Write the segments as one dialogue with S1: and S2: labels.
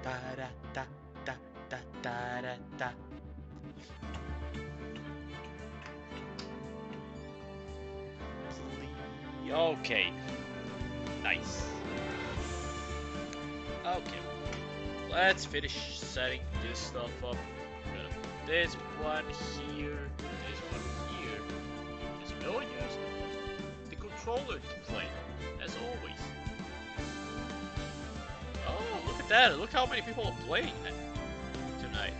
S1: Da da da da da da da. Okay. Nice. Okay. Let's finish setting this stuff up. Gonna put this one here, this one here. Because we will use the controller to play, as always. Oh, look at that! Look how many people are playing tonight.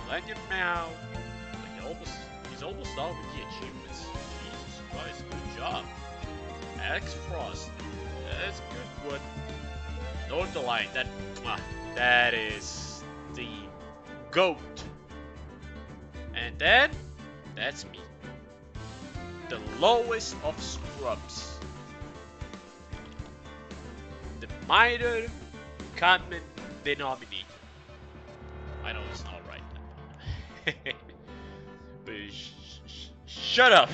S1: Lanyon now. He's almost done with the achievements. Jesus Christ, good job. Alex Frost. That's a good one. North the line. That is the GOAT. And then that's me. The lowest of scrubs. The minor common denominator. I know it's not right. But shut up.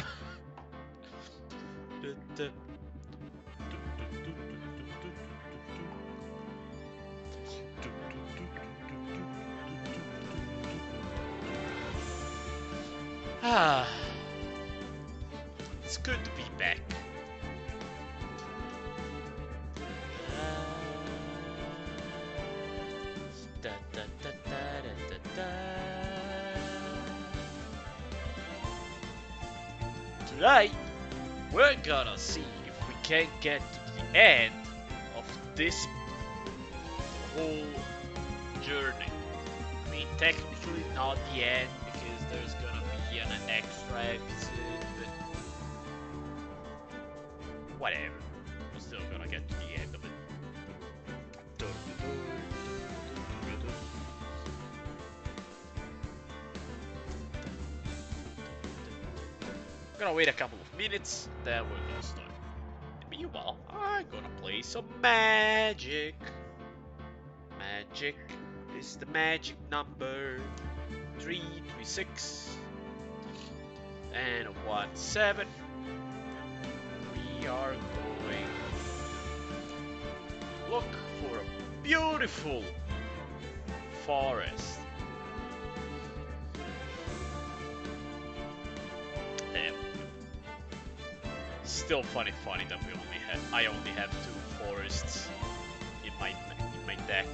S1: It's good to be back. Tonight, we're gonna see if we can get to the end of this whole journey. I mean, technically not the end because there's gonna be an extra episode, but whatever. We're still gonna get to the end of it. I'm gonna wait a couple of minutes, then we're gonna start. Meanwhile, I'm gonna play some magic. Magic is the magic number 336 and 17. We are going to look for a beautiful forest. Damn. Still funny that I only have 2 forests in my deck.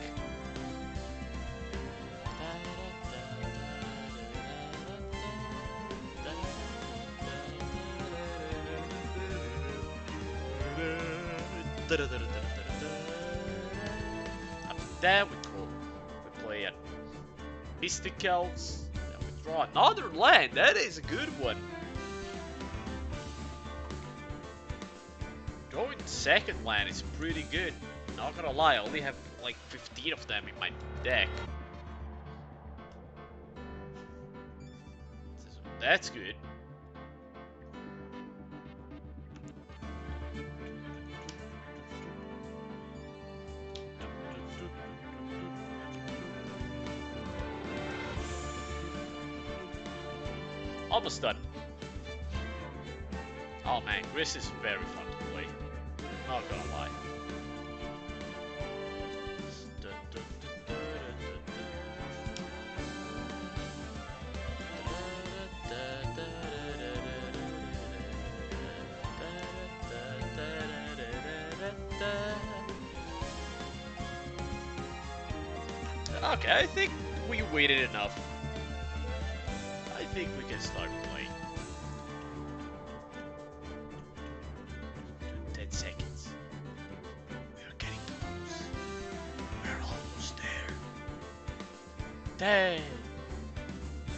S1: After that, we play at Mysticals. Then we draw another land. That is a good one. Drawing the second land is pretty good. Not gonna lie, I only have like 15 of them in my deck. So that's good. Almost done. Oh man, Gris is very fun to play. Not gonna lie. Okay, I think we waited enough. I think we can start playing. 10 seconds. We're getting close. We're almost there. 10,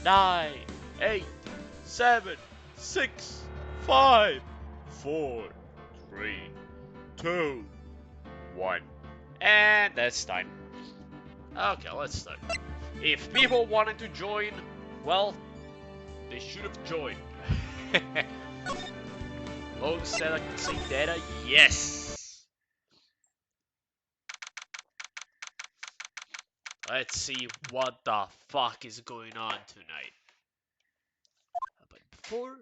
S1: 9, 8, 7, 6, 5, 4, 3, 2, 1. And that's time. Okay, let's start. If people wanted to join, well, they should have joined. Noszellas data, yes. Let's see what the fuck is going on tonight. But before,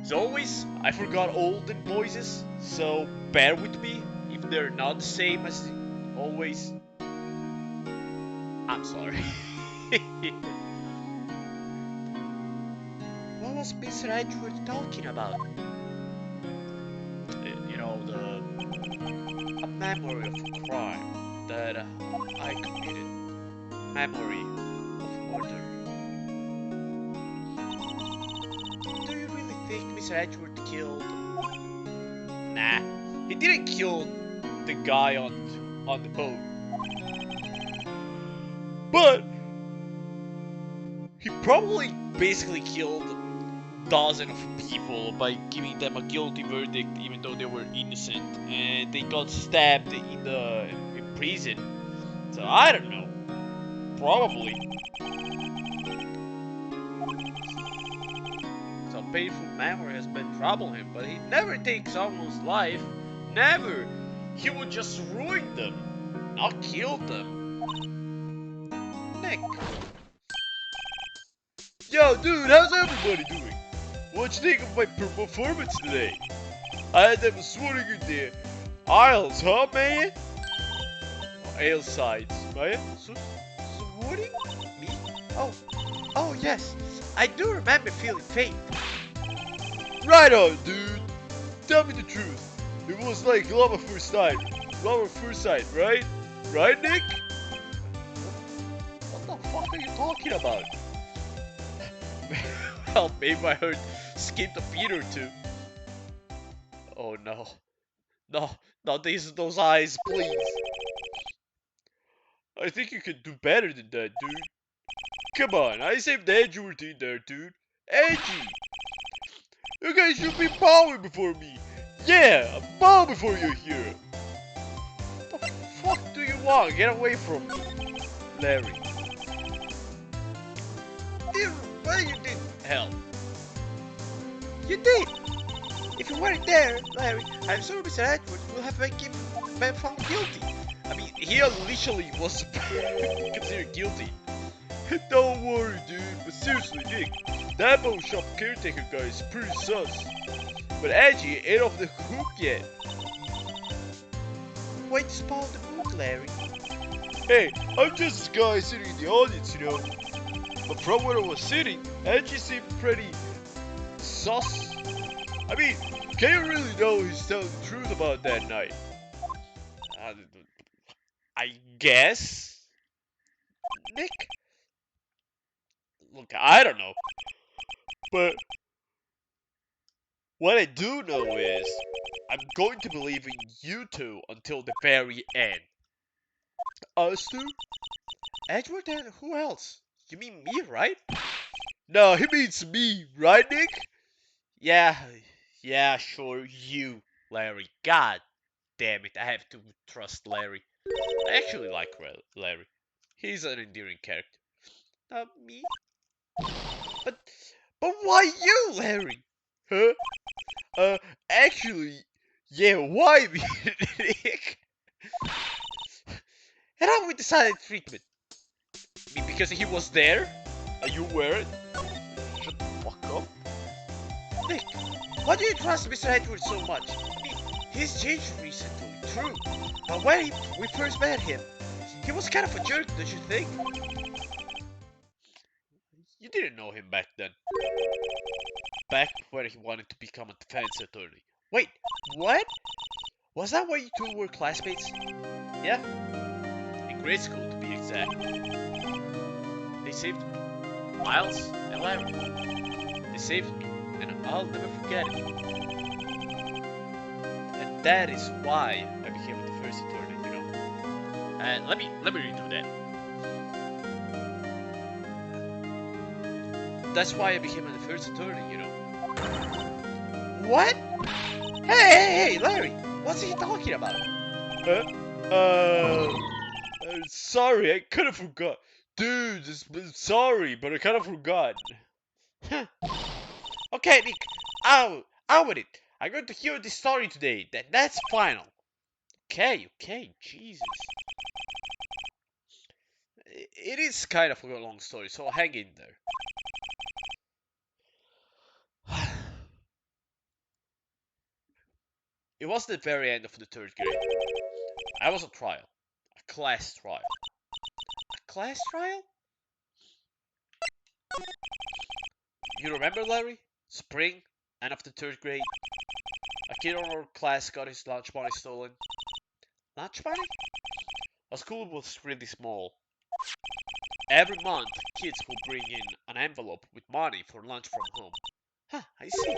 S1: As always, I forgot all the voices, so bear with me if they're not the same as always. I'm sorry. What was Mr. Edgeworth talking about? You know, a memory of a crime that I committed. Memory of murder. Do you really think Mr. Edgeworth killed? Nah, he didn't kill the guy on the boat. But he probably basically killed dozens of people by giving them a guilty verdict even though they were innocent and they got stabbed in prison. So I don't know. Probably. Some painful memory has been troubling him, but he never takes someone's life. Never. He would just ruin them, not kill them. Nick. Yo, dude, how's everybody doing? What you think of my performance today? I had them sweating in the aisles, huh, man? Ale sides, man. Sweating? Me? Oh yes. I do remember feeling faint. Right on, dude. Tell me the truth. It was like love at first sight. Love at first sight, right? Right, Nick? What the fuck are you talking about? Well, maybe I heard skipped a beat or two. Oh no. No, not those eyes, please. I think you can do better than that, dude. Come on, I saved the Edgeworth in there, dude. Edgy! You guys should be bowing before me. Yeah, bow before you're here. What the fuck do you want? Get away from me, Larry. Dude, what you did? Hell. You did! If you weren't there, Larry, I'm sure Mr. Edwards would have been found guilty. I mean, he literally was considered guilty. Don't worry, dude, but seriously, Nick, that boat shop caretaker guy is pretty sus. But Edgy ain't off the hook yet. Why to spoil the mood, Larry? Hey, I'm just a guy sitting in the audience, you know. But from where I was sitting, Edgy seemed pretty sus. I mean, can you really know he's telling the truth about that night? I guess? Nick? Look, I don't know. But what I do know is I'm going to believe in you two until the very end. Us two? Edward and who else? You mean me, right? No, he means me, right, Nick? Yeah, sure, you, Larry. God damn it, I have to trust Larry. I actually like Larry. He's an endearing character. Not me? But, but why you, Larry? Huh? Actually, yeah, why me, Nick? And how we decided treatment? Because he was there? And you weren't? Shut the fuck up. Nick, why do you trust Mr. Edwards so much? I mean, he's changed recently, true. But when we first met him, he was kind of a jerk, don't you think? You didn't know him back then. Back when he wanted to become a defense attorney. Wait, what? Was that why you two were classmates? Yeah, in grade school to be exact. They saved me. Miles and Larry. They saved me, and I'll never forget it. And that is why I became a defense attorney, you know. And let me redo that. That's why I became a defense attorney, you know. What? Hey, Larry! What's he talking about? Sorry, I kind of forgot. Dude, sorry, but I kind of forgot. Okay, Nick, out with it. I'm going to hear this story today. That's final. Okay, Jesus. It is kind of a long story, so hang in there. It was the very end of the third grade. I was on trial. A class trial. A class trial? You remember, Larry? Spring, end of the third grade. A kid on our class got his lunch money stolen. Lunch money? Our school was really small. Every month, kids will bring in an envelope with money for lunch from home. Huh, I see.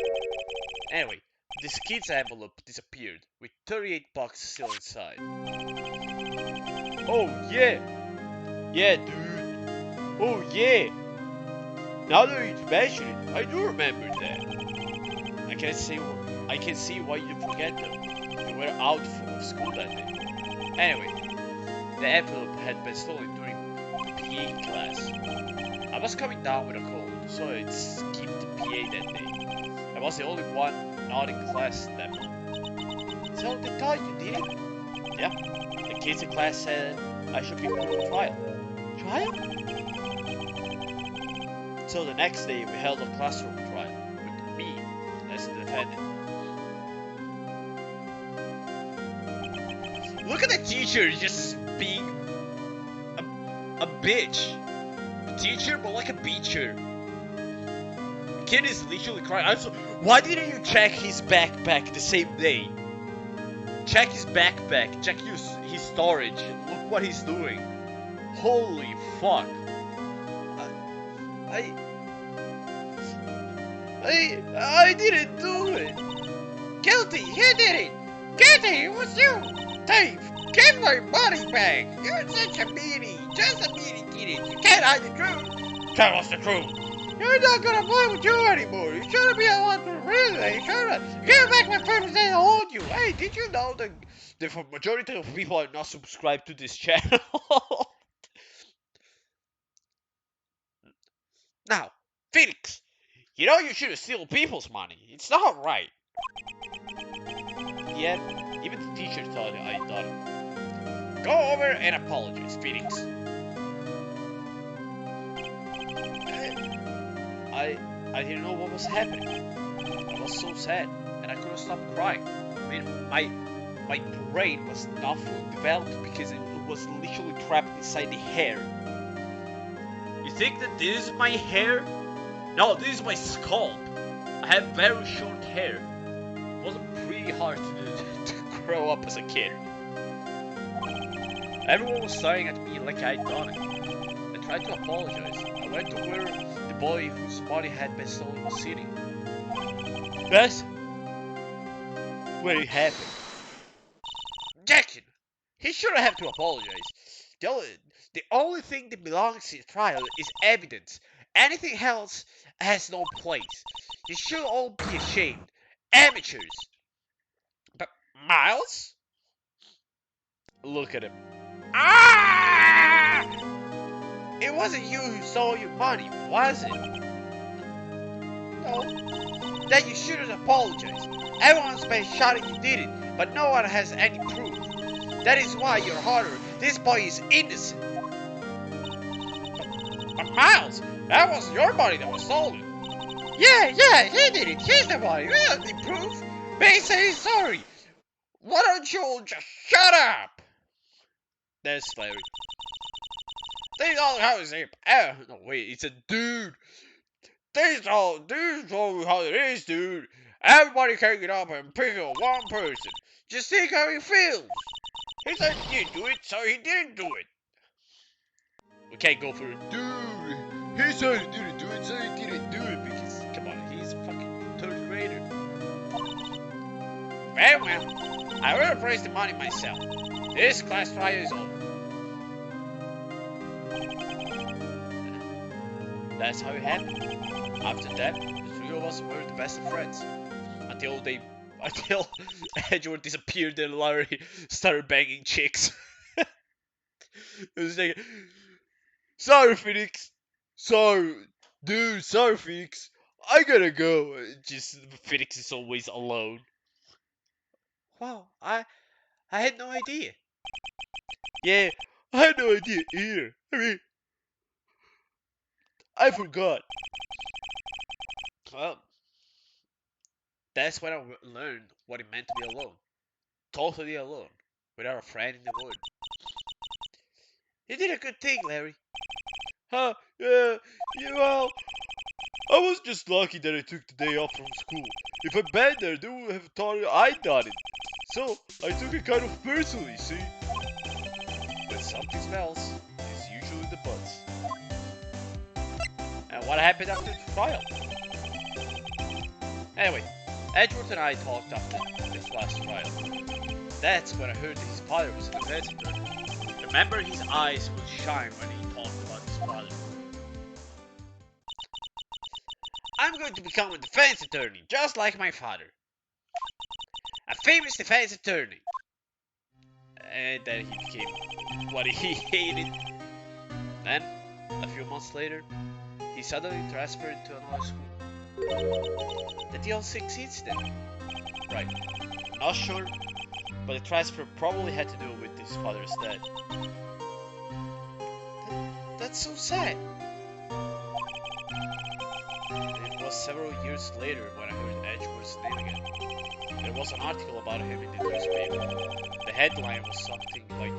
S1: Anyway, this kid's envelope disappeared with 38 bucks still inside. Oh yeah, yeah, dude. Oh yeah. Now that you mention it, I do remember that. I can see why you forget them. You were out of school that day. Anyway, the envelope had been stolen during PA class. I was coming down with a cold, so I skipped PA that day. I was the only one not in class that month. So they thought you did it? Yeah. The kids in class said I should be put on trial. Trial? So the next day we held a classroom trial with me as the defendant. Look at the teacher just being a bitch. A teacher, but like a beacher. The kid is literally crying. Why didn't you check his backpack the same day? Check his backpack. Check his storage. Look what he's doing. Holy fuck. I didn't do it. Guilty, he did it. Guilty, it was you. Dave, give my money back. You're such a meanie. Just a meanie did it. You can't hide the truth. Tell us the truth. You're not gonna play with you anymore. You shouldn't be allowed to really. You shouldn't. Give back my purpose they hold you. Hey, did you know that the majority of people are not subscribed to this channel? Now, Phoenix, you know you shouldn't steal people's money. It's not right. Yet, even the teacher thought I done it. Go over and apologize, Phoenix. I didn't know what was happening. I was so sad, and I couldn't stop crying. I mean, my brain was not fully developed because it was literally trapped inside the hair. You think that this is my hair? No, this is my scalp. I have very short hair. It wasn't pretty hard to grow up as a kid. Everyone was staring at me like I'd done it. I tried to apologize. I went to where the boy whose body had been stolen was sitting. That's where it happened. Jackson! He shouldn't have to apologize. The only thing that belongs in a trial is evidence. Anything else has no place. You should all be ashamed. Amateurs! But Miles? Look at him. Ah! It wasn't you who stole your money, was it? No. Then you shouldn't apologize. Everyone's been shouting you did it, but no one has any proof. That is why you're harder. This boy is innocent. But Miles, that was your money that was stolen. Yeah, he did it. He's the one. You have the proof. May say sorry. Why don't you all just shut up? There's Larry. They don't know how to say no, wait, it's a dude. This told me how it is, dude. Everybody can get up and pick on one person. Just think how he feels. He said he didn't do it, so he didn't do it. We can't go for it. Dude, he said he didn't do it, so he didn't do it. Because, come on, he's a fucking third grader. Very well, I will raise the money myself. This class trial is over. That's how it happened. After that, the three of us were the best of friends. Until Edgeworth disappeared and Larry started banging chicks. It was like, sorry, Phoenix. Sorry, dude. Sorry, Phoenix. I gotta go. Just Phoenix is always alone. Wow, I had no idea. Yeah, I had no idea either. I mean, I forgot. Well, that's when I learned what it meant to be alone. totally alone, without a friend in the wood. You did a good thing, Larry. Huh? Yeah, well, I was just lucky that I took the day off from school. If I'd been there, they would have thought I'd done it. So, I took it kind of personally, see? When something smells, it's usually the butts. And what happened after the trial? Anyway, Edward and I talked after this last trial. That's when I heard that his father was in the vestibule. Remember, his eyes would shine when he talked about his father. I'm going to become a defense attorney, just like my father. A famous defense attorney. And then he became what he hated. Then, a few months later, he suddenly transferred to another school. Did he also succeed then? Right. Not sure, but the transfer probably had to do with his father's death. That's so sad. It was several years later when I heard Edgeworth's name again. There was an article about him in the newspaper. The headline was something like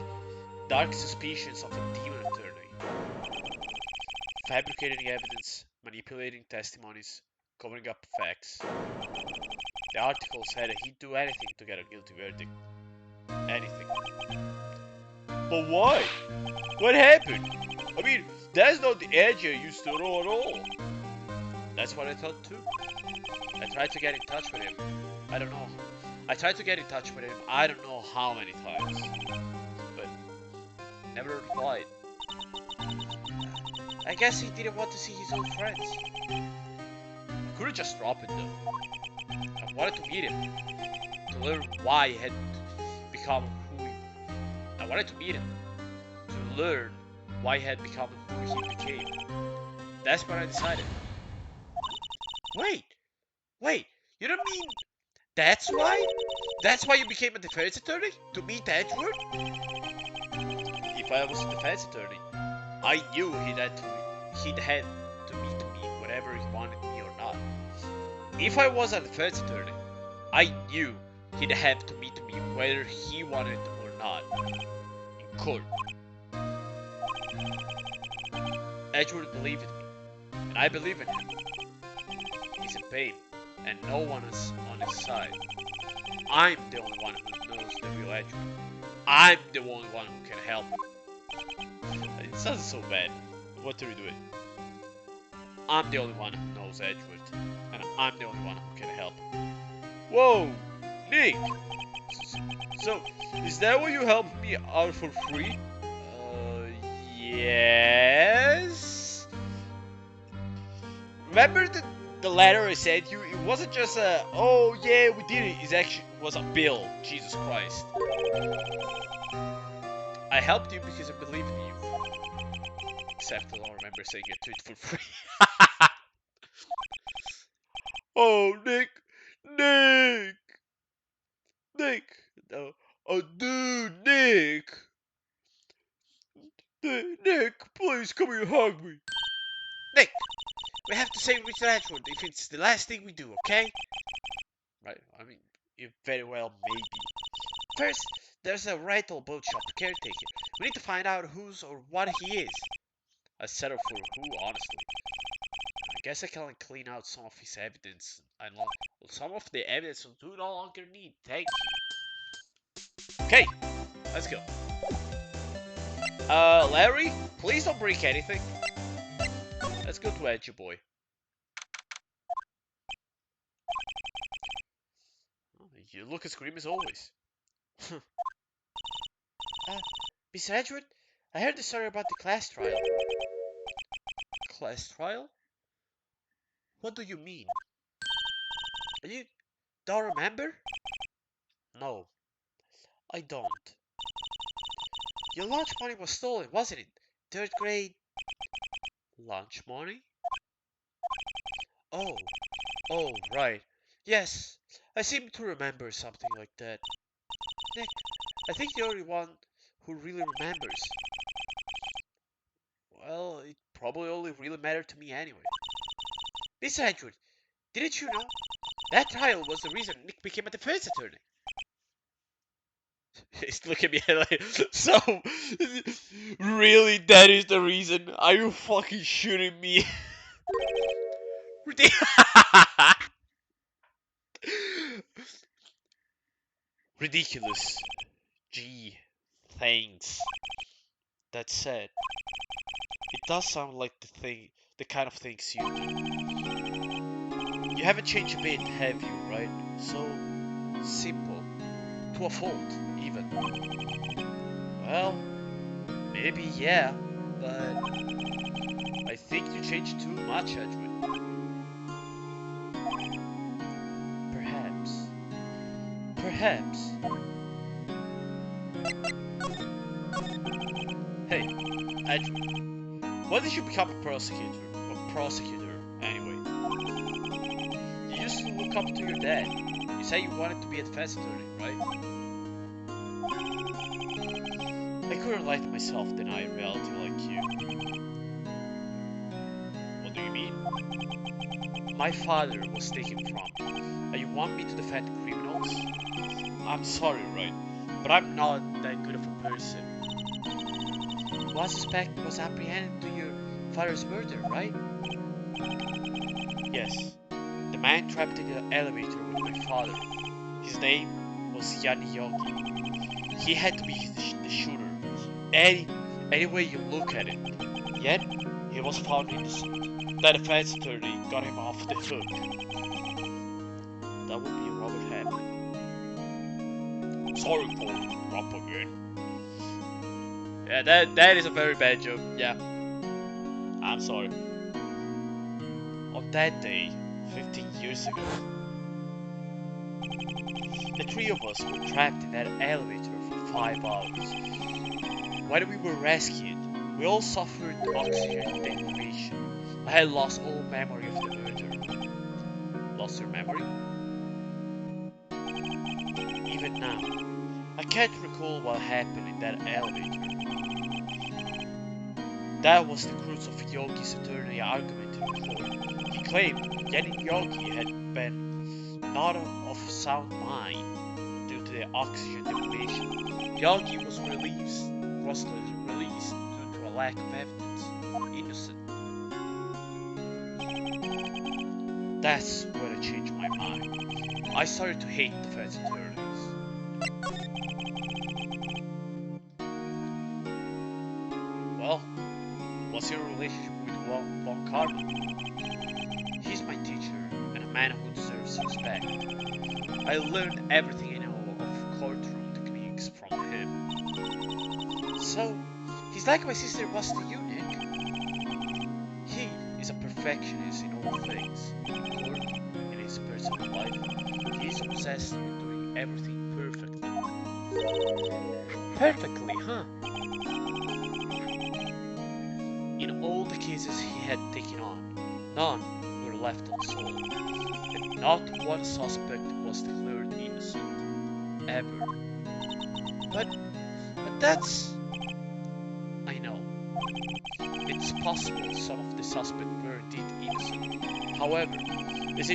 S1: Dark Suspicions of a Demon Attorney. Fabricating evidence, manipulating testimonies, covering up facts. The article said that he'd do anything to get a guilty verdict. Anything. But why? What happened? I mean, that's not the edge I used to know at all. That's what I thought too. I tried to get in touch with him. I don't know. I tried to get in touch with him I don't know how many times. But never replied. I guess he didn't want to see his old friends. I couldn't just drop it though. I wanted to meet him. To learn why he had become who he... I wanted to meet him. To learn why he had become who he became. That's when I decided. Wait, you don't mean that's why? That's why you became a defense attorney? To meet Edward? If I was a defense attorney, I knew he'd had to meet me whenever he wanted me or not. If I was a defense attorney, I knew he'd have to meet me whether he wanted or not. In court. Edward believed in me, and I believe in him. He's in pain, and no one is on his side. I'm the only one who knows the real Edward. I'm the only one who can help him. It sounds so bad. What are we doing? I'm the only one who knows Edward, and I'm the only one who can help him. Whoa, Nick! So, is that why you helped me out for free? Yes? Remember the letter I sent you? It wasn't just a, oh yeah, we did it. It actually was a bill. Jesus Christ. I helped you because I believed in you. Except I don't remember saying it to it for free. Oh, Nick. No. Oh, dude, Nick. Nick, please come here and hug me. Nick, we have to save Mr. Edward if it's the last thing we do, okay? Right, I mean, you very well maybe. First, there's a Wright boat shop caretaker. We need to find out who's or what he is. I settle for who, honestly. I guess I can clean out some of his evidence. Some of the evidence we do no longer need. Thank you. Okay, let's go. Larry, please don't break anything. Let's go to Edgy Boy. Oh, you look as grim as always. Mr. Edward, I heard the story about the class trial. Class trial? What do you mean? You don't remember? No, I don't. Your lunch money was stolen, wasn't it? Third grade lunch money? Oh, right. Yes, I seem to remember something like that. Nick, I think you're the one who really remembers. Well, it probably only really mattered to me anyway. Mr. Edward, didn't you know? That trial was the reason Nick became a defense attorney. He's looking at me like, so, really, that is the reason? Are you fucking shooting me? Ridiculous. Gee, thanks. That said, it does sound like the kind of things you do. You haven't changed a bit, have you, right? So simple. To a fault, even. Well, maybe yeah, but I think you changed too much, Edwin. Perhaps. Perhaps. Hey, Edwin, why did you become a prosecutor? A prosecutor, anyway. You used to look up to your dad. You say you wanted to be a defense attorney, right? I couldn't let myself deny reality like you. What do you mean? My father was taken from me, and you want me to defend criminals? I'm sorry, Wright, but I'm not that good of a person. One suspect was apprehended to your father's murder, right? Yes. The man trapped in the elevator with my father. His name was Yogi. He had to be the shooter. Any way you look at it. Yet, he was found innocent. The defense attorney got him off the hook. That would be Robert Hammond. Sorry for Rob again. Yeah, that is a very bad joke. Yeah. I'm sorry. On that day, 15 years ago, the three of us were trapped in that elevator for 5 hours. When we were rescued, we all suffered oxygen deprivation. I had lost all memory of the murder. Lost your memory? Even now, I can't recall what happened in that elevator. That was the crux of Yogi's attorney argument in court. He claimed Yogi had been not of sound mind due to the oxygen deprivation. Yogi was released due to a lack of evidence. Innocent. That's when I changed my mind. I started to hate defense attorneys. Well, what's your relationship with Von Carmen? He's my teacher and a man who deserves respect. I learned everything I know of courtroom techniques from him. So, he's like my sister was to you, Nick. He is a perfectionist in all things. In court, in his personal life, he is obsessed with doing everything perfectly. Perfectly, huh? In all the cases he had taken on, none were left unsolved, and not one suspect was declared innocent, ever. But that's... I know. It's possible some of the suspects were indeed innocent. However, it is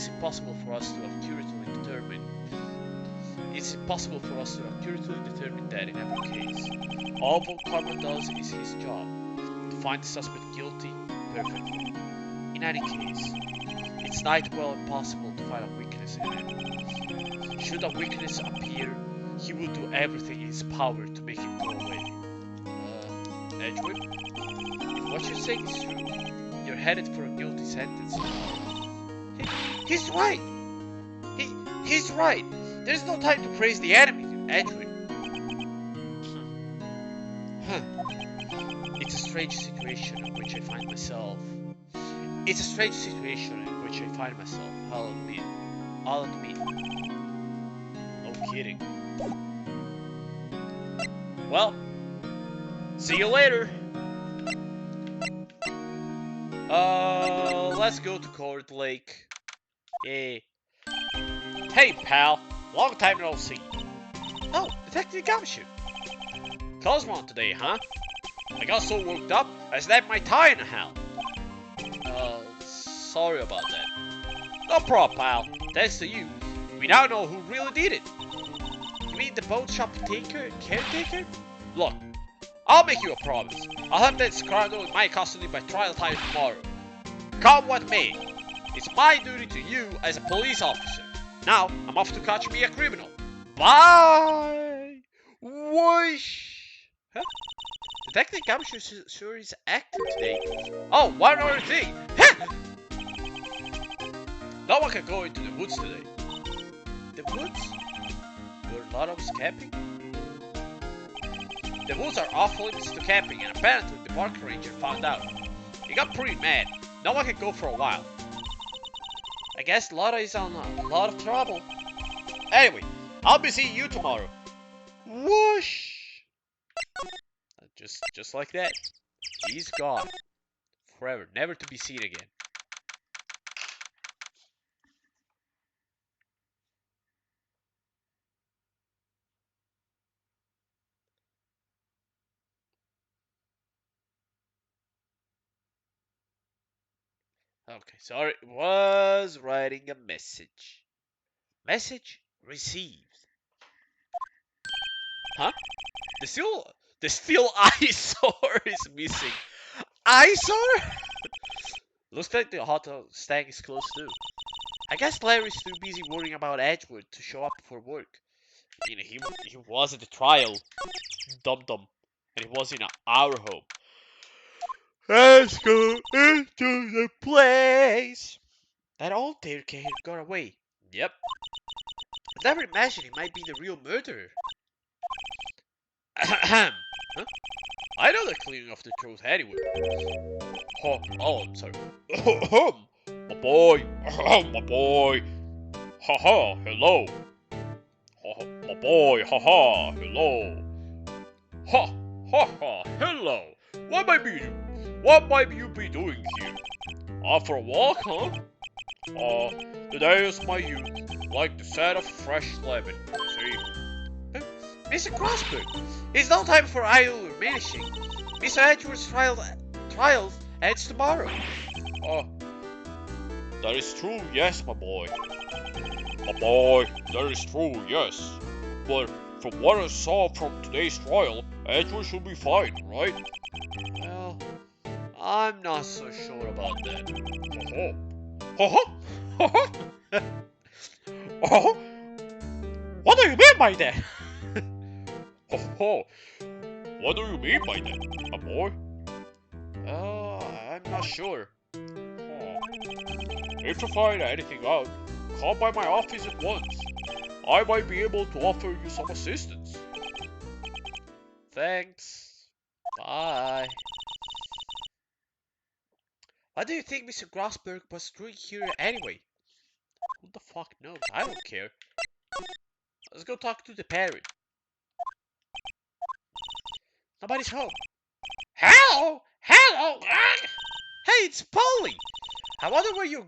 S1: impossible for us to accurately determine. It's impossible for us to accurately determine that in every case. All Von Karma does is his job, to find the suspect guilty perfectly. In any case, it's not well impossible to find a weakness in him. Should a weakness appear, he will do everything in his power to make it go away. Edgewood? If what you're saying is true, you're headed for a guilty sentence. He's right! He's right! There's no time to praise the enemy, Edgewood. It's a strange situation in which I find myself. I'll admit. No kidding. Well, see you later. Let's go to Court Lake. Yeah. Hey, pal. Long time no see. Oh, Detective Gumshoe. Close one today, huh? I got so worked up, I snapped my tie in hell. Sorry about that. No problem, pal. Thanks to you, we now know who really did it. You mean the boat shop caretaker? Look, I'll make you a promise. I'll have that criminal in my custody by trial time tomorrow. Come what may. It's my duty to you as a police officer. Now, I'm off to catch me a criminal. Bye! Whoosh! Huh? Detective Gumshoe sure is active today. Oh, one other thing! No one can go into the woods today. The woods? You're not of camping? The woods are off limits to camping, and apparently the park ranger found out. He got pretty mad. No one can go for a while. I guess Lotta is on a lot of trouble. Anyway, I'll be seeing you tomorrow. Whoosh! Just like that. He's gone. Forever, never to be seen again. Okay, sorry, was writing a message. Message received. Huh? The steel eyesore is missing. Eyesore? Looks like the hot dog stand is closed too. I guess Larry's too busy worrying about Edgewood to show up for work. You know, he was at the trial, dum-dum, and he was in our home. Let's go into the place. That old daycare got away. Yep. I never imagined he might be the real murderer. Huh? I know the cleaning of the truth anyway. Oh, I'm sorry. My boy. My boy. Haha, hello. My boy, haha, hello. Ha, ha, ha, hello. What might you be doing here? For a walk, huh? The days of my youth, like the scent of fresh lemon, see? Mr. Crossberg, it's no time for idle rumination. Mr. Edgeworth's trial ends tomorrow. That is true, yes, my boy. My boy, that is true, yes. But from what I saw from today's trial, Edgeworth should be fine, right? Well, I'm not so sure about that. What do you mean by that? What do you mean by that, my boy? I'm not sure. If you find anything out, come by my office at once. I might be able to offer you some assistance. Thanks. Bye. What do you think Mr. Grossberg was doing here anyway? Who the fuck knows? I don't care. Let's go talk to the parent. Nobody's home. Hello! Hello! Hey, it's Polly! I wonder where your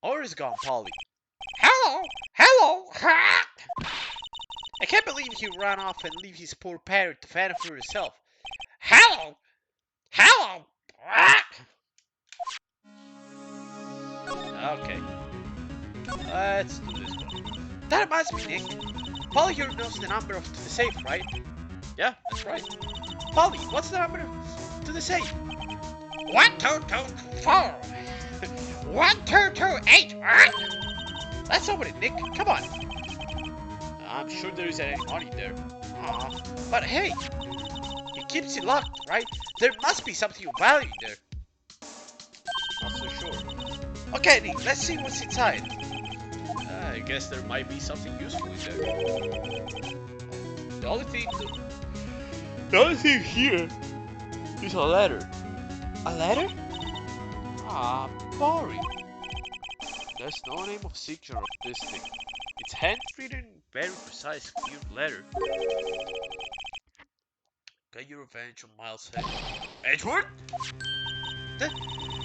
S1: owner's gone, Polly. Hello! Hello! I can't believe he ran off and leave his poor parrot to fend for herself. Hello! Hello! Okay. Let's do this one. That reminds me, Nick. Polly here knows the number to the safe, right? Yeah, that's right. Polly, what's the number to the safe? 1224. 1228. Let's open it, Nick. Come on. I'm sure there isn't any money there. But hey, he keeps it locked, right? There must be something of value there. Not so sure. Okay, Nick, let's see what's inside. I guess there might be something useful in there. The only thing here is a letter. A letter? Boring. There's no name of signature of this thing. It's handwritten, very precise, clear letter. Get your revenge on Miles Edgeworth?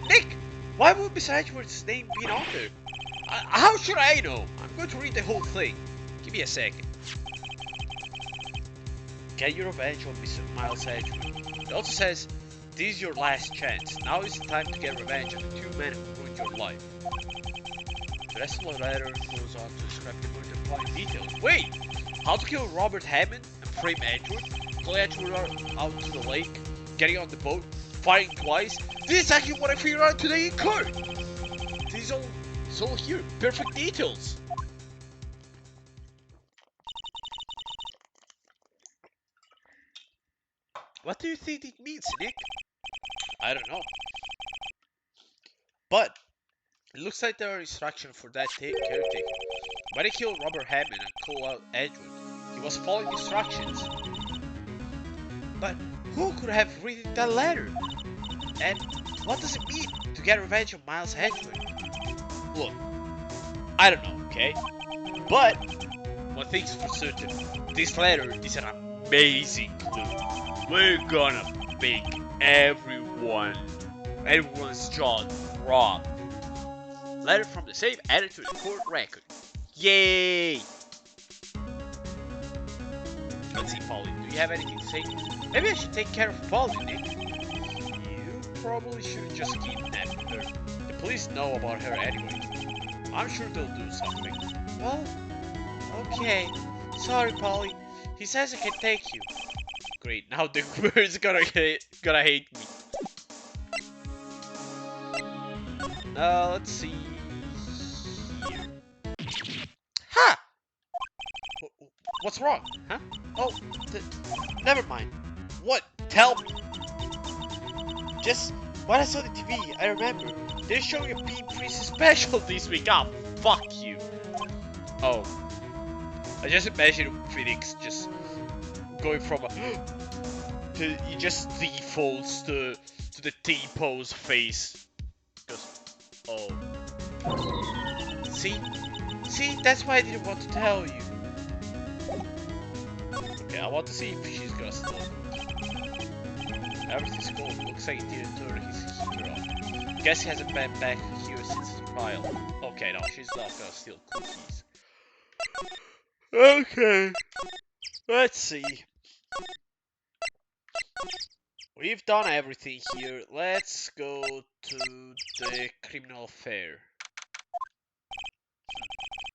S1: Nick! Why would Mr. Edgeworth's name be on there? How should I know? I'm going to read the whole thing. Give me a second. Get your revenge on Mr. Miles Edgeworth. It also says, this is your last chance. Now is the time to get revenge on the two men who ruined your life. The rest of the letter goes on to describe the more important details. Wait! How to kill Robert Hammond and frame Edward. Go Edward out to the lake, getting on the boat, firing twice. This is actually what I figured out today in court. This is all here. Perfect details. What do you think it means, Nick? I don't know. But it looks like there are instructions for that caretaker. When he killed Robert Hammond and called out Edward, he was following instructions. But who could have written that letter? And what does it mean to get revenge on Miles Edward? Look, I don't know, okay? But one thing's for certain, this letter is an amazing clue. We're gonna make everyone's jaw drop. Letter from the same editor to the court record. Yay! Let's see, Polly, do you have anything to say? Maybe I should take care of Polly, Nick. You probably should just kidnap her. The police know about her anyway. I'm sure they'll do something. Well, okay. Sorry, Polly. He says I can take you. Great, now the bird's gonna hate me. Let's see here. Ha! What's wrong? Huh? Oh, never mind. What? Tell me. Just when I saw the TV, I remember they're showing a Pete Priest special this week. Ah, fuck you. Oh, I just imagine Phoenix just going from a to he just defaults to the T-pose face. Because oh, see, that's why I didn't want to tell you. Okay, I want to see if she's gonna stop. Everything's cool. Looks like he didn't turn his heater off. Guess he hasn't been back here since the trial. Okay, no, she's not gonna steal cookies. Okay, let's see. We've done everything here. Let's go to the criminal affair.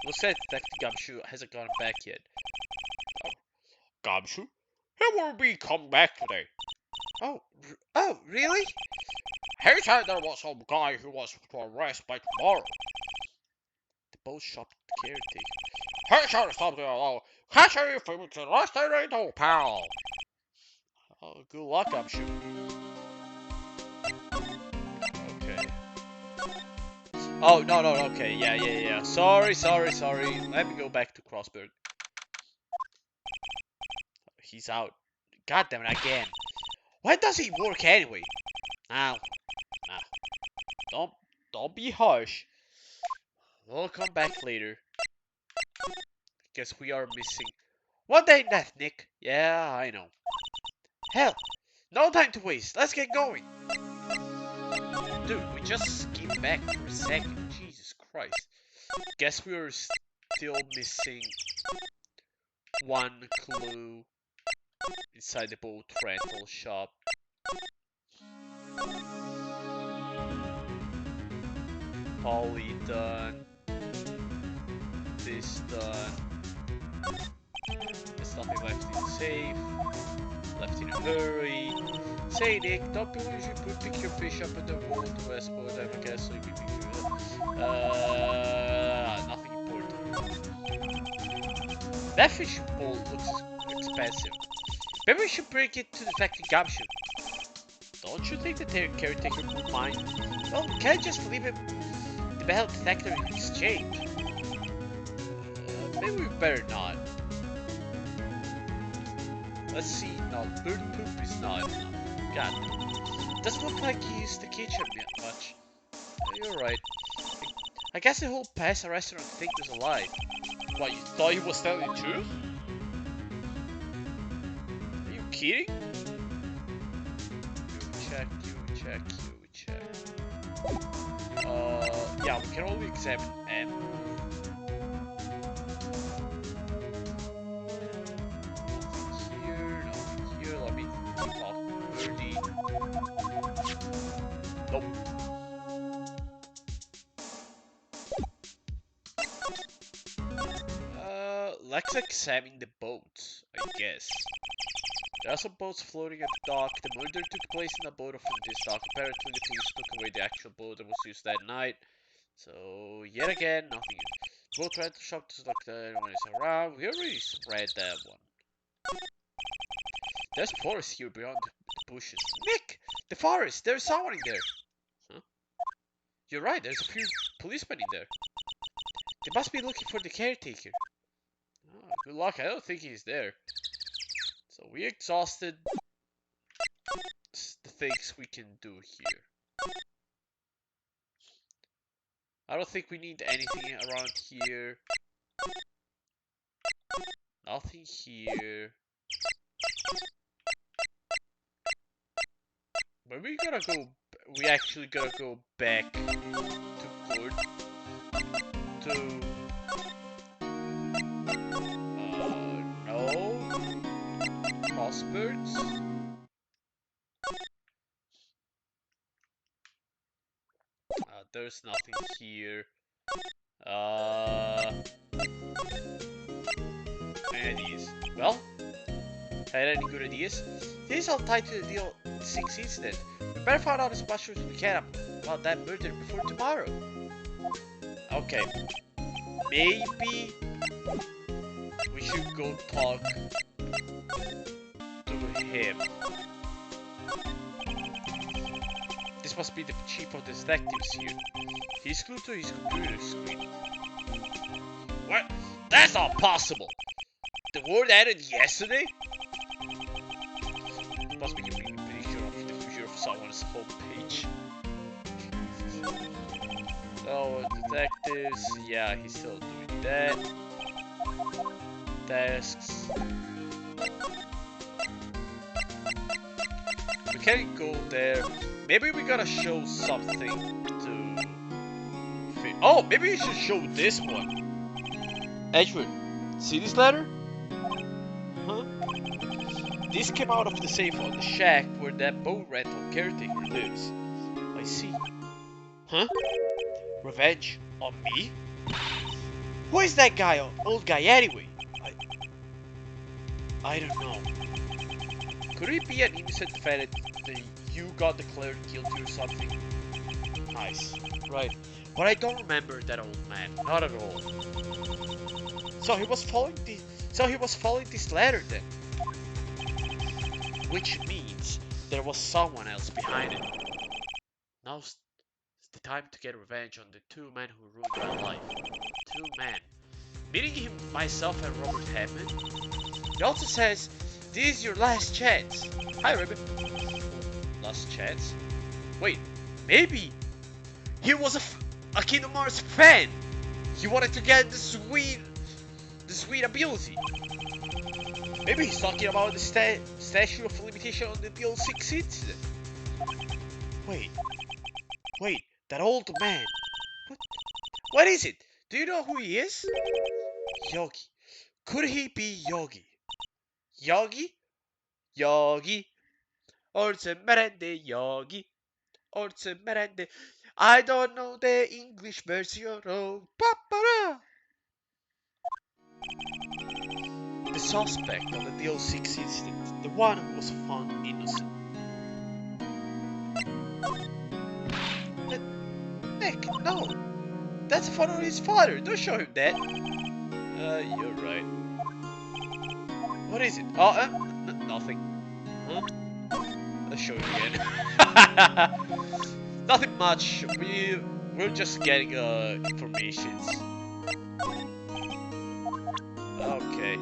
S1: Looks like Detective Gumshoe hasn't gone back yet. Oh, Gumshoe? He won't be come back today. Oh, really? He said there was some guy who was to arrest by tomorrow. The boat shop caretaker. He said something along. Catch you if it's arrested, ain't no pal. Oh, good luck, Gumshoe. Okay. Oh, no, okay, yeah. Sorry. Let me go back to Crossberg. He's out. God damn it, again. Why does he work anyway? Now. Don't be harsh. We'll come back later. Guess we are missing one day left, Nick. Yeah, I know. Hell, no time to waste. Let's get going. Dude, we just came back for a second. Jesus Christ. Guess we are still missing one clue inside the boat rental shop. Polly done. This done. There's nothing left in the safe. Left in a hurry. Say, Nick, don't believe you could pick your fish up at the wall to Westport. I guess so you can pick it up. Nothing important. That fishing pole looks expensive. Maybe we should bring it to Detective Gumshoe. Don't you think the caretaker would mind? Well, we can't just leave him the metal detector in exchange. Maybe we better not. Let's see. No, bird poop is not enough. God, doesn't look like he used the kitchen much. You're right. I guess the whole pasta restaurant thing was a lie. What, you thought he was telling the truth? Are you kidding? You check. Yeah, we can only examine M. Nothing here. Let me talk Birdie. Nope. let's examine the boats, I guess. There are some boats floating at the dock. The murder took place in a boat from this dock. Apparently, the police took away the actual boat that was used that night. So, yet again, nothing. Boat rental shop to look that anyone is around. We already read that one. There's a forest here beyond the bushes. Nick! The forest! There's someone in there! Huh? You're right, there's a few policemen in there. They must be looking for the caretaker. Oh, good luck, I don't think he's there. So we exhausted the things we can do here. I don't think we need anything around here. Nothing here. But we gotta go. We actually gotta go back to court to. No. Crossbirds. There's nothing here. Any ideas? Well, had any good ideas? This is all tied to the deal 6 incident. We better find out as much as we can about that murder before tomorrow. Okay. Maybe we should go talk to him. This must be the chief of the detectives here. He's glued to his computer screen. What? That's not possible! The word ended yesterday? Must be giving a picture of the future of someone's homepage. Oh, detectives. Yeah, he's still doing that. Tasks. We can't go there. Maybe we gotta show something to... Oh, maybe we should show this one. Edward, see this letter? Huh? This came out of the safe on the shack where that boat rental caretaker lives. I see. Huh? Revenge on me? Who is that guy, old guy anyway? I don't know. Could it be an innocent defendant that you got declared guilty or something? Nice. Right. But I don't remember that old man. Not at all. So he was following this letter then. Which means there was someone else behind it. Now's the time to get revenge on the two men who ruined my life. Two men. Meaning him, myself, and Robert Hammond. He also says, this is your last chance. Hi, Ruben. Last chance? Wait, maybe he was a Kingdom Hearts fan. He wanted to get the sweet ability. Maybe he's talking about the statute of limitation on the DL6 incident. Wait, that old man. What is it? Do you know who he is? Yogi. Could he be Yogi? Yogi? Yogi. Orse merende Yogi. Orse merende. I don't know the English version of Papara. The suspect of the DL6 incident, the one who was found innocent. Nick, no! That's the photo of his father, don't show him that! You're right. What is it? Oh, nothing. Huh? Let's show you again. Nothing much, we're just getting, informations. Okay.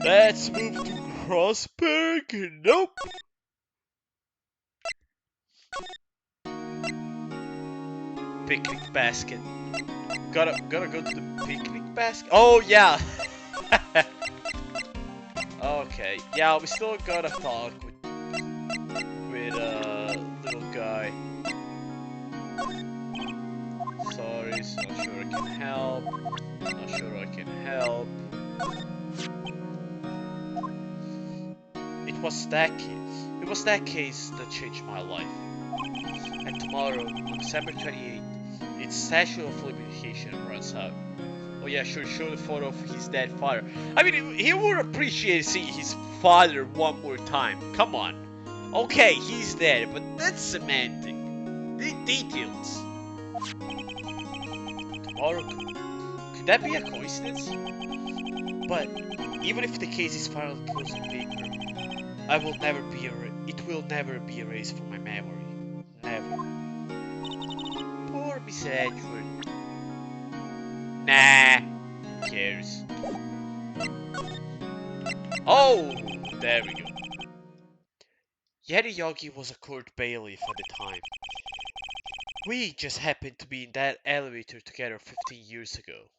S1: Let's move to Crossberg. Nope. Picnic basket. Gotta go to the picnic basket. Oh yeah. Okay. Yeah, we still gotta talk with little guy. Sorry, not sure I can help. Not sure I can help. It was that case that changed my life. And tomorrow, on December 28th, its statute of limitation runs out. Oh Oh yeah, sure, show the photo of his dead father. I mean, he would appreciate seeing his father one more time. Come on. Okay, he's dead, but that's semantic. The details. Tomorrow, could that be a coincidence? But even if the case is finally closed on paper, it will never be erased from my memory. Never. Poor Miss Edgeworth. Nah, who cares? Oh, there we go. Yeti Yogi was a court bailiff at the time. We just happened to be in that elevator together 15 years ago.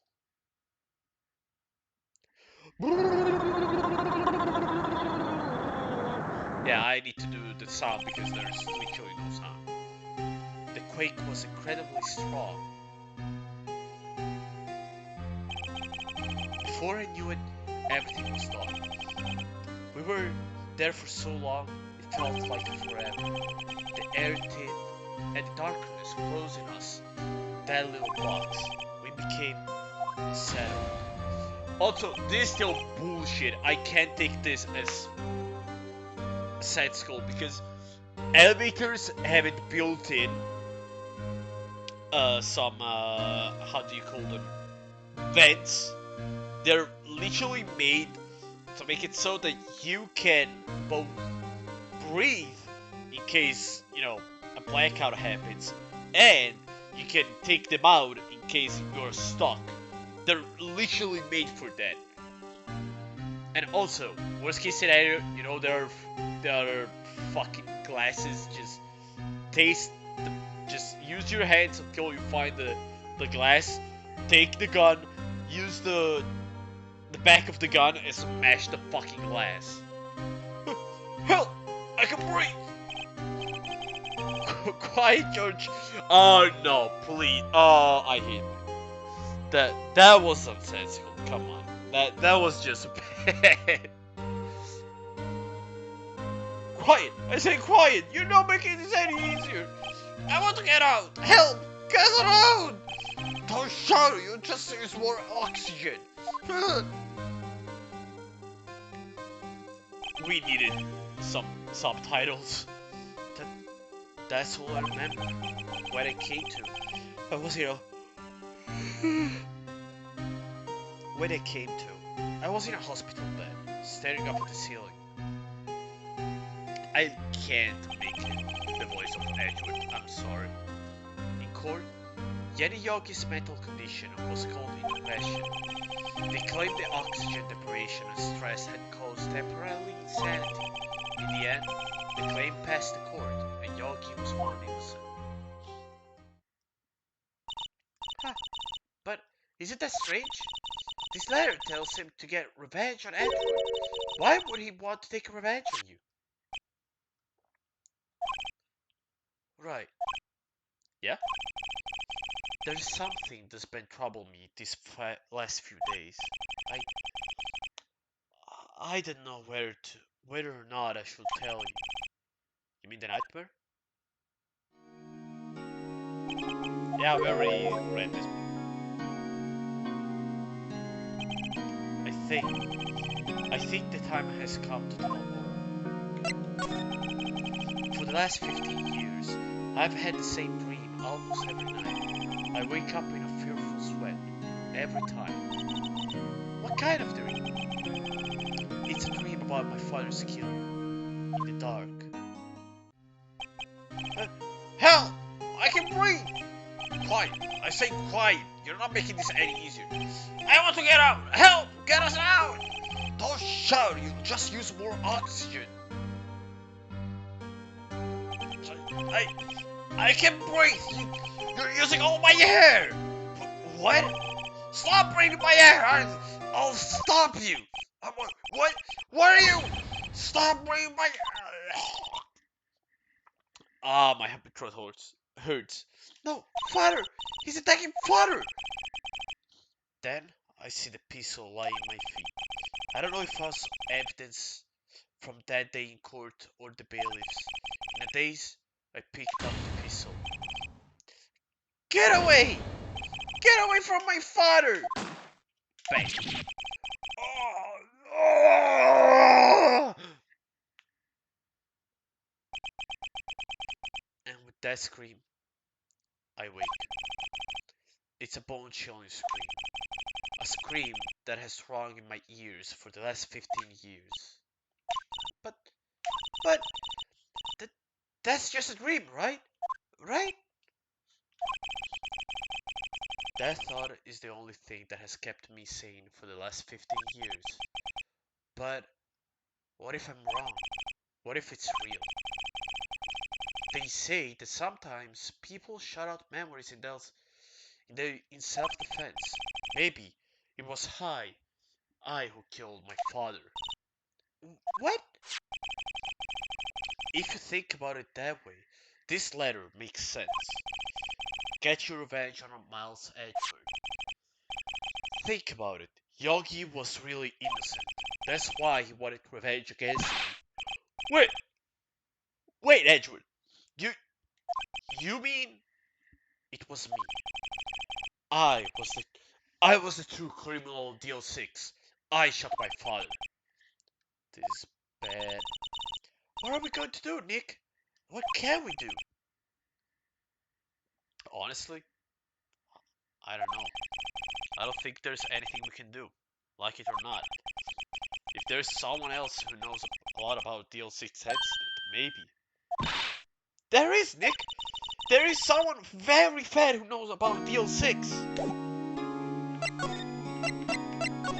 S1: Yeah, I need to do the sound because there's literally no sound. The quake was incredibly strong. Before I knew it, everything was done. We were there for so long, it felt like forever. The air thin and the darkness closing us. That little box. We became settled. Also, this is still bullshit. I can't take this as a side scroll because elevators haven't built in some how do you call them, vents. They're literally made to make it so that you can both breathe in case, you know, a blackout happens, and you can take them out in case you're stuck. They're literally made for that. And also, worst case scenario, you know, there are fucking glasses. Just taste the, just use your hands until you find the glass. Take the gun, use the back of the gun and smash the fucking glass. Help! I can breathe! Quiet, George. Oh no, please. Oh, I hate that. That was nonsensical. Come on. That was just bad. Quiet! I say quiet! You're not making this any easier! I want to get out! Help! Get out! Don't shout! You just use more oxygen! We needed some subtitles. That's all I remember. What I came to. I was, you know... When I came to, I was in a hospital bed, staring up at the ceiling. I can't make it the voice of Edgeworth, I'm sorry. In court, Yeti Yogi's mental condition was called into question. They claimed the oxygen deprivation and stress had caused temporary insanity. In the end, the claim passed the court, and Yogi was found innocent. Huh. But isn't that strange? This letter tells him to get revenge on Edward. Why would he want to take revenge on you? Right. Yeah? There's something that's been troubling me these last few days. I I don't know whether or not I should tell you. You mean the nightmare? Yeah, we already read this. I think the time has come to tell more. For the last 15 years, I've had the same dream almost every night. I wake up in a fearful sweat every time. What kind of dream? It's a dream about my father's killer in the dark. Help! I can breathe! Quiet! I say quiet! You're not making this any easier. I want to get out! Help! Get us out! Don't shout! You just use more oxygen. I can breathe! You're using all my air! What? Stop breathing my air! I'll stop you! What? What are you? Stop breathing my air! Ah, my happy throat hurts. No, father! He's attacking father! Then I see the pistol lying at my feet. I don't know if it was evidence from that day in court or the bailiffs. In a daze, I picked up the pistol. Get away! Get away from my father! bang. Oh, and with that scream, I wake. It's a bone-chilling scream. A scream that has rung in my ears for the last 15 years. But, but, th- that's just a dream, right? Right? That thought is the only thing that has kept me sane for the last 15 years. But, what if I'm wrong? What if it's real? They say that sometimes people shut out memories in self-defense. Maybe it was I who killed my father. What? If you think about it that way, this letter makes sense. Get your revenge on Miles Edgeworth. Think about it. Yogi was really innocent. That's why he wanted revenge against me. Wait, wait, Edgeworth. You, you mean it was me? I was the, I was the true criminal of DL6. I shot my father. This is bad. What are we going to do, Nick? What can we do? Honestly, I don't know. I don't think there's anything we can do, like it or not. If there's someone else who knows a lot about DL6 incident, maybe. There is, Nick! There is someone very fat who knows about DL6!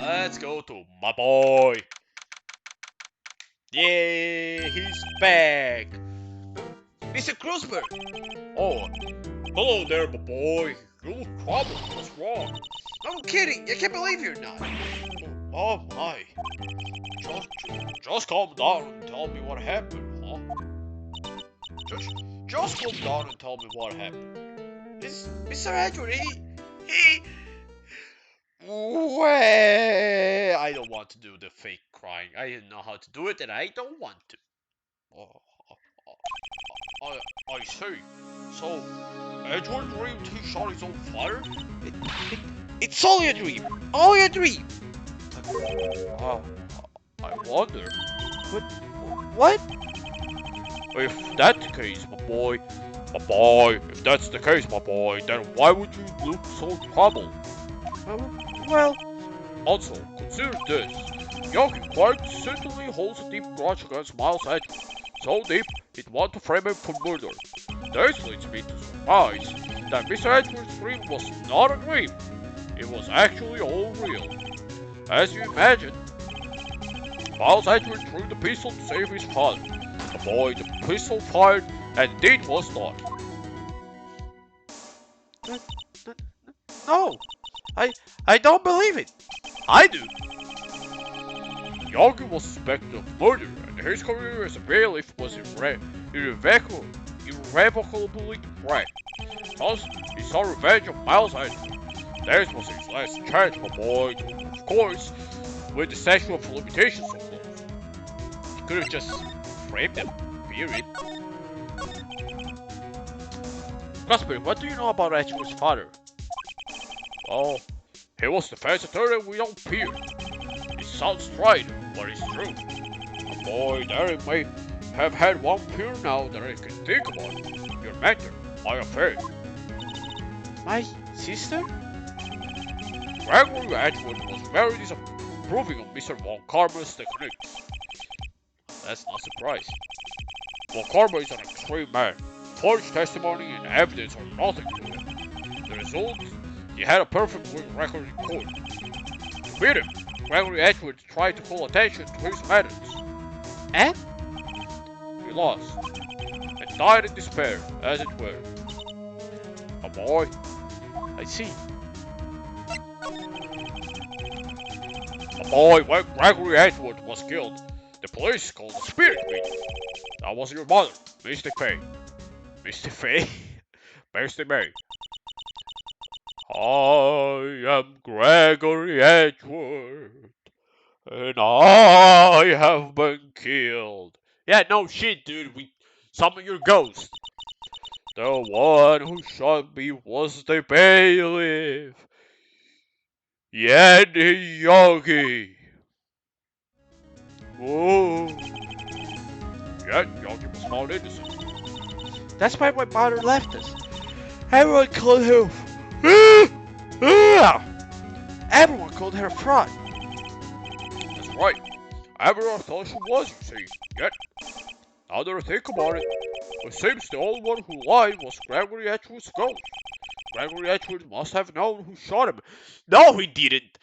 S1: Let's go to my boy! Yeah, he's back! Mr. Krusberg! Oh, hello there, my boy. You look troubled. What's wrong? I'm kidding. I can't believe you're not. Oh my. Just, just calm down and tell me what happened, huh? Just calm down and tell me what happened. Mr. Edward, he... Well, I don't want to do the fake crying. I didn't know how to do it and I don't want to. Oh, I see. So, Edward dreamed he shot his own father? It, it, it's only a dream. Only a dream. Oh, I wonder. But what? If that's the case, my boy, if that's the case, my boy, then why would you look so troubled? Well, also, consider this. Yogi quite certainly holds a deep grudge against Miles Edgeworth. So deep, he'd want to frame him for murder. This leads me to surmise that Mr. Edgeworth's dream was not a dream. It was actually all real. As you imagine, Miles Edgeworth drew the pistol to save his father. The boy, the pistol fired, and indeed was not. No, I don't believe it. I do. Yogi was suspected of murder, and his career as a bailiff was irrevocably threatened. Thus, he sought revenge on Miles Edgeworth. This was his last chance, my boy, of course, with the statute of limitations so close. He could have just framed him, period. Casper, what do you know about Edgeworth's father? Oh, he was defense attorney without peer. It sounds right, but it's true. Boy, there may have had one peer now that I can think about. Your mentor, my affair. My sister? Gregory Edgeworth was very disapproving of Mr. Von Karma's techniques. That's not surprising. Von Karma is an extreme man. Forged testimony and evidence are nothing to him. The result, he had a perfect record in court. To beat him, Gregory Edgeworth tried to call attention to his methods. And? He lost, and died in despair, as it were. A boy. I see. A boy, when Gregory Edgeworth was killed, the police called a spirit meeting. That was your mother, Misty Faye. Misty Faye? Misty May. I am Gregory Edgeworth, and I have been killed. Yeah, no shit, dude. We summon your ghost. The one who shot me was the bailiff. Yadda Yogi. Whoa. Yet Yogi was found innocent.
S2: That's why my mother left us. Everyone called her. Everyone called her a fraud.
S1: That's right. Everyone thought she was, you see. Yet, now that I think about it, it seems the only one who lied was Gregory Atwood's ghost. Gregory Atwood must have known who shot him.
S2: No, he didn't.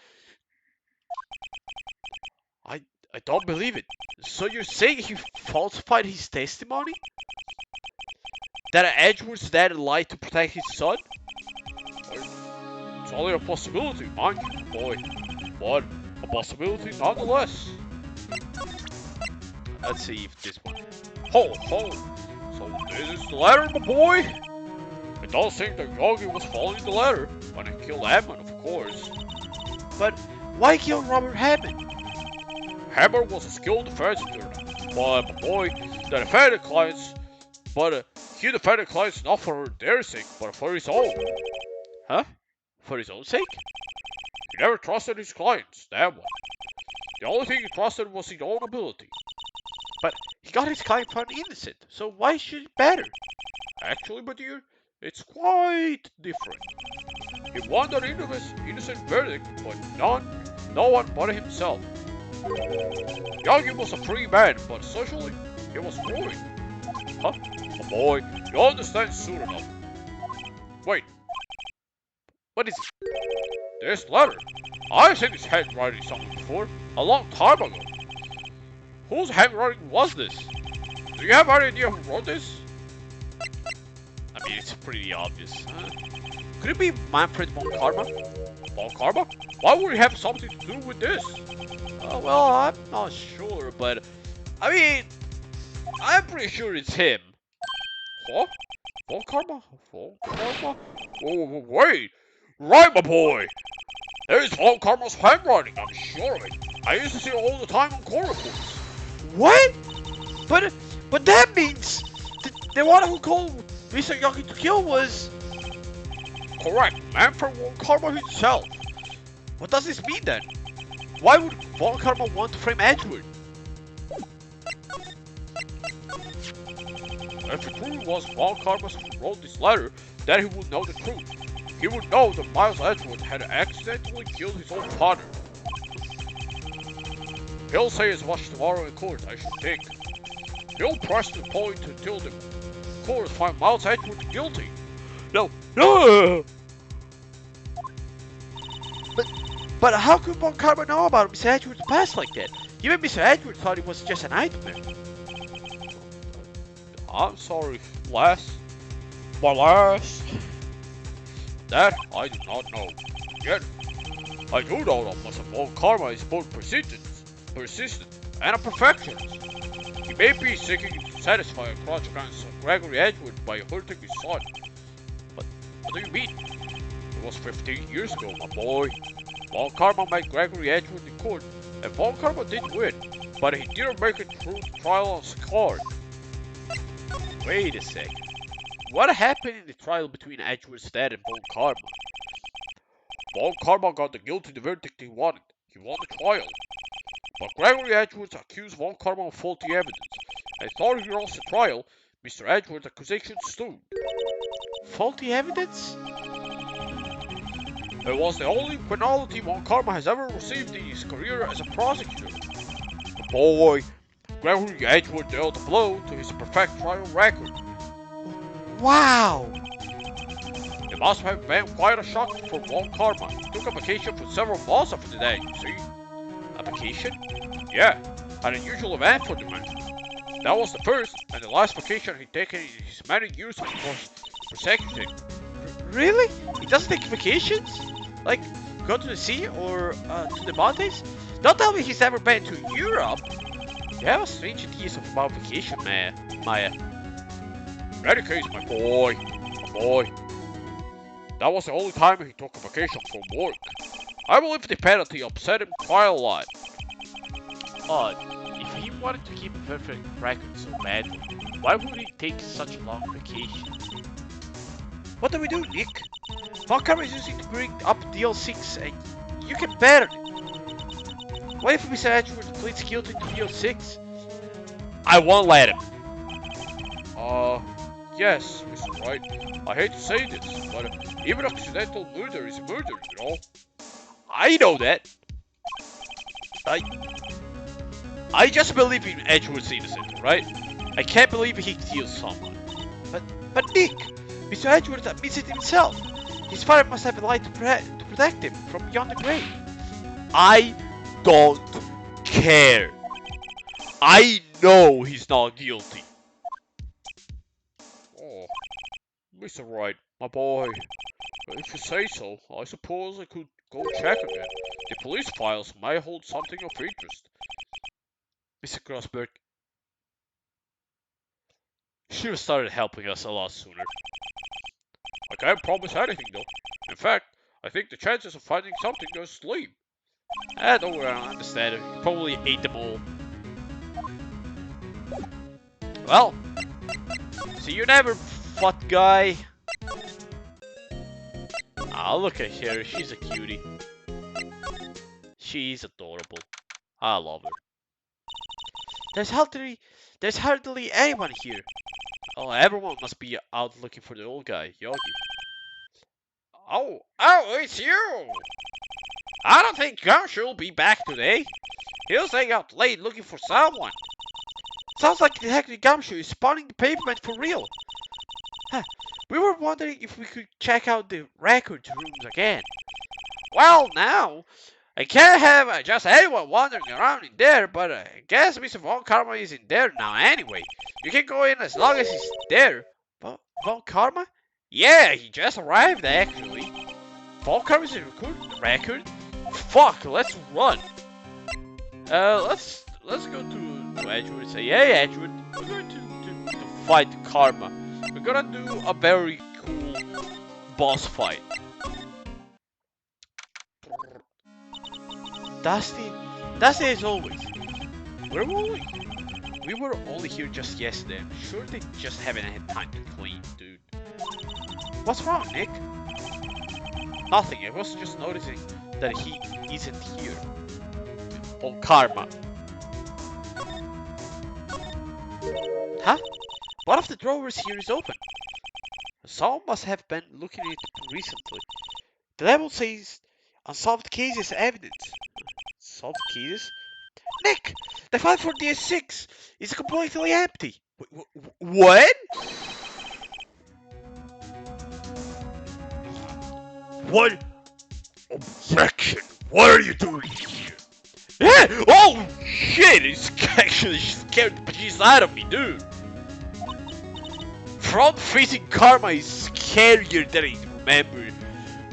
S1: I I don't believe it.
S2: So you're saying he falsified his testimony? That Edward's dad lied to protect his son?
S1: It's only a possibility, mind you, boy. But a possibility nonetheless.
S2: Let's see if this one.
S1: Ho, ho. So this is the letter, my boy? It does seem that Yogi was following the letter when he killed Hammond, of course.
S2: But why kill Robert Hammond?
S1: Hammond was a skilled defense attorney, but my boy, the defendant clients, he defended clients not for their sake, but for his own.
S2: Huh? For his own sake?
S1: He never trusted his clients, that one. The only thing he trusted was his own ability.
S2: But he got his client found innocent, so why should it matter?
S1: Actually, my dear, it's quite different. He won an innocent verdict, but no one but himself. Yogi was a free man, but socially, he was ruined. Huh? Oh boy, you'll understand soon enough. Wait,
S2: What is it?
S1: this letter. I've seen his handwriting somewhere before, a long time ago. Whose handwriting was this? Do you have any idea who wrote this?
S2: I mean, it's pretty obvious. Could it be Manfred von Karma?
S1: Von Karma? Why would he have something to do with this?
S2: Well, I'm not sure, but I mean, I'm pretty sure it's him.
S1: Huh? Von Karma? Von Karma? Oh, wait! Right, my boy! There's Von Karma's handwriting, I'm sure of it. I used to see it all the time on court reports.
S2: What? But that means the one who called Mr. Yogi to kill was.
S1: Correct, Manfred Von Karma himself.
S2: What does this mean then? Why would Von Karma want to frame Edward?
S1: If it truly was Von Karma who wrote this letter, then he would know the truth. He would know that Miles Edward had accidentally killed his own father. He'll say as much tomorrow in court, I should think. He'll press the point until the court find Miles Edward guilty.
S2: No. But how could Von Karma know about Mr. Edward's past like that? Even Mr. Edward thought it was just a nightmare.
S1: I'm sorry, lass. But lass, that I do not know. Yet, I do know that Mr. Von Karma is both persistent, and a perfectionist. He may be seeking to satisfy a grudge against Gregory Edward by hurting his son. But what do you mean? It was 15 years ago, my boy. Von Karma met Gregory Edward in court, and Von Karma did win, but he didn't make it through the trial unscarred.
S2: Wait a second. What happened in the trial between Edward's dad and Von Karma?
S1: Von Karma got the guilty verdict he wanted. He won the trial. But Gregory Edwards accused Von Karma of faulty evidence, and thought he lost the trial. Mr. Edwards' accusation stood.
S2: Faulty evidence?
S1: It was the only penalty Von Karma has ever received in his career as a prosecutor. The boy, Gregory Edwards dealt a blow to his perfect trial record.
S2: Wow!
S1: It must have been quite a shock for Von Karma. He took a vacation for several months after the day, you see.
S2: A vacation?
S1: Yeah, an unusual event for the man. That was the first and the last vacation he'd taken in his many years of prosecuting.
S2: Really? He doesn't take vacations? Like, go to the sea or to the mountains? Don't tell me he's never been to Europe. You have a strange ideas about vacation, Maya.
S1: In any case, my boy, that was the only time he took a vacation from work. I believe the penalty upset him quite a lot.
S2: If he wanted to keep a perfect record so badly, why would he take such a long vacation? What do we do, Nick? Von Karma is using to bring up DL6 and You can bet on it. What if Mr. Edgeworth pleads guilty to Deal 6?
S1: I won't let him.
S2: Yes, Mr. Wright. I hate to say this, but even accidental murder is murder, you know?
S1: I know that.
S2: I just believe in Edgeworth's innocent, right? I can't believe he killed someone. But Nick, Mr. Edgeworth admits it himself. His father must have lied to protect him from beyond the grave.
S1: I don't care. I know he's not guilty.
S2: Oh, Mr. Wright, my boy. If you say so, I suppose I could go check again. The police files might hold something of interest.
S1: Mr. Crossberg should have started helping us a lot sooner.
S2: I can't promise anything though. In fact, I think the chances of finding something are slim.
S1: Don't worry, I understand it. You probably ate them all. Well, see you never, fat guy. Ah, look at her. She's a cutie. She's adorable. I love her.
S2: There's hardly anyone here.
S1: Oh, everyone must be out looking for the old guy, Yogi.
S2: Oh, it's you!
S1: I don't think Gumshoe will be back today.
S2: He'll stay out late looking for someone. Sounds like Detective Gumshoe is spawning the pavement for real. Huh. We were wondering if we could check out the records rooms again.
S1: Well, now, I can't have just anyone wandering around in there, but I guess Mr. Von Karma is in there now anyway. You can go in as long as he's there.
S2: Von Karma?
S1: Yeah, he just arrived actually.
S2: Von Karma is a record?
S1: Fuck, let's run.
S2: Let's go to Edgewood and say, hey Edgewood, we're going to
S1: Fight Karma.
S2: We're gonna do a very cool boss fight. Dusty as always.
S1: Where were we?
S2: We were only here just yesterday. I'm sure they just haven't had time to clean, dude. What's wrong, Nick? Nothing, I was just noticing that he isn't here.
S1: On Karma.
S2: Huh? One of the drawers here is open. Someone must have been looking at it recently. The label says unsolved cases evidence. Solved cases? Nick! The file for DS6 is completely empty.
S1: What?
S2: What? Objection! What are you doing here?
S1: Yeah! Oh shit! It's actually scared the bejesus out of me, dude. Front-facing Karma is scarier than I remember.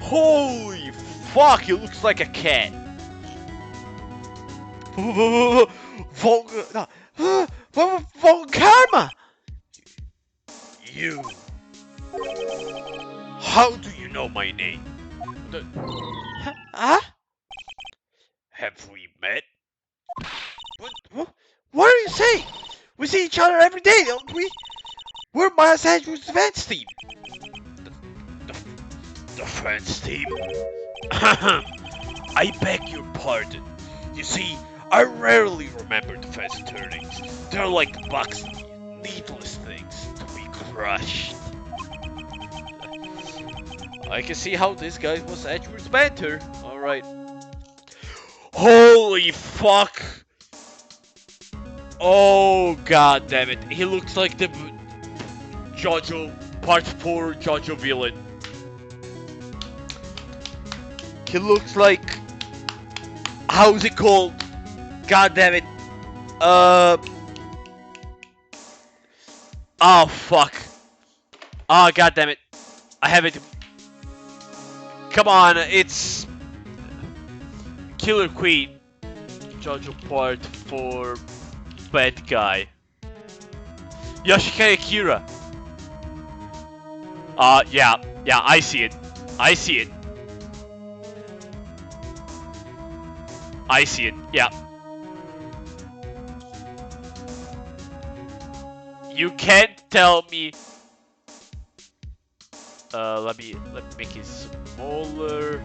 S1: Holy fuck! It looks like a cat.
S2: Von Karma!
S1: You. How do you know my name?
S2: Huh?
S1: Have we met?
S2: What are you saying? We see each other every day, don't we? We're Miles Andrews' defense team.
S1: Defense team? I beg your pardon. You see, I rarely remember defense turnings. They're like bugs, needless things to be crushed.
S2: I can see how this guy was Edgeworth's mentor. Alright.
S1: Holy fuck! Oh god damn it. He looks like the JoJo Part 4 JoJo villain. He looks like... How's it called? God damn it. Oh fuck. Oh god damn it. I have it. Come on, it's... Killer Queen. JoJo Part 4 Bad Guy. Yoshikage Kira. Yeah, I see it. I see it. I see it, yeah. You can't tell me... let me make it smaller.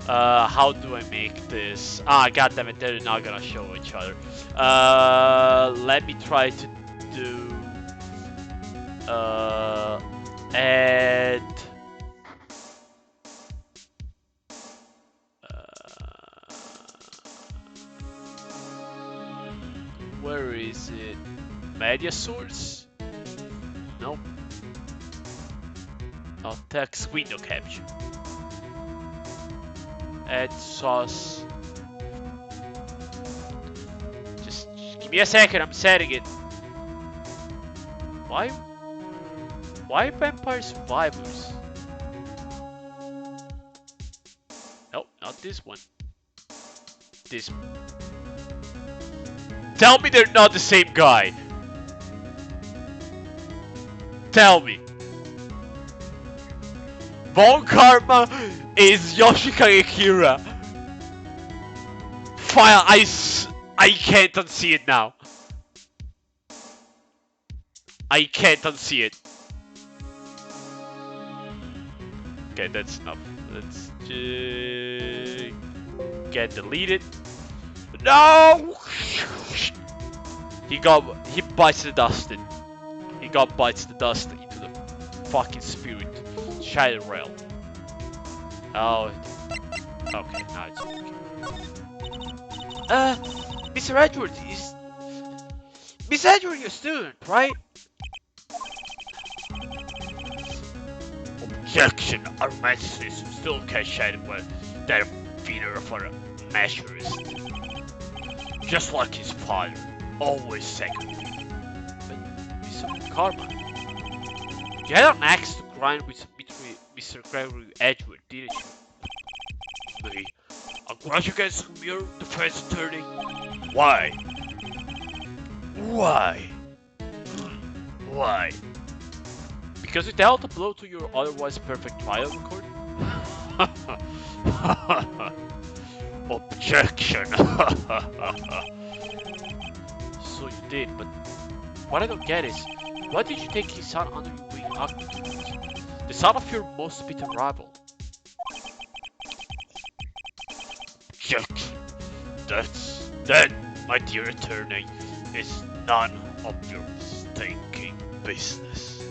S1: How do I make this? Ah, goddammit, they're not gonna show each other. Let me try to do... add... where is it? Media source? Nope. Oh, text window capture. Add sauce. Just give me a second, I'm setting it. Why? Why Vampire Survivors? Nope, not this one. This. Tell me they're not the same guy. Tell me. Von Karma is Yoshikage Kira. File, I can't unsee it now. I can't unsee it. Okay, that's enough. Let's just get deleted. No! He bites the dust in. He bites the dust into the fucking spirit shadow realm. Oh, okay, now it's okay. Mr. Edward is... Miss Edward, you're a student, right? Objection! Our majesty still can't shine when that feeder of a measurist. Just like his father, always second. But Mr. Karma, you had an axe to grind with Mr. Gregory Edward, didn't you? Me? A grudge against your defense attorney? Why? Why? Why? Because it dealt a blow to your otherwise perfect trial record? Objection! So you did, but what I don't get is, why did you take his son under your wing afterwards? The son of your most bitter rival. Objection! That, my dear attorney, is none of your stinking business.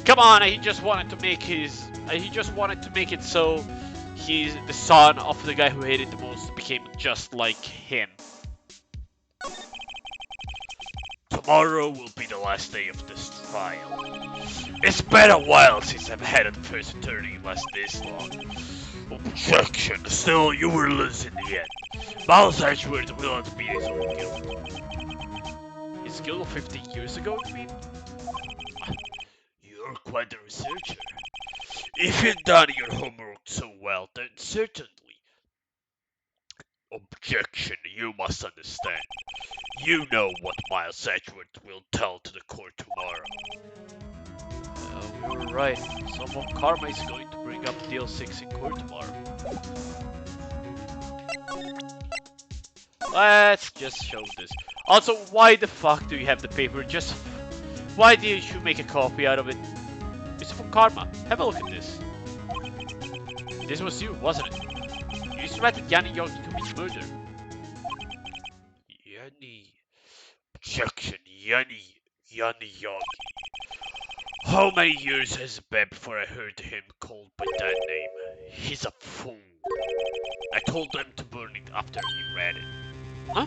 S1: Come on, he just wanted to make his... he just wanted to make it so he's the son of the guy who hated the most became just like him. Tomorrow will be the last day of this trial. It's been a while since I've had a first attorney last this long. Objection, still you will lose in the end. Miles Edgeworth will not be his own guilt. His guilt of 15 years ago, you mean? You're quite a researcher. If you've done your homework so well, then certainly. Objection, you must understand. You know what Miles Edgeworth will tell to the court tomorrow. We were right. Someone Karma is going to bring up DL6 in court tomorrow. Let's just show this. Also, why the fuck do you have the paper? Just... why didn't you make a copy out of it? It's from Karma. Have a look at this. This was you, wasn't it? You instructed Yanni Yogi to commit murder. Yanni... Objection, Yanni Yogi. How many years has it been before I heard him called by that name? He's a fool. I told him to burn it after he read it. Huh?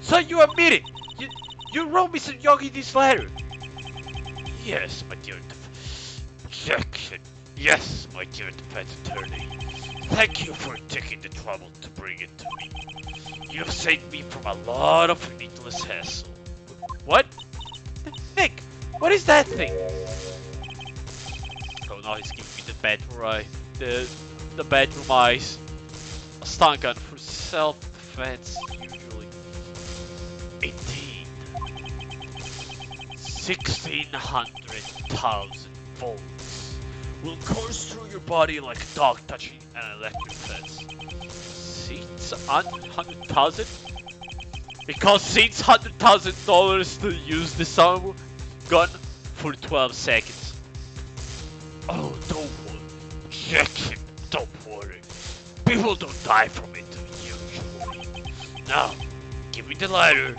S1: So you admit it? You wrote Mr. Yogi this letter? Yes, my dear Objection. Yes, my dear defense attorney. Thank you for taking the trouble to bring it to me. You've saved me from a lot of needless hassle. What? The thing? What is that thing? Oh no, he's giving me the bedroom eye. The bedroom eyes. A stun gun for self-defense, usually. 18. 1600,000 volts will course through your body like a dog touching an electric fence. 600,000? It costs $600,000 to use the stun gun for 12 seconds. Oh, don't worry. Objection. Don't
S2: People don't die from it usually. Now, give me the lighter.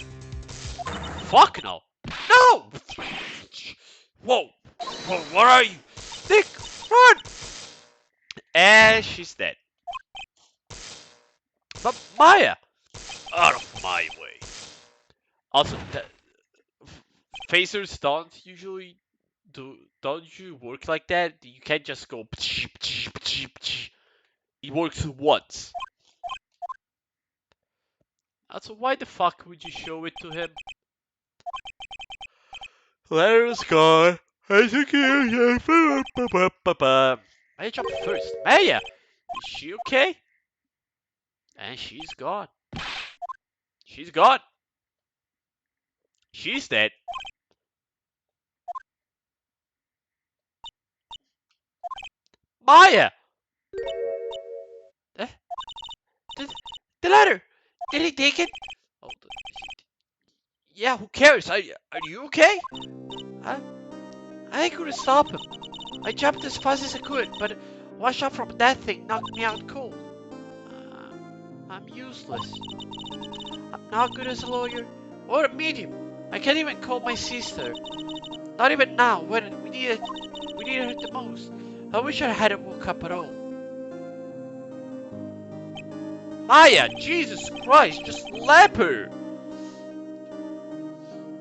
S2: Fuck no. No! Whoa! Whoa, where are you? Nick, run! And she's dead. But Maya! Out of my way. Also, phasers don't you work like that? You can't just go. It works once. Also, why the fuck would you show it to him? Let's go. I think Maya jumped first. Maya! Is she okay? And she's gone. She's gone. She's dead. Maya! Eh? The ladder! Did he take it? Oh, yeah, who cares? Are you okay? I, I couldn't stop him. I jumped as fast as I could, but one shot from that thing knocked me out cold. I'm useless. I'm not good as a lawyer or a medium. I can't even call my sister. Not even now, when we needed her the most. I wish I hadn't woke up at all. Maya, Jesus Christ, just slap her!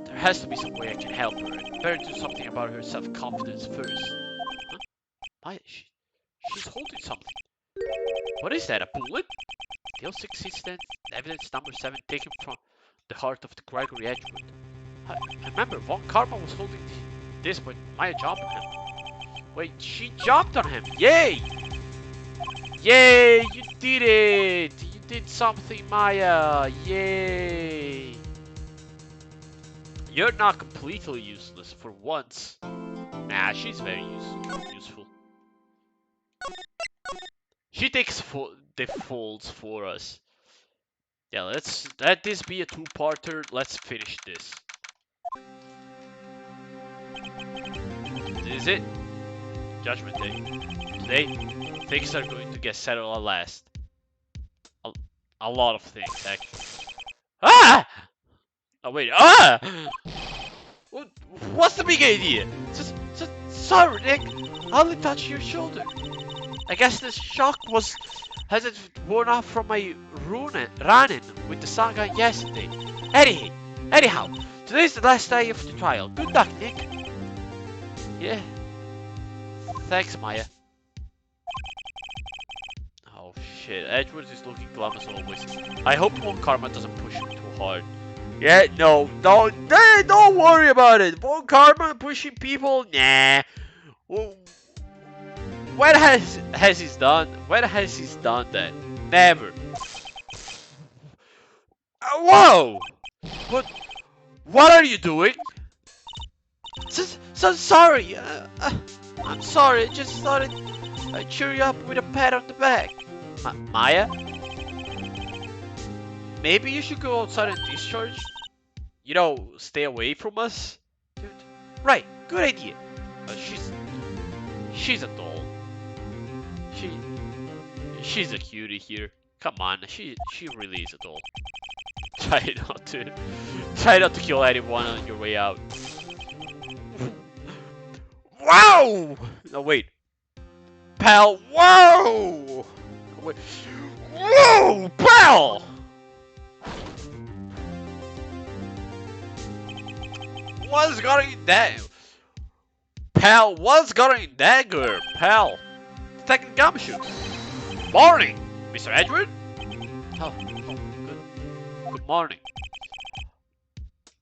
S2: There has to be some way I can help her. I better do something about her self-confidence first. Huh? Maya, she's holding something. What is that, a bullet? The 06 incident, evidence number 7 taken from the heart of the Gregory Edgewood. I remember, Von Karma was holding this, but Maya jumped on him. Wait, she jumped on him! Yay! Yay! You did it! You did something, Maya! Yay! You're not completely useless for once. Nah, she's very useful. She takes the folds for us. Yeah, let this be a two-parter. Let's finish this. This is it. Judgment Day. Today, things are going to get settled at last. A lot of things, actually. Ah! Oh wait, ah! What's the big idea? Sorry, Nick. I only touched your shoulder. I guess this shock hasn't worn off from my running with the saga yesterday. Anyhow, today's the last day of the trial. Good luck, Nick. Yeah. Thanks, Maya. Oh shit, Edgewood is looking glum as always. I hope Von Karma doesn't push him too hard. Yeah, no, don't worry about it. Von Karma pushing people, nah. Well, when has he done that? Never. Whoa! What are you doing? So sorry. I'm sorry. I just thought I'd cheer you up with a pat on the back. Maya? Maybe you should go outside and discharge? You know, stay away from us? Dude, right, good idea. She's a doll. She's a cutie here. Come on, she really is a doll. Try not to kill anyone on your way out. Wow! No, wait. Pal, whoa! Wait. Whoa, pal! What's going down? Pal, what's going dagger, pal? Detective Gumshoe. Morning, Mr. Edward. Oh, good morning.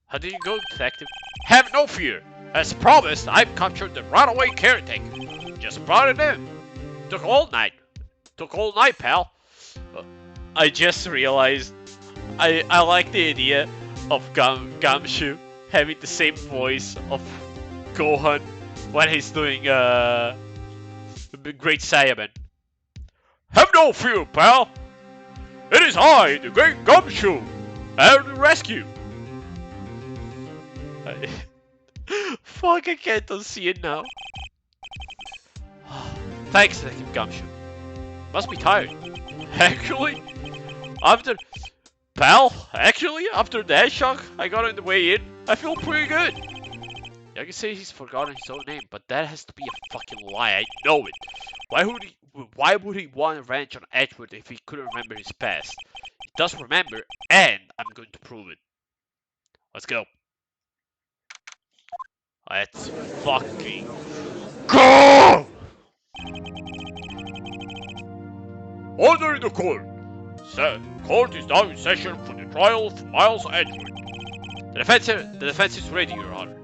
S2: How did you go, Detective? Have no fear. As promised, I've captured the runaway caretaker. Just brought it in. Took all night, pal. I just realized I like the idea of Gumshoe having the same voice of Gohan when he's doing Great Saiyaman. Have no fear, pal. It is I, the Great Gumshoe, and the rescue. Fuck, I can't unsee it now. Thanks, Detective Gumshoe. Must be tired.
S1: Actually, after after that shock I got on the way in, I feel pretty good. I can say he's forgotten his own name, but that has to be a fucking lie. I know it. Why would he want a ranch on Edgewood if he couldn't remember his past? He does remember, and I'm going to prove it. Let's go. Let's fucking go! Order in the court. Court is now in session for the trial of Miles Edgewood. The defense is ready, Your Honor.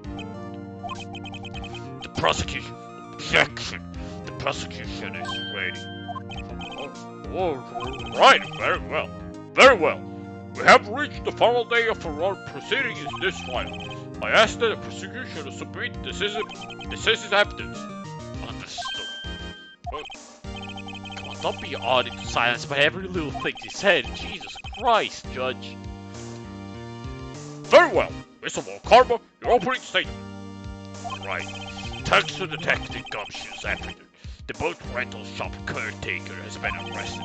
S1: The prosecution. Objection. The prosecution is ready. Right, very well. Very well. We have reached the final day of our proceedings in this trial. I ask that the prosecution to submit decisive evidence. Understood. Come on, don't be awed into silence by every little thing he said. Jesus Christ, Judge. Very well. Mr. Karma, your opening statement. Right. Thanks to Detective Gumshoe's affidavit, the boat rental shop caretaker has been arrested.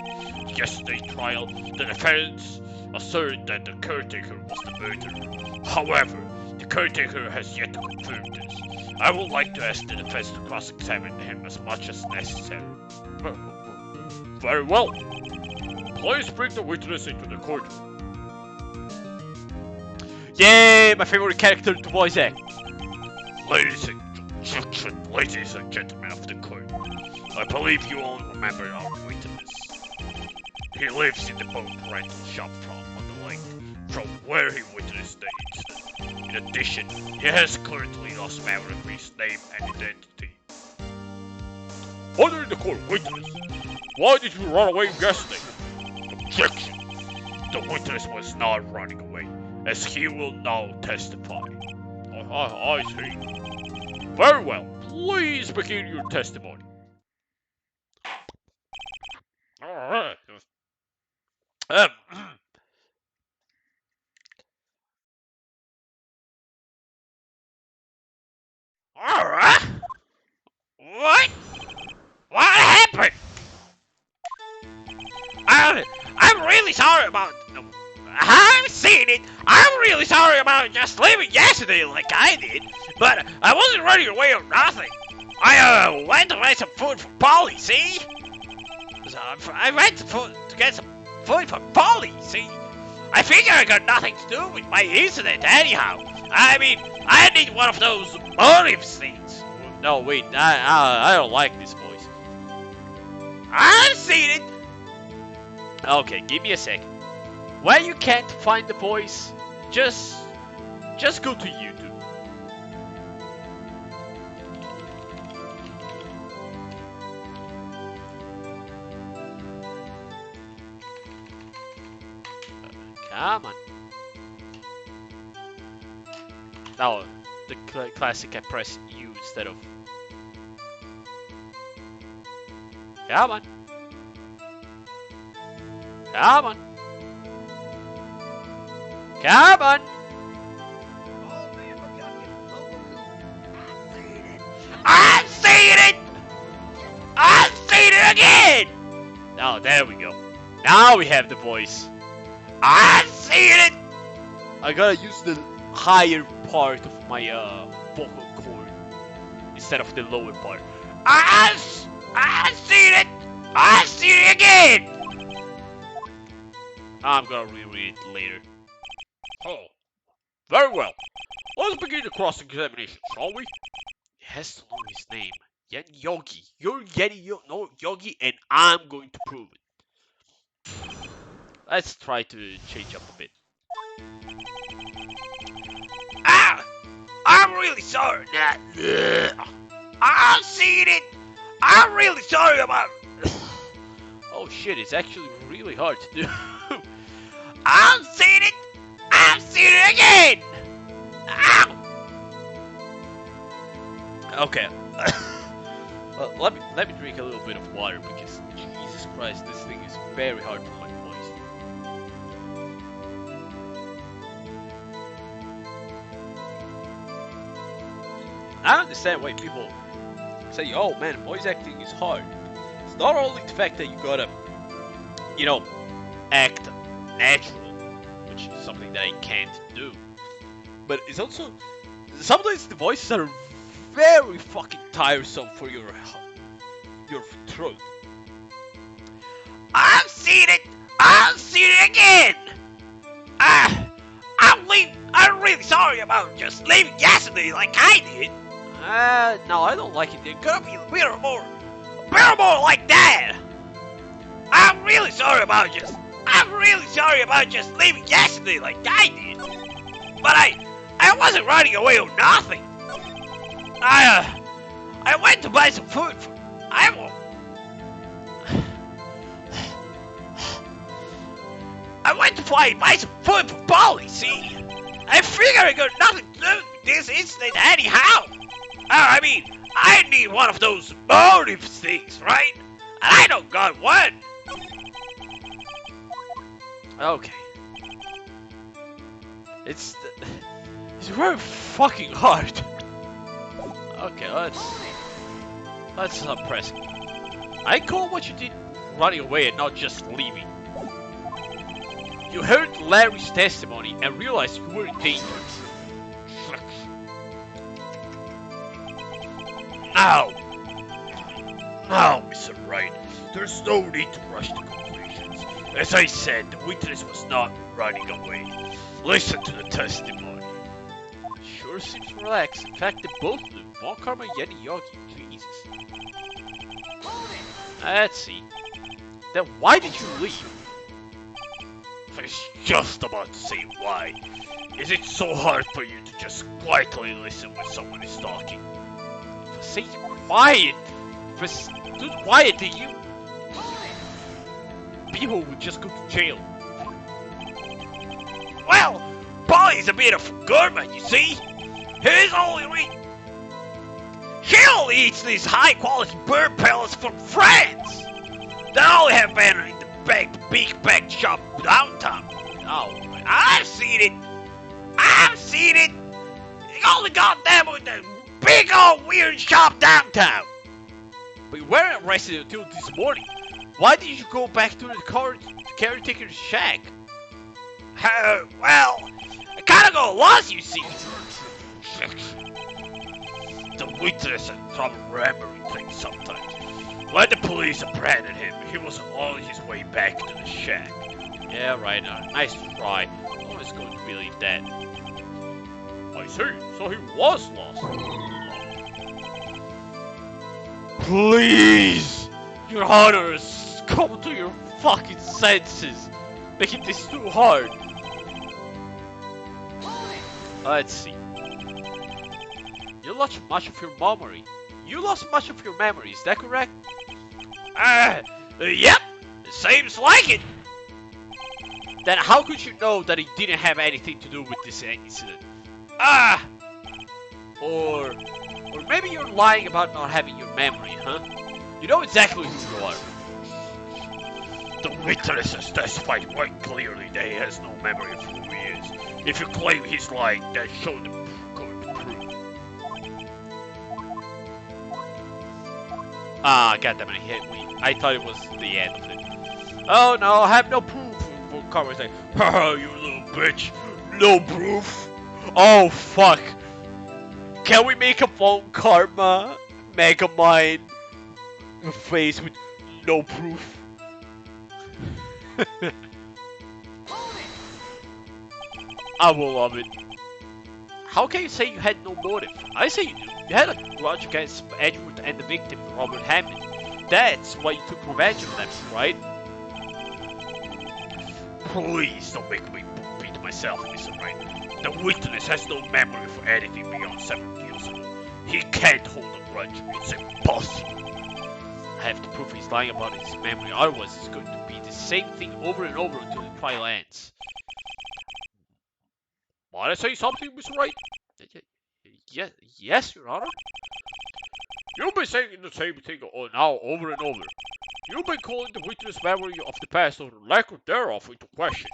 S1: Yesterday's trial, the defense asserted that the caretaker was the murderer. However, the caretaker has yet to confirm this. I would like to ask the defense to cross-examine him as much as necessary. Very well. Please bring the witness into the courtroom. Yay! My favorite character to voice act. Ladies and gentlemen of the court, I believe you all remember our witness. He lives in the boat rental shop on the lake, from where he witnessed the incident. In addition, he has currently lost memory of his name and identity. Order in the court, witness. Why did you run away yesterday? Objection. The witness was not running away, as he will now testify. I see. Very well. Please begin your testimony. Alright. Alright. What? What happened? I'm really sorry about... I've seen it. I'm really sorry about just leaving yesterday like I did. But I wasn't running away or nothing. I went to get some food for Polly, see? So I went to get some food for Polly, see? I figure I got nothing to do with my incident anyhow. I mean, I need one of those motive scenes. No, wait, I don't like this voice. I've seen it. Okay, give me a second. When you can't find the voice, just go to YouTube. Come on. Oh, the classic I press U instead of... Come on. Come on. Come on. I've seen it! I've seen it again! Oh, there we go. Now we have the voice. I've seen it! I gotta use the higher part of my vocal cord instead of the lower part. I've seen it! I've seen it again! I'm gonna reread it later. Oh, very well. Let's begin the cross-examination, shall we? He has to know his name. Yogi. You're Yogi, and I'm going to prove it. Let's try to change up a bit. I'm really sorry. I've seen it. I'm really sorry about it. Oh shit, it's actually really hard to do. I've seen it. I've seen it again. Ow. Okay. Well, let me drink a little bit of water because Jesus Christ, this thing is very hard for my voice. I understand why people say, "Oh man, voice acting is hard." It's not only the fact that you gotta
S2: you know, act natural, which is something that I can't do. But it's also sometimes the voices are very fucking tiresome for your throat. I've seen it. I've seen it again. I'm really sorry about just leaving yesterday like I did. No, I don't like it. It could be a bit more like that. I'm really sorry about just leaving yesterday like I did. But I wasn't running away or nothing. I went to buy some food. I went to buy some food for Polly. See, I figured I got nothing to do with this incident anyhow. I mean, I need one of those motive things, right? And I don't got one. Okay. It's very fucking hard. Okay, let's press it. I call what you did running away and not just leaving. You heard Larry's testimony and realized you were in danger.
S3: Now, Mr. Wright, there's no need to rush to conclusions. As I said, the witness was not running away. Listen to the testimony.
S2: Sure seems relaxed. In fact, they both do. Von Karma, Yeti, Yogi. Jesus. Let's see. Then why did you leave?
S3: I was just about to say why. Is it so hard for you to just quietly listen when someone is talking?
S2: Say quiet. If I stood quiet to you, people would just go to jail.
S3: Well, Polly's a bit of a gourmet, you see. She only eats these high-quality bird pellets from France. They only have been in the big bag shop downtown.
S2: Oh,
S3: I've seen it. You only got them with the big old weird shop downtown.
S2: but you weren't arrested until this morning. Why did you go back to the caretaker's shack?
S3: Well, I kinda got lost, you see. The witness had trouble remembering things sometimes. When the police apprehended him, he was on his way back to the shack.
S2: Yeah, right. Nice try. I was going to believe that.
S1: I see. So he was lost.
S2: Please, Your Honors, come to your fucking senses. Making this too hard. Let's see. You lost much of your memory. Is that correct?
S3: Yep, seems like it.
S2: Then how could you know that it didn't have anything to do with this incident? Or maybe you're lying about not having your memory, huh? You know exactly who you are.
S3: The witness has testified quite clearly that he has no memory of who he is. If you claim he's lying, then show the proof.
S2: Goddamn it, I thought it was the end of it. Oh no, I have no proof. Carver's like,
S3: Haha, you little bitch. No proof.
S2: oh fuck. Can we make a phone karma? Megamind face with no proof. I will love it. How can you say you had no motive? I say you do. You had a grudge against Edward and the victim, Robert Hammond. That's why you took revenge on them, right?
S3: Please don't make me beat myself, Mr. Wright. The witness has no memory for anything beyond 7 years ago. He can't hold a grudge. It's impossible.
S2: I have to prove he's lying about his memory, otherwise it's going to be the same thing over and over until the trial ends.
S1: Might I say something, Mr. Wright?
S2: Yes, Your Honor.
S1: You've been saying the same thing now over and over. You've been calling the witness' memory of the past or lack thereof into question.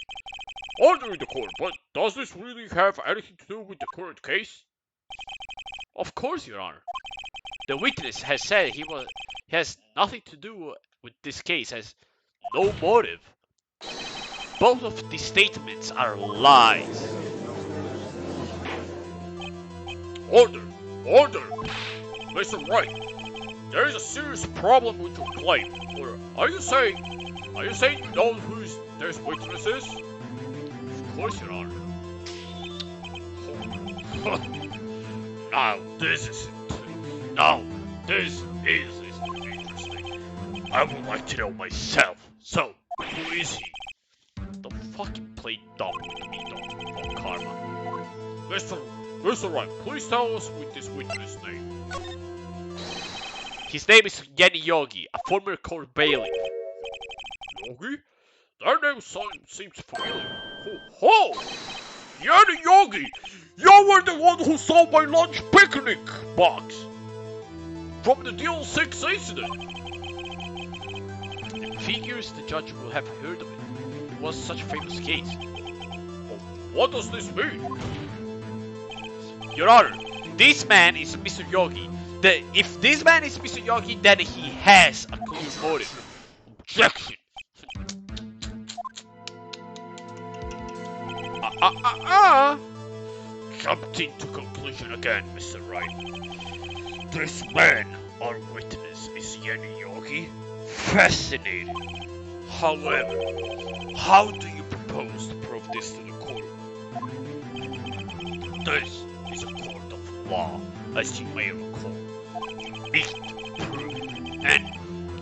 S1: Ordering the court, but does this really have anything to do with the current case?
S2: Of course, Your Honor. The witness has said he has nothing to do with this case, as
S3: no motive. Both of these statements are lies. Order! Order! Mr. Wright, there is a serious problem with your claim. Or are you saying you know who's there's witnesses? Of course, Your Honor. Now this isn't interesting. I would like to know myself. So, who is he? Don't fucking play dumb with me, don't karma. Mr. Wright, please tell us with this witness name. His name is Yenny Yogi, a former court bailiff. Yogi? That name seems familiar. Oh! Yenny Yogi! You were the one who stole my lunch picnic box! From the DL6 incident! It figures the judge will have heard of it. It was such a famous case. Oh, what does this mean? Your Honor, this man is Mr. Yogi. If this man is Mr. Yogi, then he has a clear motive. Objection! Jumped into conclusion again, Mr. Wright. This man, our witness, is Yenny Yogi? Fascinating. However, how do you propose to prove this to the court? This is a court of law, as you may recall. Need to prove, and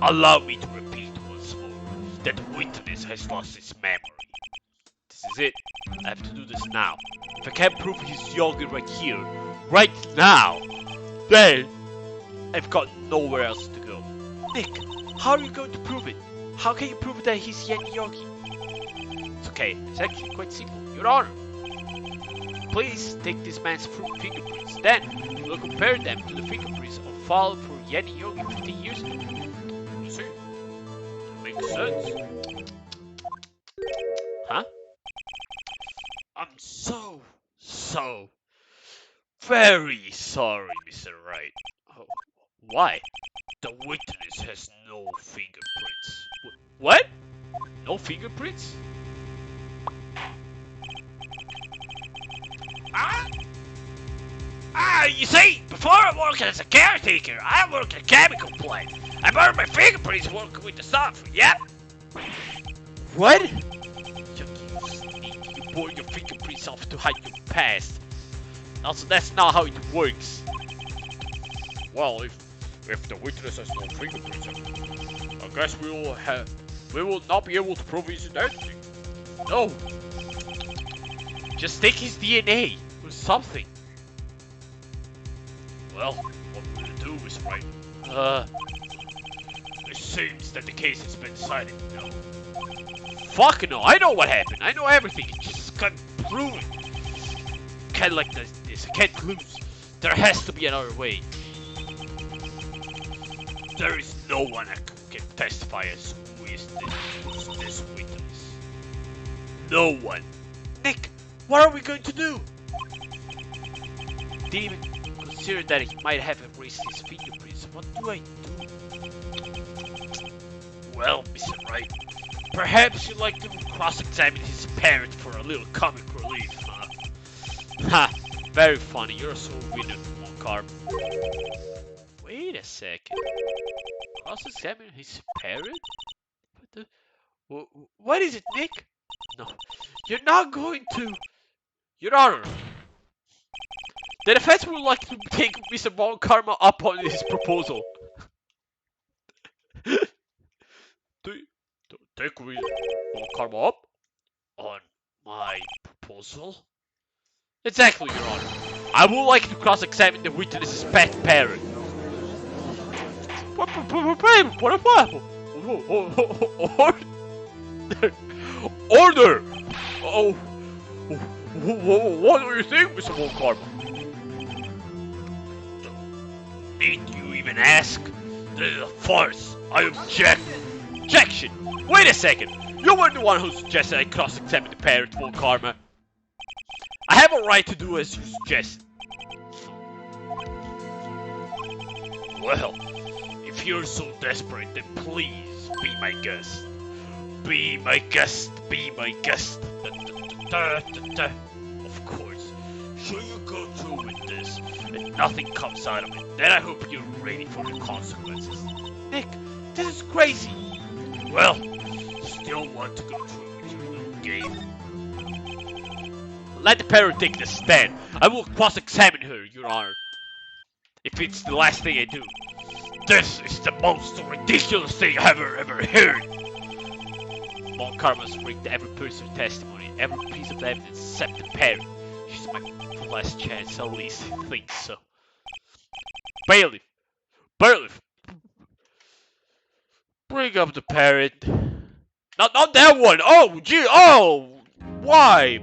S3: allow me to repeat once more, that the witness has lost his memory. This is it. I have to do this now. If I can't prove he's Yogi right here, right now, then I've got nowhere else to go. Nick, how are you going to prove it? How can you prove that he's Yenny Yogi? It's okay. It's actually quite simple. Your Honor, please take this man's fingerprints. Then we'll compare them to the fingerprints of file for Yenny Yogi 15 years ago. You see? That makes sense. Huh? I'm so very sorry, Mr. Wright. Oh, why? The witness has no fingerprints. What? No fingerprints? You see, before I worked as a caretaker, I worked at a chemical plant. I burned my fingerprints working with the stuff, yep.
S2: What?
S3: You burn your fingerprints off to hide your past. Also, that's not how it works. Well, if the witness has no fingerprints, I guess we will not be able to prove his identity. No. Just take his DNA or something. Well, what we'll do is right. It seems that the case has been decided. No. Fuck no! I know what happened. I know everything. It just can't prove it. Can't like this. I can't lose. There has to be another way. There is no one that can testify as who is this witness. No one. Nick, what are we going to do? Didn't even consider that he might have erased his fingerprints. What do I do? Well, Mr. Wright, perhaps you'd like to cross-examine his parent for a little comic relief, huh? Ha! Very funny. You're so winner, Carp. Wait a second. Cross-examine his parent? What is it, Nick? No, you're not going to. Your Honor, the defense would like to take Mr. Von Karma up on his proposal. Take Von Karma up on my proposal? Exactly, Your Honor. I would like to cross-examine the witness's pet parent. Order! Oh, what do you think, Mr. Von Karma? Need you even ask? This is a farce. I object. Objection! Wait a second. You were the one who suggested I cross-examine the parent, Von Karma. I have a right to do as you suggest. Well, if you're so desperate, then please be my guest. Be my guest, be my guest. Of course. Sure you go through with this, and nothing comes out of it. Then I hope you're ready for the consequences.
S2: Nick, this is crazy.
S3: Well, still want to go through with your little game. Let the parrot take the stand. I will cross-examine her, Your Honor. If it's the last thing I do. This is the most ridiculous thing I've ever heard. Mon Karma's rigged every piece of testimony, every piece of evidence except the parrot. She's my last chance, at least I think so. Bailiff! Bailiff! Bring up the parrot. Not that one! Oh, gee, oh! Why?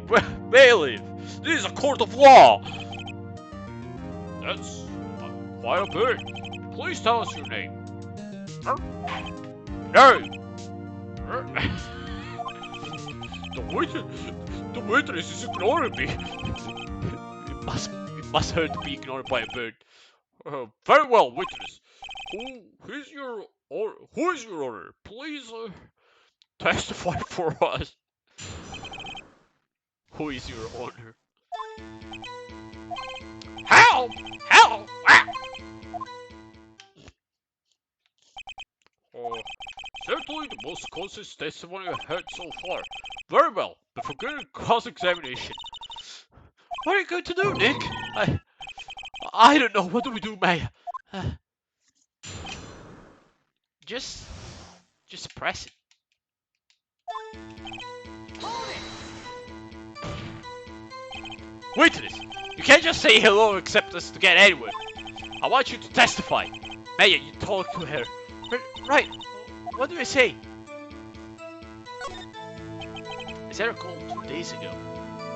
S3: Bailiff! This is a court of law! That's quite a bird. Please tell us your name. No! The witness is ignoring me. It must hurt to be ignored by a bird. Very well, witness. Who is your honor? Please testify for us. Who is your honor? How? How? Certainly the most consistent testimony I've heard so far. Very well, but for good cross-examination. What are you going to do, Nick? I don't know. What do we do, Maya? Just press it. Witness, you can't just say hello and accept us to get anywhere. I want you to testify. Maya, you talk to her. Right. What do I say? As I recall, 2 days ago,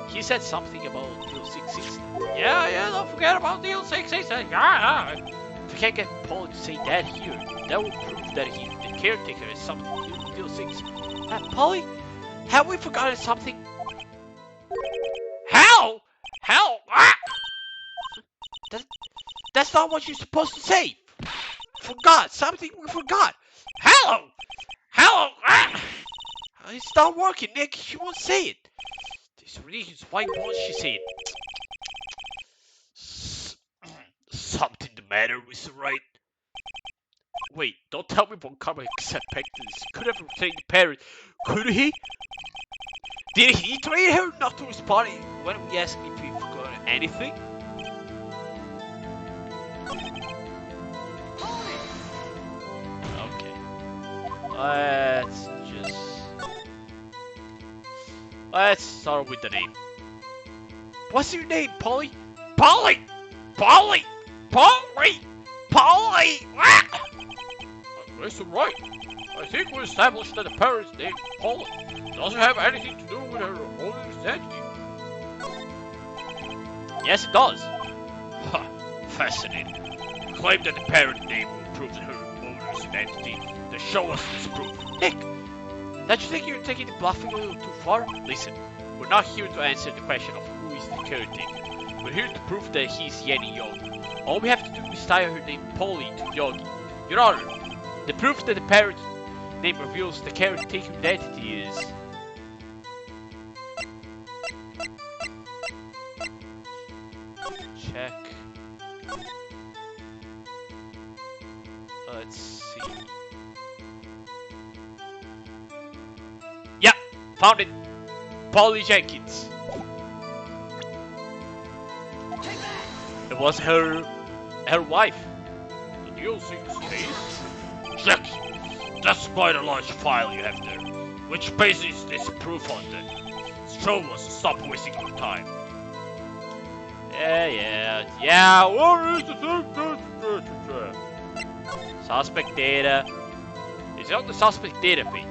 S3: he said something about Deal 660. Yeah, don't forget about Deal 660. Yeah. If we can't get Paul to say that here, that will prove that the caretaker is something to do with Deal 6. Polly, have we forgotten something? How? How? Ah! That's not what you're supposed to say. Forgot something we forgot. Hello! Hello! Ah! It's not working, Nick. She won't say it. This ridiculous. Why won't she say it? Something the matter, Mr. Wright? Wait, don't tell me Von Karma expected this. Could have retained the parrot. Could he? Did he train her not to respond when we asked if he forgot anything? Let's start with the name. What's your name, Polly? Polly! Polly! Polly! Polly! Ah! Mr. Wright, I think we established that the parrot's name, Polly, doesn't have anything to do with her owner's identity. Yes, it does. Ha! Fascinating. Claim that the parrot name will prove her owner's identity. Then show us this proof. Nick! Don't you think you're taking the bluffing a little too far? Listen, we're not here to answer the question of who is the caretaker. We're here to prove that he's Yeti Yogi. All we have to do is tie her name Polly to Yogi. Your Honor, the proof that the parrot's name reveals the caretaker identity is... Check. Let's see. Yeah, found it. Polly Jenkins. It was her wife. The deal 6 days? Objection. That's quite a large file you have there. Which bases this proof on then? Show us, stop wasting your time. Yeah, what is the suspect data? It's on the suspect data page.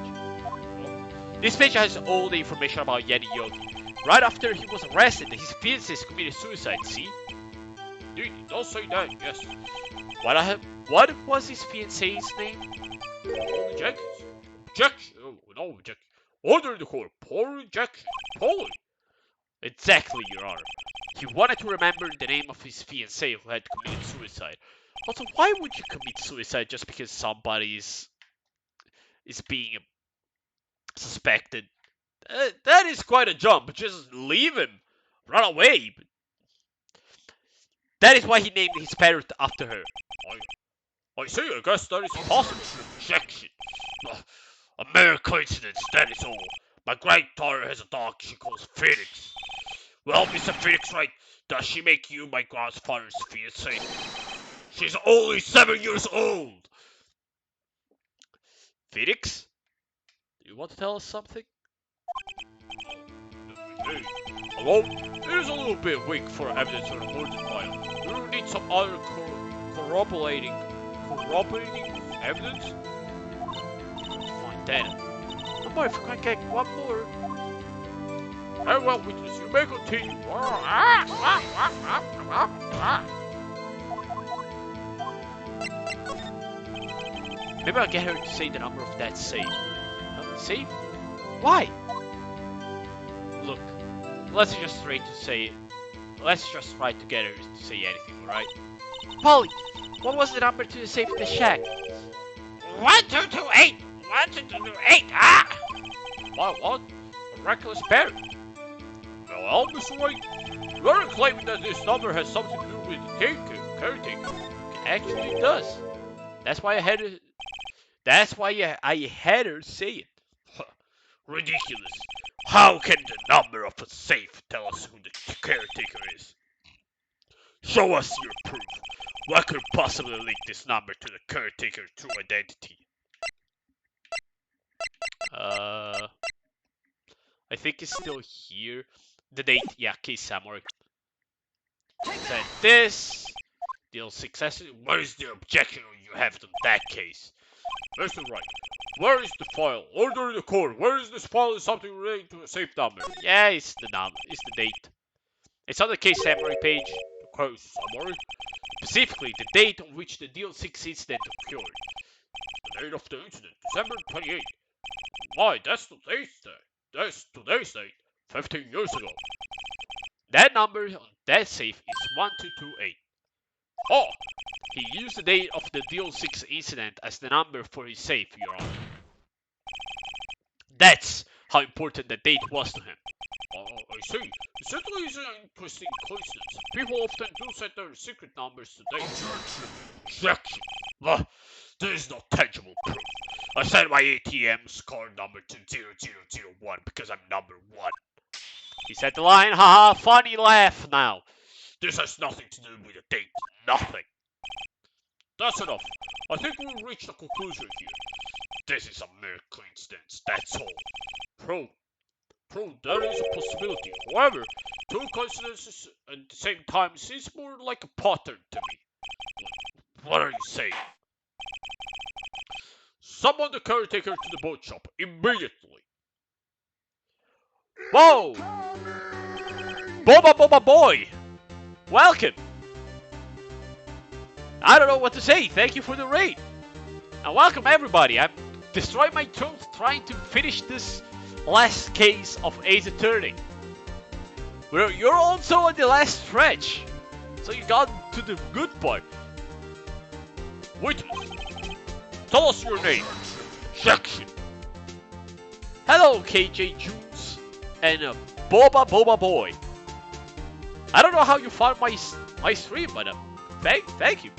S3: This page has all the information about Yeti Yogi. Right after he was arrested, his fiancée committed suicide, see? Indeed, it does say that, yes. What was his fiancée's name? Polly Jenkins. Objection. Oh, no objection. Order in the court. Polly Jenkins. Polly. Exactly, Your Honor. He wanted to remember the name of his fiancée who had committed suicide. Also, why would you commit suicide just because somebody is being
S1: suspected. That is quite a jump. Just leave him. Run away. That is why he named his parrot after her. I see, I guess that is possible.
S3: Objection. A mere coincidence, that is all. My granddaughter has a dog she calls Phoenix. Well, Mr. Phoenix Wright, does she make you my grandfather's fiancé? She's only 7 years old!
S1: Phoenix? Do you want to tell us something?
S3: Hey, hello? It is a little bit weak for evidence on a murder file. You will need some other corroborating evidence?
S1: Fine then. But if we can get one more.
S3: Very well, witness, you may continue.
S1: Maybe I'll get her to say the number of that safe. Safe? Why? Look, let's just try to say it. Let's just try to get her to say anything, alright? Polly, what was the number to the safe in the shack?
S3: 1228! 1228! Ah!
S1: What? A reckless parrot?
S3: Well, Mr. Wright, you are claiming that this number has something to do with the caretaker.
S1: Actually, it does. That's why I had her. That's why I had her say it.
S3: Ridiculous. How can the number of a safe tell us who the caretaker is? Show us your proof. What could possibly link this number to the caretaker's true identity?
S1: I think it's still here. The date, yeah, case summary. Said this. Deal successful.
S3: What is the objection you have to that case? Mr. Wright, where is the file? Order in the court. Where is this file? Is something related to a safe number?
S1: Yeah, it's the number. It's the date. It's on the case summary page.
S3: The case summary?
S1: Specifically, the date on which the deal 6 incident occurred.
S3: The date of the incident, December 28th. Why, that's today's date. That's today's date. 15 years ago.
S1: That number on that safe is 1228.
S3: Oh,
S1: He used the date of the deal 6 incident as the number for his safe, Your Honor. That's how important the date was to him.
S3: I see. It certainly is an interesting coincidence. People often do set their secret numbers to dates. Objection. Well, there is no tangible proof. I set my ATM's card number to 0001 because I'm number 1.
S1: He said the line, haha, funny laugh now.
S3: This has nothing to do with the date. Nothing. That's enough. I think we've reached a conclusion here. This is a mere coincidence, that's all. True, there is a possibility. However, two coincidences at the same time seems more like a pattern to me. What are you saying? Summon the caretaker to the boat shop immediately.
S1: Whoa! Boba boy! Welcome! I don't know what to say. Thank you for the raid. And welcome everybody. I'm destroying my throat trying to finish this last case of Ace Attorney. You're also on the last stretch. So you got to the good part.
S3: Witness, tell us your name. Objection.
S1: Hello, KJ Junes and Boba Boy. I don't know how you found my stream, but thank you.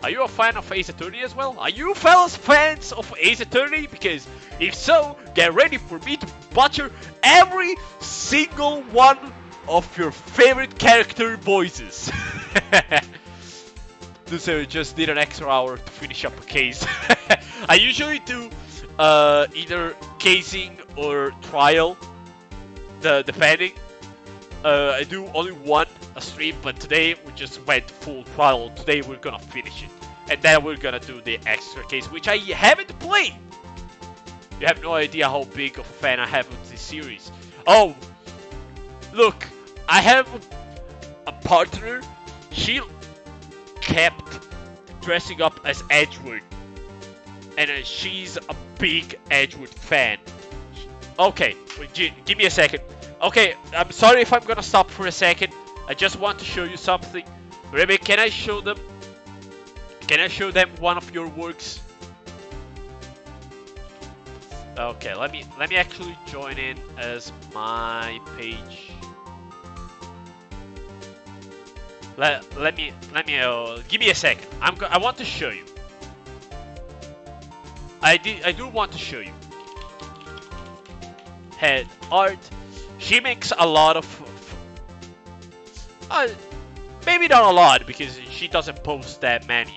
S1: Are you a fan of Ace Attorney as well? Are you fellas fans of Ace Attorney? Because if so, get ready for me to butcher every single one of your favorite character voices. So just need an extra hour to finish up a case. I usually do either casing or trial, depending. I do only one a stream, but today we just went full trial. Today we're gonna finish it, and then we're gonna do the extra case, which I haven't played. You have no idea how big of a fan I have of this series. Oh, look, I have a partner. She kept dressing up as Edgewood, and she's a big Edgewood fan. Okay, give me a second. Okay, I'm sorry if I'm gonna stop for a second. I just want to show you something. Maybe can I show them? Can I show them one of your works? Okay, let me actually join in as my page. Let me give me a second. I want to show you. I do want to show you. Head art. She makes a lot of maybe not a lot because she doesn't post that many,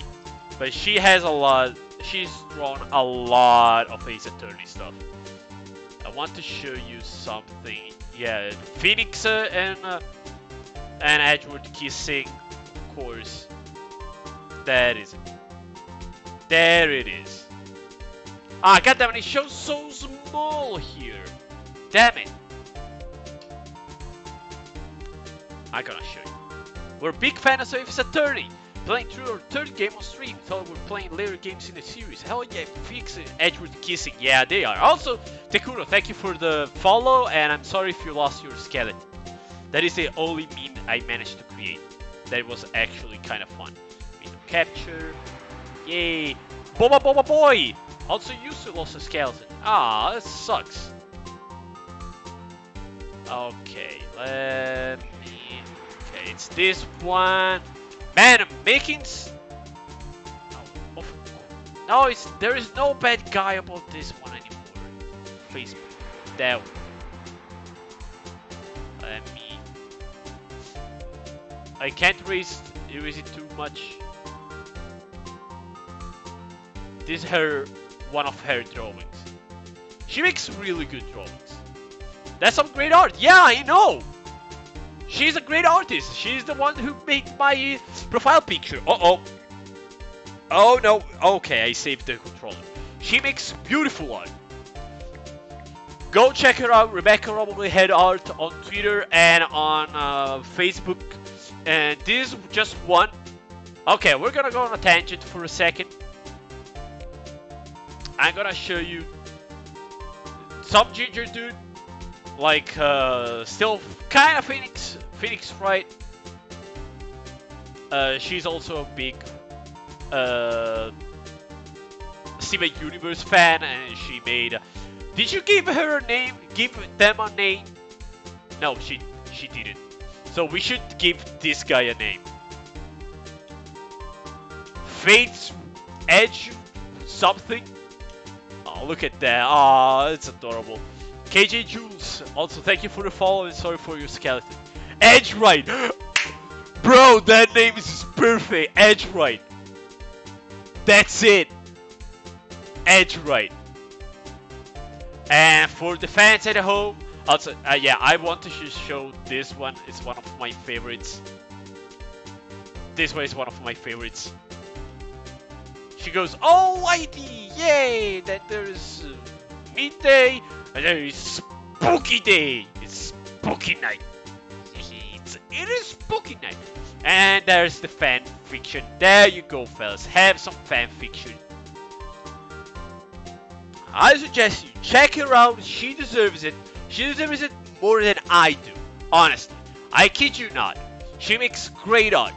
S1: but she has a lot. She's drawn a lot of Ace Attorney stuff. I want to show you something. Yeah, Phoenix and Edward kissing, of course. That is it. There it is. Ah, goddammit, it shows so small here. Damn it. I'm gonna show you. We're big fans of Ace Attorney. Playing through our third game on stream. Thought we're playing later games in the series. Hell yeah, Phoenix and Edward kissing. Yeah, they are. Also, Tekuro, thank you for the follow, and I'm sorry if you lost your skeleton. That is the only meme I managed to create. That was actually kind of fun. Meme capture. Yay. Boba Boba Boy! Also, you still lost a skeleton. Ah, that sucks. Okay, let me... Okay, it's this one. Man, I'm making... No, there is no bad guy about this one anymore. Facebook. That one. Let me... I can't erase it too much. This is one of her drawings. She makes really good drawings. That's some great art. Yeah, I know. She's a great artist. She's the one who made my profile picture. Uh-oh. Oh, no. Okay, I saved the controller. She makes beautiful art. Go check her out. Rebecca probably had art on Twitter and on Facebook. And this is just one. Okay, we're gonna go on a tangent for a second. I'm gonna show you some ginger dude. Like, still kind of Phoenix Wright. She's also a big Steven Universe fan, and she made. Did you give her a name? Give them a name? No, she didn't. So we should give this guy a name. Fate's Edge something. Oh, look at that. Oh, it's adorable. KJ Jules, also thank you for the follow and sorry for your skeleton. Edge Wright! Bro, that name is perfect. Edge Wright. That's it. Edge Wright. And for the fans at home, also, yeah, I want to show this one. It's one of my favorites. This one is one of my favorites. She goes, oh, Whitey, yay! That there's midday, and there is spooky day. It's spooky night. It is spooky night. And there's the fan fiction. There you go, fellas. Have some fan fiction. I suggest you check her out. She deserves it. She deserves it more than I do. Honestly. I kid you not. She makes great art.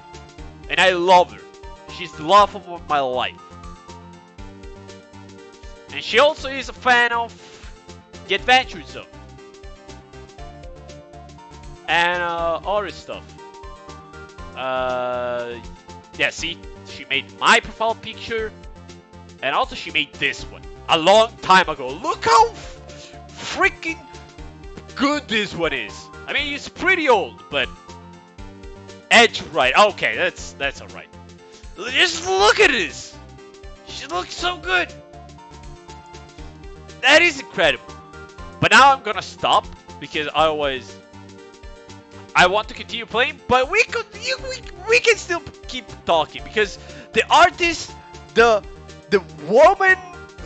S1: And I love her. She's the love of my life. And she also is a fan of the Adventure Zone. And other stuff. Yeah, see? She made my profile picture. And also she made this one. A long time ago. Look how freaking good this one is. I mean, it's pretty old, but... Edge Wright. Okay, that's alright. Just look at this. She looks so good. That is incredible. But now I'm gonna stop because otherwise I want to continue playing. But we can still keep talking because the artist, the woman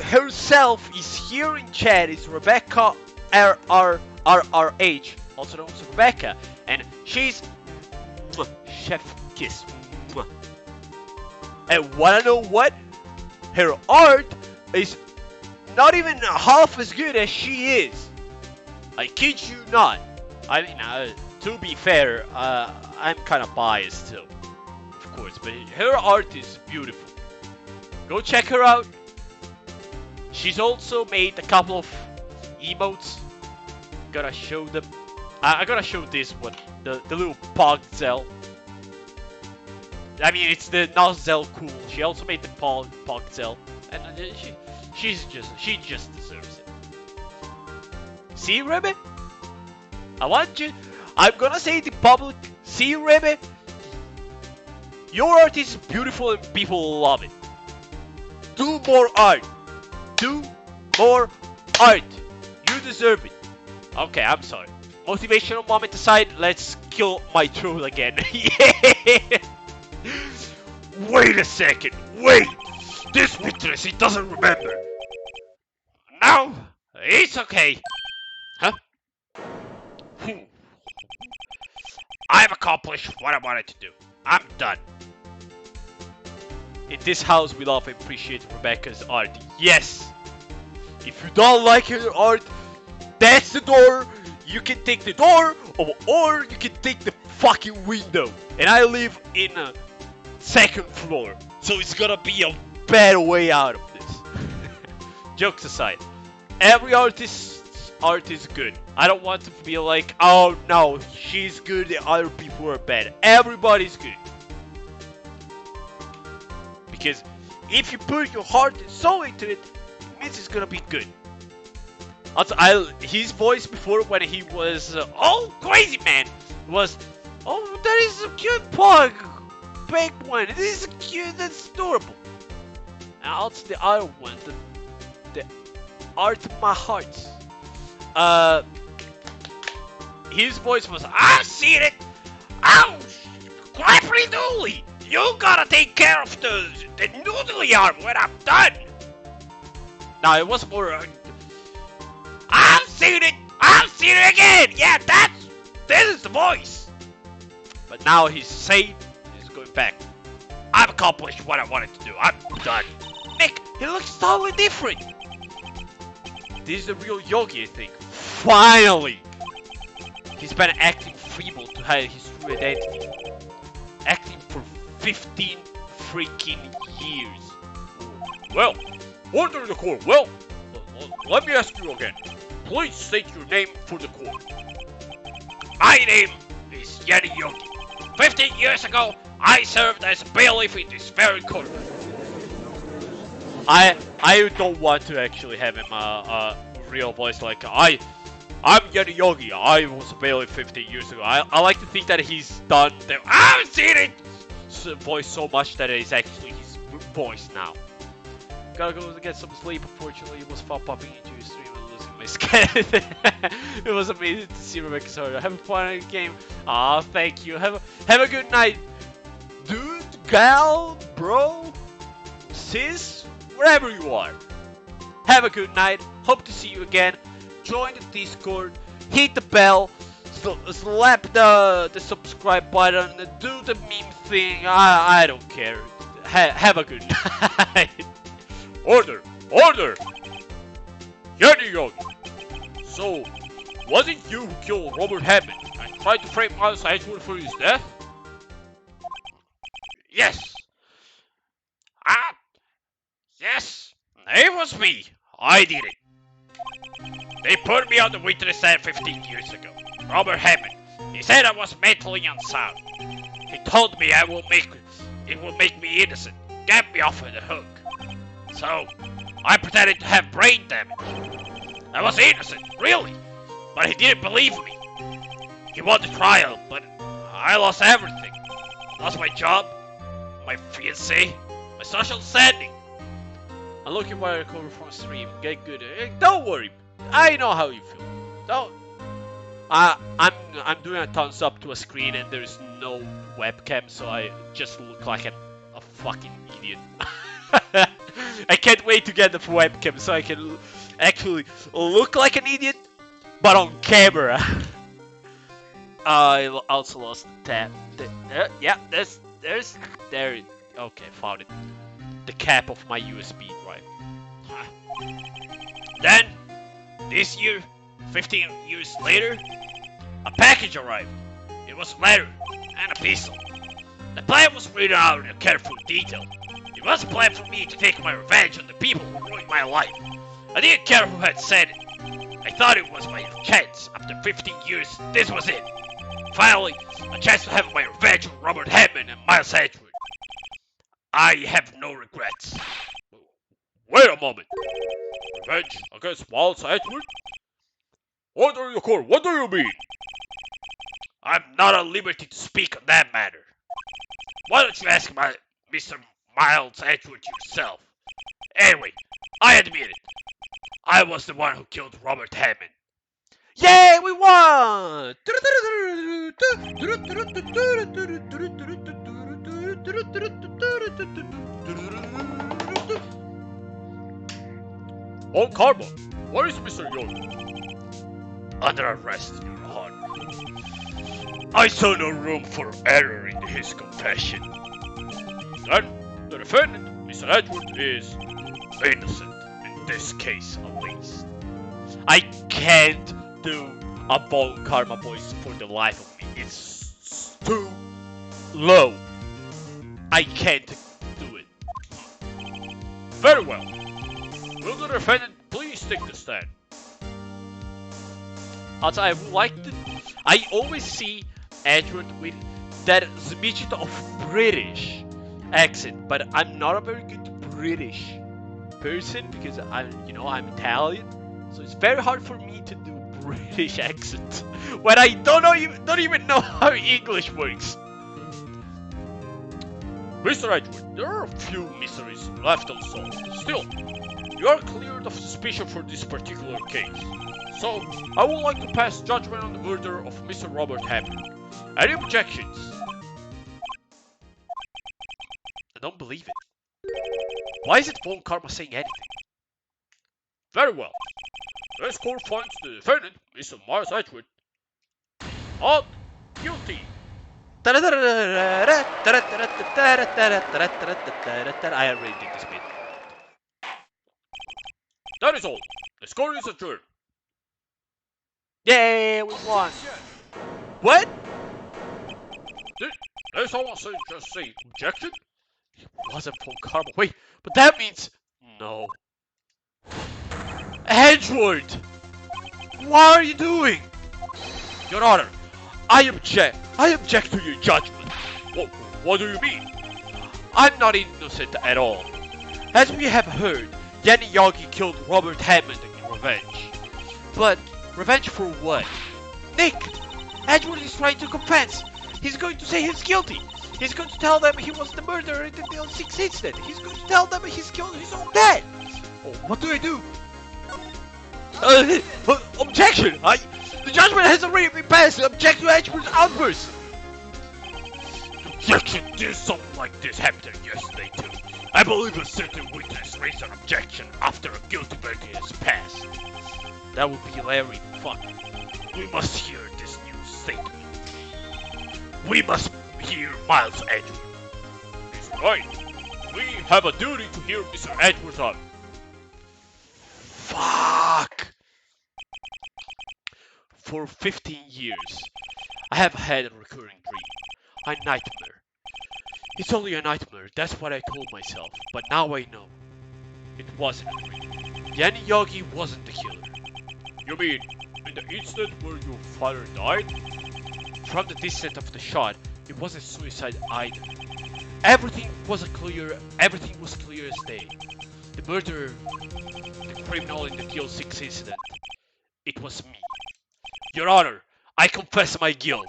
S1: herself is here in chat. Is Rebecca RRRH, also known as Rebecca, and she's chef kiss. And wanna know what? Her art is not even half as good as she is. I kid you not. I mean, to be fair, I'm kind of biased too, of course, but her art is beautiful. Go check her out. She's also made a couple of
S2: emotes. Gotta show them. I gotta show this one, the little Pogzel. I mean, it's the nozzle cool. She also made the Pogzel, and she just deserves it. See, Remy? I want you. I'm gonna say it in public. See, Remy? Your art is beautiful and people love it. Do more art. Do more art. You deserve it. Okay, I'm sorry. Motivational moment aside, let's kill my troll again. Yeah!
S3: Wait a second, wait! This witness, he doesn't remember. No, it's okay.
S2: Huh?
S3: I've accomplished what I wanted to do. I'm done.
S2: In this house, we love and appreciate Rebecca's art. Yes! If you don't like her art, that's the door. You can take the door, or you can take the fucking window. And I live in a second floor, so it's gonna be a better way out of this. Jokes aside, every artist's art is good. I don't want to be like, oh no, she's good, the other people are bad. Everybody's good. Because if you put your heart and soul into it, it means it's gonna be good. Also, his voice before when he was all crazy man was, oh, that is a cute pug, big one. This is cute. That's adorable. And also the other one, the art of my heart. His voice was,
S3: I've seen it. Oh, crappy dooley. You gotta take care of the noodly arm when I'm done.
S2: Now it was more.
S3: I've seen it. I've seen it again. Yeah, this is the voice.
S2: But now he's safe. He's going back.
S3: I've accomplished what I wanted to do. I'm done.
S2: Nick, he looks totally different. This is the real Yogi, I think. Finally! He's been acting feeble to hide his true identity. Acting for 15 freaking years.
S3: Well, order the court. Well, let me ask you again. Please state your name for the court. My name is Yeti Yogi. 15 years ago, I served as bailiff in this very court.
S2: I don't want to actually have him a real voice like I'm Yeti Yogi. I was a bailiff 15 years ago. I like to think that he's done the
S3: I've seen it.
S2: Voice so much that it is actually his voice now. Gotta go to get some sleep. Unfortunately, it was fun popping into your stream and losing my skin. It was amazing to see Rebecca's heart. Have fun in the game. Aw, thank you. Have a good night, dude, gal, bro, sis, wherever you are. Have a good night. Hope to see you again. Join the Discord. Hit the bell. Slap the subscribe button. Do the meme thing. I don't care. Have a good night.
S3: Order! Order! Yeti Yogi! So, was it you who killed Robert Hammond and tried to frame us as one for his death? Yes! Yes! It was me! I did it! They put me on the witness stand 15 years ago. Robert Hammond. He said I was mentally unsound. He told me it will make me innocent. Get me off of the hook. So, I pretended to have brain damage. I was innocent, really. But he didn't believe me. He won the trial, but I lost everything. Lost my job, my fiancé, my social standing.
S2: I'm looking for a recover from stream. Get good. Don't worry. I know how you feel. Don't. I'm doing a thumbs up to a screen and there's no webcam, so I just look like a fucking idiot. I can't wait to get the webcam so I can actually look like an idiot, but on camera. I also lost the tab. Yeah, there. Okay, found it. The cap of my USB drive.
S3: Then, this year, 15 years later, a package arrived. It was a letter and a pistol. The plan was written out in careful detail. It was a plan for me to take my revenge on the people who ruined my life. I didn't care who had said it. I thought it was my chance. After 15 years, this was it. Finally, a chance to have my revenge on Robert Hammond and Miles Edgeworth. I have no regrets. Wait a moment. Revenge against Miles Edgeworth? Order your court, what do you mean? I'm not at liberty to speak on that matter. Why don't you ask Mr. Miles Edgeworth yourself? Anyway, I admit it. I was the one who killed Robert Hammond.
S2: Yay, we won!
S1: On Karma, where is Mr. Yogi?
S3: Under arrest, Your Honor. I saw no room for error in his confession.
S1: Then, the defendant, Mr. Edgeworth, is
S3: Innocent, in this case at least.
S2: I can't do a Bon Karma voice for the life of me. It's too low. I can't do it.
S1: very well. Will the defendant please take the stand?
S2: Also, I would like to. I always see Edward with that smidget of British accent, but I'm not a very good British person because I'm Italian, so it's very hard for me to do British accent when I don't even know how English works.
S1: Mr. Edgeworth, there are a few mysteries left unsolved. Still, you are cleared of suspicion for this particular case. So, I would like to pass judgment on the murder of Mr. Robert Hammond. Any objections?
S2: I don't believe it. Why is it Von Karma saying anything?
S1: Very well. This court finds the defendant, Mr. Miles Edgeworth, not guilty.
S2: I already did this bit.
S1: That is all. The score is adjourned.
S2: Yay, we won. What?
S1: Did someone just say objection?
S2: It wasn't Von Karma. Wait, but that means no. Edgeworth! What are you doing?
S1: Your Honor,
S2: I object. I object to your judgment.
S1: what do you mean?
S2: I'm not innocent at all. As we have heard, Yanni Yogi killed Robert Hammond in revenge. But revenge for what? Nick! Edgeworth is trying to confess. He's going to say he's guilty. He's going to tell them he was the murderer in the DL6 incident. He's going to tell them he's killed his own dad. Oh, what do I do? Objection! The judgment has already been passed. Object to Edgeworth's outburst.
S3: Objection! There's something like this happened yesterday too. I believe a certain witness raised an objection after a guilty verdict has passed.
S2: That would be Larry. Fuck.
S3: We must hear this new statement. We must hear Miles Edgeworth.
S1: He's right. We have a duty to hear Mr. Edgeworth out.
S2: Fuck! For 15 years, I have had a recurring dream. A nightmare. It's only a nightmare, that's what I told myself. But now I know. It wasn't a dream. Yanni Yogi wasn't the killer.
S1: You mean, in the incident where your father died?
S2: From the distance of the shot, it wasn't suicide either. Everything was clear as day. The murderer, the criminal in the DL6 incident, it was me. Your Honor, I confess my guilt.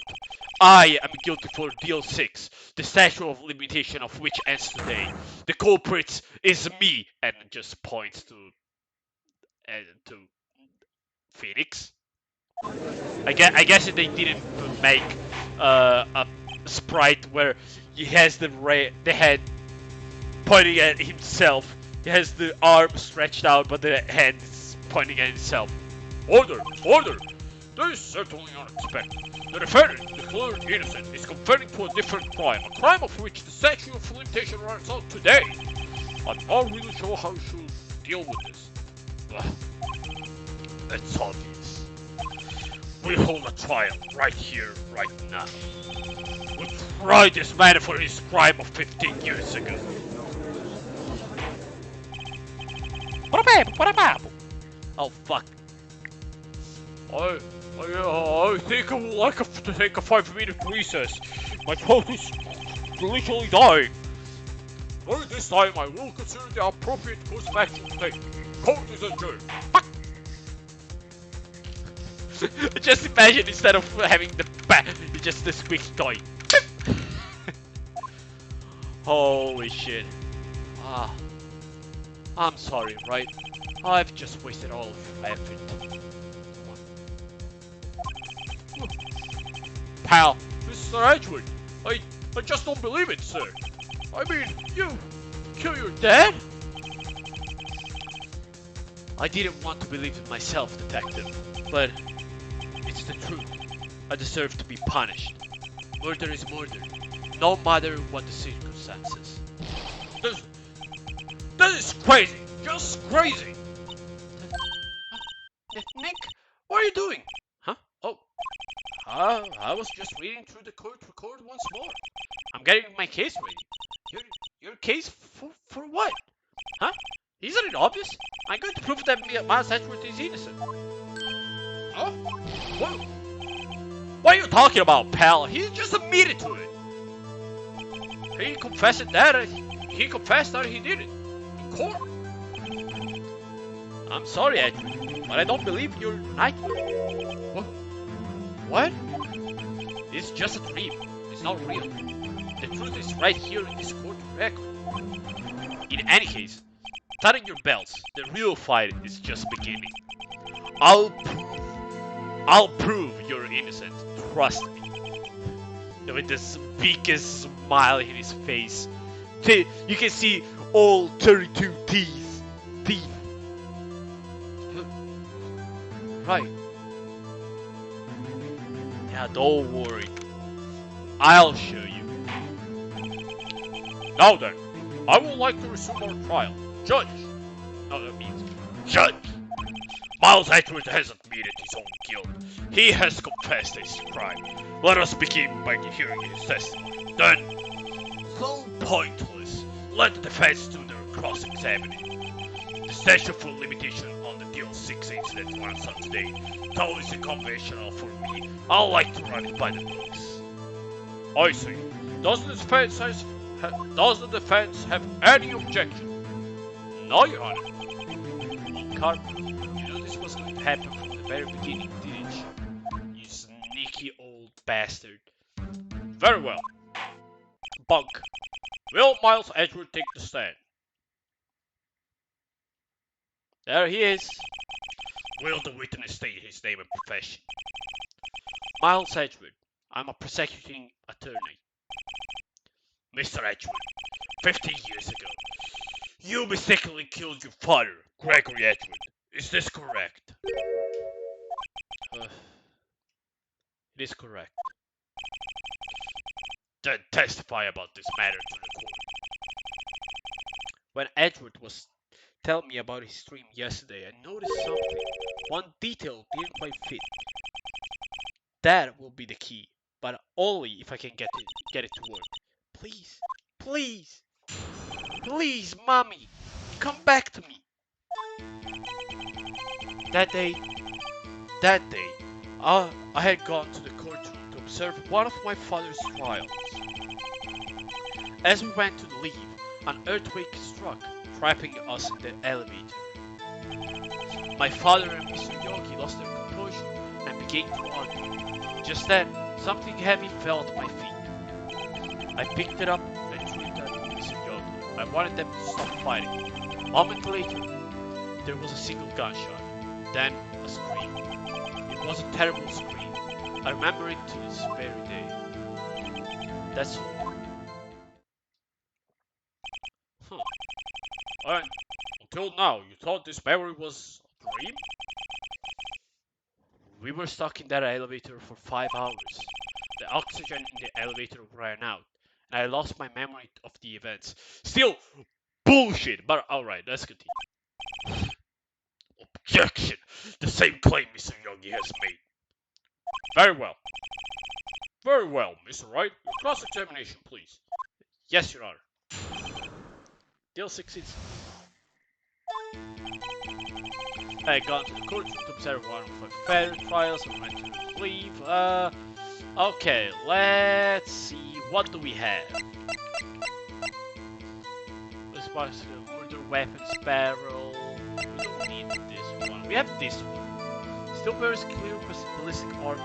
S2: I am guilty for DL6, the statute of limitation of which ends today. The culprit is me, and just points to Phoenix. I guess they didn't make a sprite where he has the head pointing at himself. He has the arm stretched out, but the head is pointing at himself.
S1: Order! Order! This is certainly unexpected. The defendant, declared innocent, is confessing to a different crime, a crime of which the statute of limitation runs out today. I'm not really sure how we should deal with this.
S3: It's obvious. We hold a trial right here, right now. We try this man for his crime of 15 years ago.
S2: Oh fuck.
S3: I think I would like to take a 5-minute recess. My throat is literally dying. During this time, I will consider the appropriate course of action to take. Court is adjourned.
S2: Just imagine instead of having the it's just the squeaky toy. Holy shit. Ah, I'm sorry, right? I've just wasted all of your effort.
S3: Pal, Mr. Edgewood, I just don't believe it, sir. I mean, you kill your dad?
S2: I didn't want to believe it myself, detective, but it's the truth. I deserve to be punished. Murder is murder, no matter what the circumstances.
S3: That is crazy, just crazy.
S2: Nick, what are you doing?
S3: Huh? Oh, I was just reading through the court record once more.
S2: I'm getting my case ready.
S3: Your case for what?
S2: Huh? Isn't it obvious? I'm going to prove that Miles Edgeworth is innocent.
S3: Huh? What are you talking about, pal? He just admitted to it.
S2: He confessed that he confessed that he did it.
S3: In court?
S2: I'm sorry, Edgeworth, but I don't believe your nightmare. What? It's just a dream. It's not real. The truth is right here in this court record. In any case, tighten your belts. The real fight is just beginning. I'll prove you're innocent. Trust me. With this biggest smile in his face. You can see all 32 teeth. Right. Yeah, don't worry. I'll show you.
S3: Now then, I would like to resume our trial. Judge! No, that means judge! Miles Edgeworth has admitted his own guilt. He has confessed his crime. Let us begin by hearing his testimony. Then, though pointless, let the defense do their cross-examining. The statute for limitation on the Deal 6 incident runs out today. Though it's conventional for me, I like to run it by the books. I see. Does the defense have any objection?
S2: No, Your Honor. Uncut, you knew this was going to happen from the very beginning, didn't you? You sneaky old bastard.
S3: Very well. Bunk. Will Miles Edgeworth take the stand?
S2: There he is.
S3: Will the witness state his name and profession?
S2: Miles Edgeworth. I'm a prosecuting attorney.
S3: Mr. Edgeworth, 15 years ago, you mistakenly killed your father, Gregory Edgeworth. Is this correct?
S2: It is correct.
S3: Then testify about this matter to the court.
S2: When Edgeworth was telling me about his dream yesterday, I noticed something. One detail didn't quite fit. That will be the key, but only if I can get it to work. Please, please, please, Mommy, come back to me. That day, I had gone to the courtroom to observe one of my father's trials. As we went to leave, an earthquake struck, trapping us in the elevator. My father and Mr. Yogi lost their composure and began to argue. Just then, something heavy fell at my feet. I picked it up and threw it at Mr. Yogi. I wanted them to stop fighting. A moment later, there was a single gunshot. Then, a scream. It was a terrible scream. I remember it to this very day. That's all.
S3: And until now, you thought this memory was a dream?
S2: We were stuck in that elevator for 5 hours. The oxygen in the elevator ran out, and I lost my memory of the events. Still, bullshit, but alright, let's continue.
S3: Objection! The same claim Mr. Yogi has made.
S2: Very well.
S3: Very well, Mr. Wright. Your cross-examination, please.
S2: Yes, Your Honor. Deal succeeds.
S1: I got to the court to observe one of my fair trials and went to leave. Okay, let's see. What do we have? Response to murder weapons barrel. We don't need this one. We have this one. Still bears clear ballistic arc.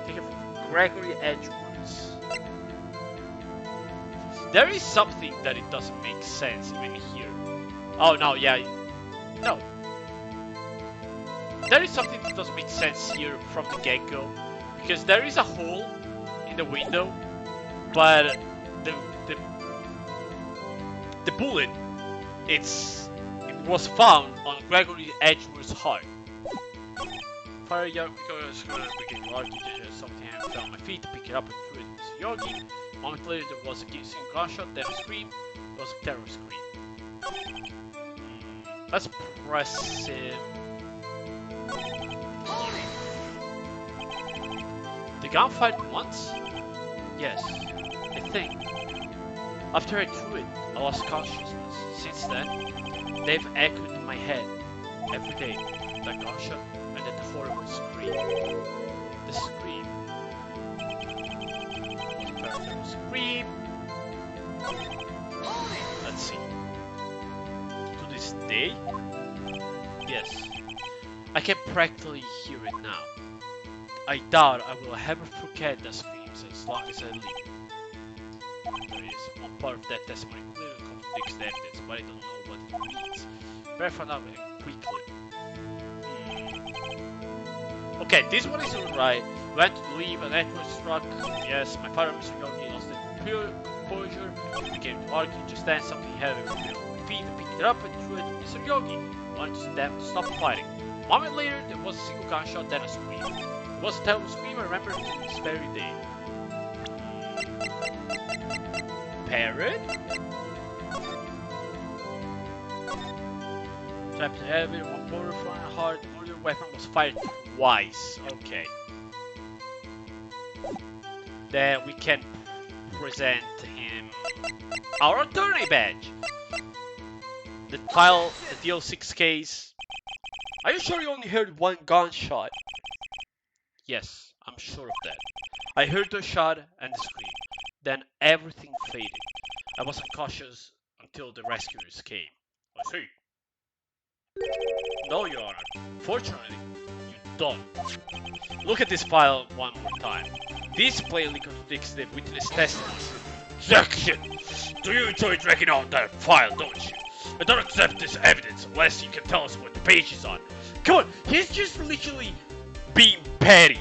S1: Take it from Gregory Edgewords. There is something that it doesn't make sense even here. Oh no, yeah. No. There is something that doesn't make sense here from the get-go. Because there is a hole in the window, but the bullet it was found on Gregory Edgeworth's heart. Fire Yogi goes gonna begin arguing something I found on my feet to pick it up and threw it to Mr. Yogi. A moment later there was a single gunshot, then a scream. It was a terror scream. Let's press him. The gun fired once? Yes, I think. After I threw it, I lost consciousness. Since then, they've echoed in my head every day. That gunshot and that horrible scream. The scream. Terrible scream. Let's see. To this day? Yes. I can practically hear it now. I doubt I will ever forget those screams as long as I live. There is one part of that testimony clearly contradicts the evidence, but I don't know what it means. Better find out quickly. Okay, this one is alright. Went to leave, a network struck. Yes, my father, Mr. Yogi, lost their pure composure. We began to argue. Just then, something heavy fell at my feet. I picked it up and threw it to Mr. Yogi. I wanted them to stop fighting. A moment later, there was a single gunshot, then a scream. It was a terrible scream I remember to this very day. Parrot? Trapped heavy, one motor from a hard murder weapon was fired twice. Okay. Then we can present him our attorney badge. The tile, the DL6 case. Are you sure you only heard one gunshot? Yes, I'm sure of that. I heard the shot and the scream. Then everything faded. I was unconscious until the rescuers came. I see. No, Your Honor. Fortunately, you don't. Look at this file one more time. This plainly contradicts the witness testimony.
S3: Objection! Do you enjoy dragging out that file, don't you? I don't accept this evidence unless you can tell us what the page is on.
S1: Come on, he's just literally being petty.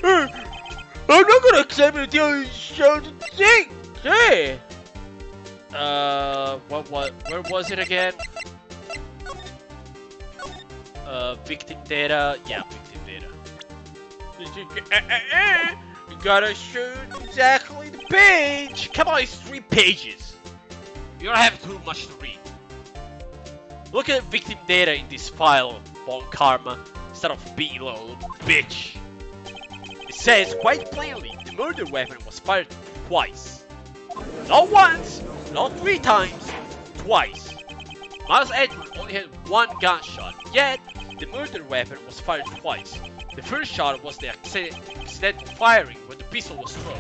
S2: I'm not gonna accept it until you show the thing. Hey.
S1: Where was it again? Victim data. Yeah, victim data.
S2: You gotta show exactly the page.
S1: Come on, it's 3 pages. You don't have too much to read. Look at victim data in this file, Bone Karma, instead of being a little bitch. It says quite plainly the murder weapon was fired twice. Not once, not 3 times, twice. Miles Edward only had 1 gunshot, yet the murder weapon was fired twice. The first shot was the accidental firing when the pistol was thrown.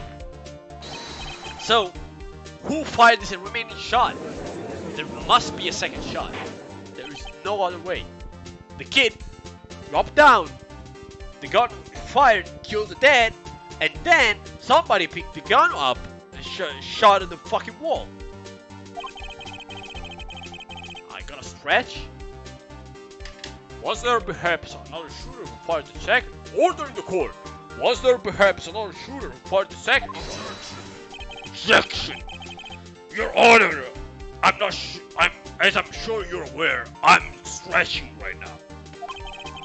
S1: So, who fired this remaining shot? There must be a second shot. There is no other way. The kid dropped down, the gun fired, killed the dad, and then somebody picked the gun up and shot at the fucking wall. I gotta stretch. Was there perhaps another shooter who fired the second? Order in the court. Was there perhaps another shooter who fired the second?
S3: Objection! Your Honor, as I'm sure you're aware, I'm stretching right now.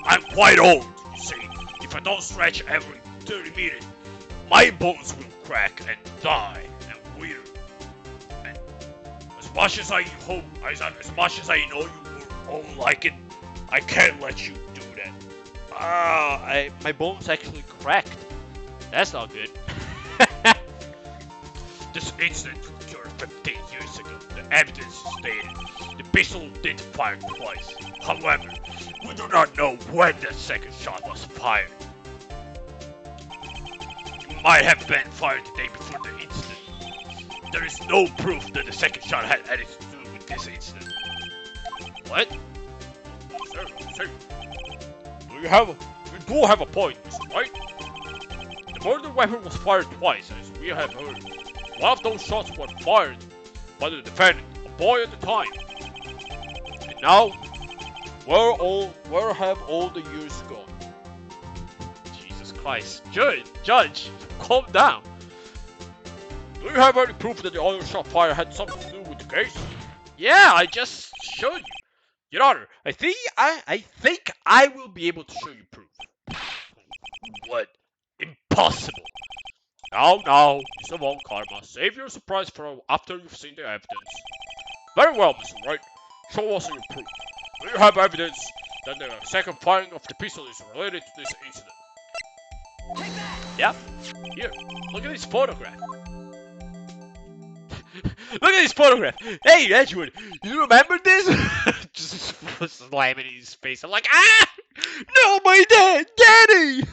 S3: I'm quite old, you see. If I don't stretch every 30 minutes, my bones will crack and die and wither. And as much as I hope, as much as I know you won't like it, I can't let you do that.
S1: My bones actually cracked. That's not good.
S3: This incident occurred 15 years ago. The evidence stated the pistol did fire twice. However, we do not know when the second shot was fired. It might have been fired the day before the incident. There is no proof that the second shot had anything to do with this incident. What? Sir, you do have a point, Mr. Wright. The murder weapon was fired twice, as we have heard. One of those shots was fired by the defendant, a boy at the time. And now, where have all the years gone? Jesus Christ. Judge, calm down. Do you have any proof that the other shot fired had something to do with the case? Yeah, I just showed you. Your Honor, I think I will be able to show you proof. What? Impossible. Now, Mr. Von Karma, save your surprise for after you've seen the evidence. Very well, Mr. Wright. Show us your proof. Do you have evidence that the second firing of the pistol is related to this incident? Yep. Here, look at this photograph. Look at this photograph. Hey, Edgewood, you remember this? Just slamming in his face. I'm like, no, my daddy.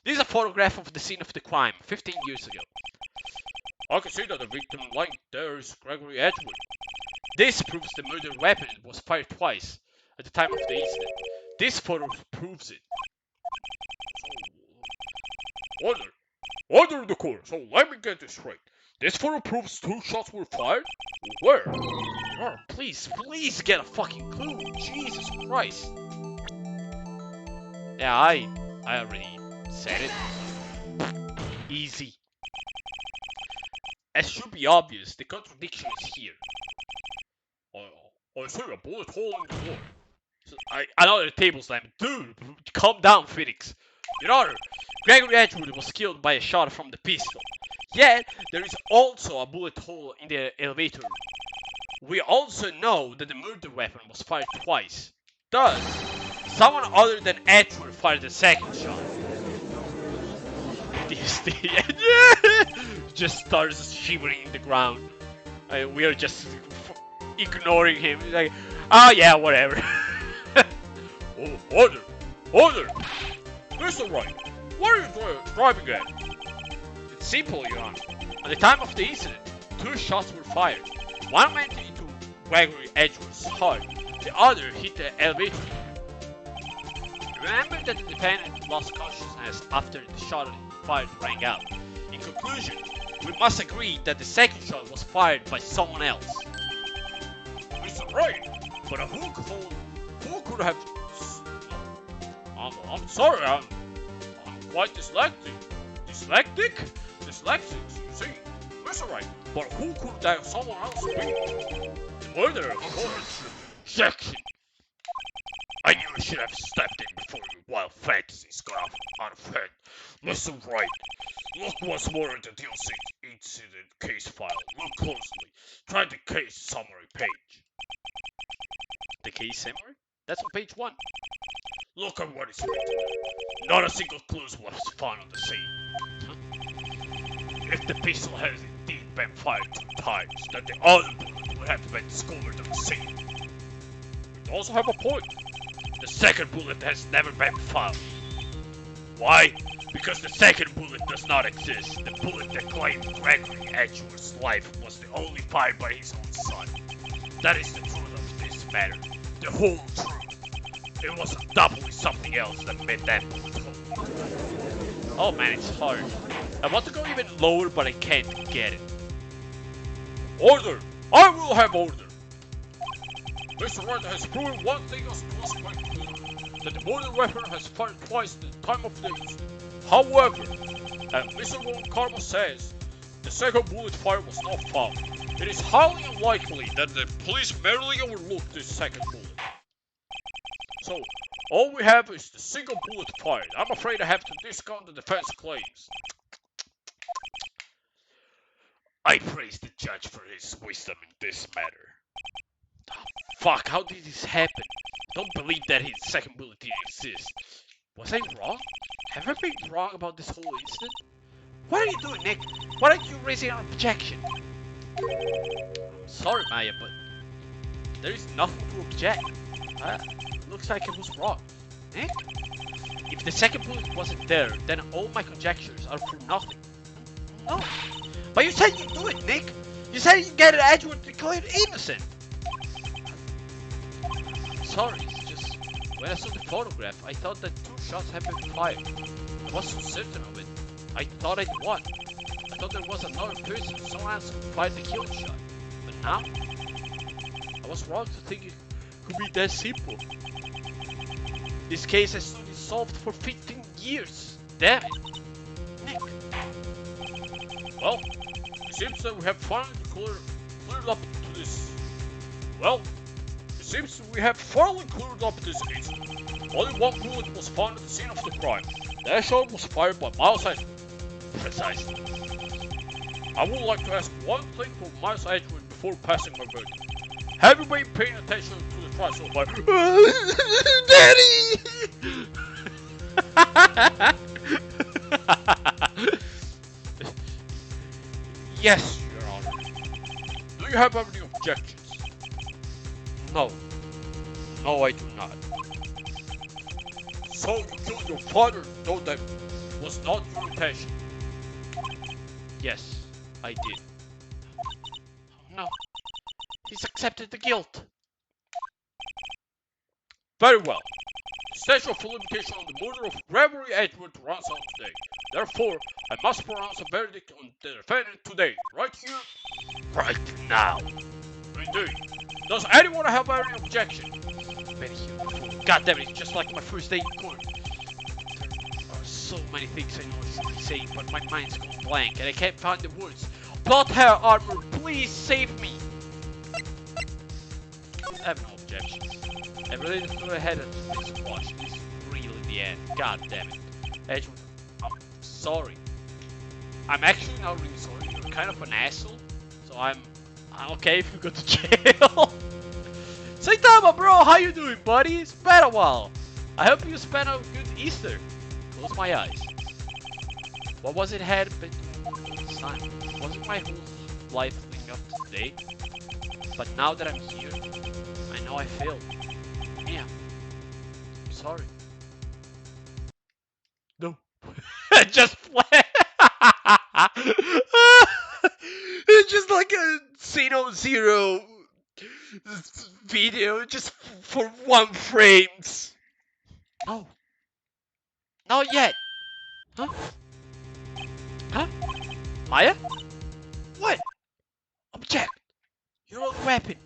S3: This is a photograph of the scene of the crime 15 years ago. I can see that the victim right there is Gregory Edgewood. This proves the murder weapon was fired twice at the time of the incident. This photo proves it. So, order the court. So let me get this straight. This photo proves 2 shots were fired? Where? Oh, please get a fucking clue. Jesus Christ. Yeah, I already said it. Easy. As should be obvious, the contradiction is here. I see a bullet hole in the wall. So another table slam. Dude, calm down, Phoenix. Your Honor, Gregory Edgewood was killed by a shot from the pistol. Yet, there is also a bullet hole in the elevator room. We also know that the murder weapon was fired twice. Thus, someone other than Edgewood fired the second shot. This thing just starts shivering in the ground. We are just ignoring him. He's like, oh yeah, whatever. Order! Mr. Wright, what are you driving at? It's simple, Your Honor. At the time of the incident, 2 shots were fired. One went into Gregory Edgewood's heart, the other hit the elevator. Remember that the defendant lost consciousness after the shot fired rang out. In conclusion, we must agree that the second shot was fired by someone else. Mr. Wright, but who could have... I'm sorry, I'm quite dyslexic. Dyslexic, you see. Mr. Wright, but who could that someone else be? The murderer, of course. Section. I knew I should have stepped in before your wild fantasies got out of hand. Mr. Wright, look once more at the DLC incident case file. Look closely. Try the case summary page. The case summary? That's on page 1. Look at what is written. Not a single clue was found on the scene. Huh? If the pistol has indeed been fired 2 times, then the other bullet would have been discovered on the scene. We also have a point. The second bullet has never been found. Why? Because the second bullet does not exist. The bullet that claimed Gregory Edgewood's life was the only fired by his own son. That is the truth of this matter. The whole truth. It was doubly something else that made that bullet hole. Oh man, it's hard. I want to go even lower, but I can't get it. Order! I will have order! Mr. Wright has proven one thing as quite clear, that the murder weapon has fired twice at the time of the incident. However, as Mr. Von Karma says, the second bullet fire was not found. It is highly unlikely that the police merely overlooked this second bullet. So, all we have is the single bullet fired. I'm afraid I have to discount the defense claims. I praise the judge for his wisdom in this matter. Oh, fuck, how did this happen? Don't believe that his second bullet didn't exist. Was I wrong? Have I been wrong about this whole incident? What are you doing, Nick? Why aren't you raising an objection? I'm sorry, Maya, but
S2: There is nothing to object. Looks like I was wrong. Nick? If the second bullet wasn't there, then all my conjectures are for nothing. No. But you said you do it, Nick. You said you get Edward declared innocent. Sorry, it's just when I saw the photograph, I thought that 2 shots had been fired. I wasn't certain of it. I thought I'd won. I thought there was another person, someone else who fired the killing shot. But now, I was wrong to think it could be that simple. This case has been solved for 15 years. Damn it. Nick.
S3: Well, it seems that we have finally cleared up to this. Well, it seems we have finally cleared up this incident. Only 1 bullet was found at the scene of the crime. That shot was fired by Miles Edgewood. Precisely. I would like to ask one thing for Miles Edgewood before passing my verdict. Have you been paying attention to the trial so far?
S2: Daddy! Yes, Your Honor.
S3: Do you have any objections?
S2: No. No, I do not.
S3: So you killed your father, though that was not your intention.
S2: Yes, I did. No. He's accepted the guilt.
S3: Very well. The statute of limitation on the murder of Gregory Edward runs out today. Therefore, I must pronounce a verdict on the defendant today, right here,
S2: Right now.
S3: Indeed. Does anyone have any objection?
S2: Been here before. God damn it, it's just like my first day in court. There are so many things I know I should be saying, but my mind's gone blank and I can't find the words. Plot hair armor, please save me! I have no objections. I really just go ahead and just watch this reel in the end. God damn it. Edgewood, I'm sorry. I'm actually not really sorry. You're kind of an asshole. So I'm okay if you go to jail. Saitama, bro, how you doing, buddy? It's been a while. I hope you spent a good Easter. Close my eyes. What was it had been this time? Wasn't my whole life leading up to today? But now that I'm here, I know I failed. Yeah. I'm sorry. No. Just play. It's just like a 0-0 video, just for 1 frames. No. Not yet. Huh? Huh? Maya? What? Object. Your own weapon.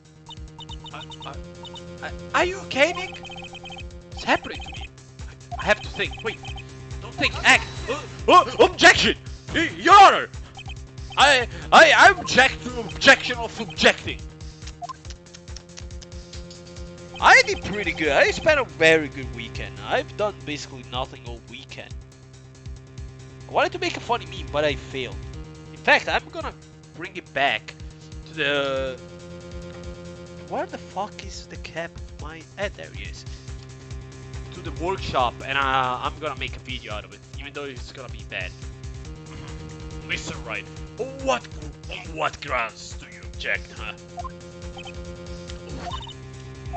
S2: Are you okay, Nick? What's happening to me? I have to think. Wait. Don't think. Act. Objection! Your Honor! I object to objection of objecting. I did pretty good. I spent a very good weekend. I've done basically nothing all weekend. I wanted to make a funny meme, but I failed. In fact, I'm gonna bring it back to the... Where the fuck is the cap of my... there he is. To the workshop, and I'm gonna make a video out of it, even though it's gonna be bad.
S3: Mr. Wright, on what grounds do you object, huh?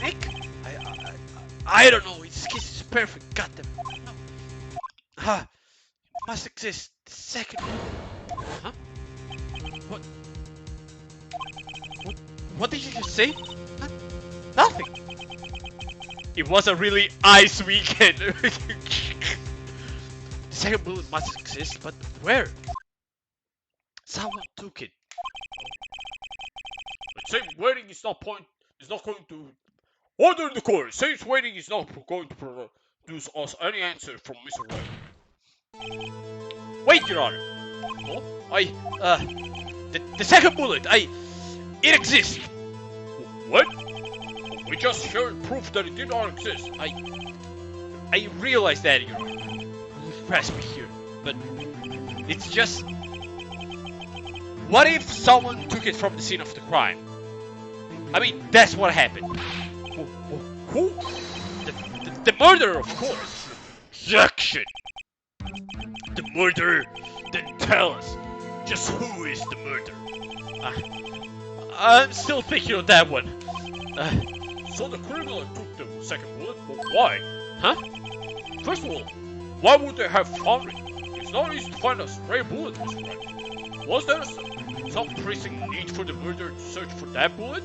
S2: Nick? I don't know. This case is perfect. God damn it. No. Huh. Must exist. The second. Huh? What? What did you just say? Nothing. It was a really ice weekend. The second bullet must exist, but where? Someone took it.
S3: But safe waiting is not going to order in the court. Safe waiting is not going to produce us any answer from Mr. Wright.
S2: Wait, Your Honor. Oh, the second bullet. It exists.
S3: What? We just shared proof that it did not exist.
S2: I realize that, Your Honor. You pressed me here, but it's just. What if someone took it from the scene of the crime? I mean, that's what happened.
S3: Who?
S2: The murderer, of course.
S3: Objection! The murderer? Then tell us, just who is the murderer?
S2: I'm still thinking on that one.
S1: So the criminal took the second bullet, but why? Huh? First of all, why would they have found it? It's not easy to find a stray bullet, Mr. Wright. Was there some pressing need for the murderer to search for that bullet?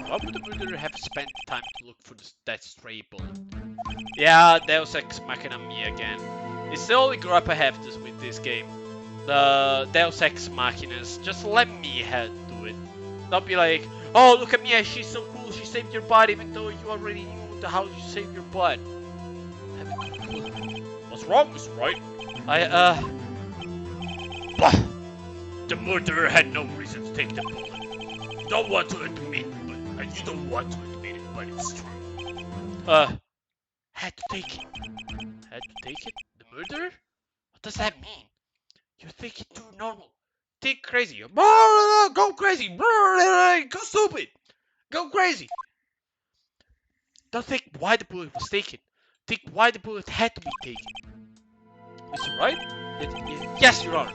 S1: Why would the murderer have spent time to look for that stray bullet? Yeah, Deus Ex Machina me again. It's the only gripe I have with this game. The Deus Ex Machinas. Just let me do it. Don't be like, oh look at me, she's so cool, she saved your butt even though you already knew how you saved your butt. What's wrong, Mr. Wright?
S3: Bah! The murderer had no reason to take the bullet. You don't want to admit it, but it's true.
S1: Had to take it. Had to take it? The murderer? What does that mean? You think it too normal. Think crazy. Go crazy. Go stupid. Go crazy. Don't think why the bullet was taken. Think why the bullet had to be taken. Mr. Wright? Yes, Your Honor.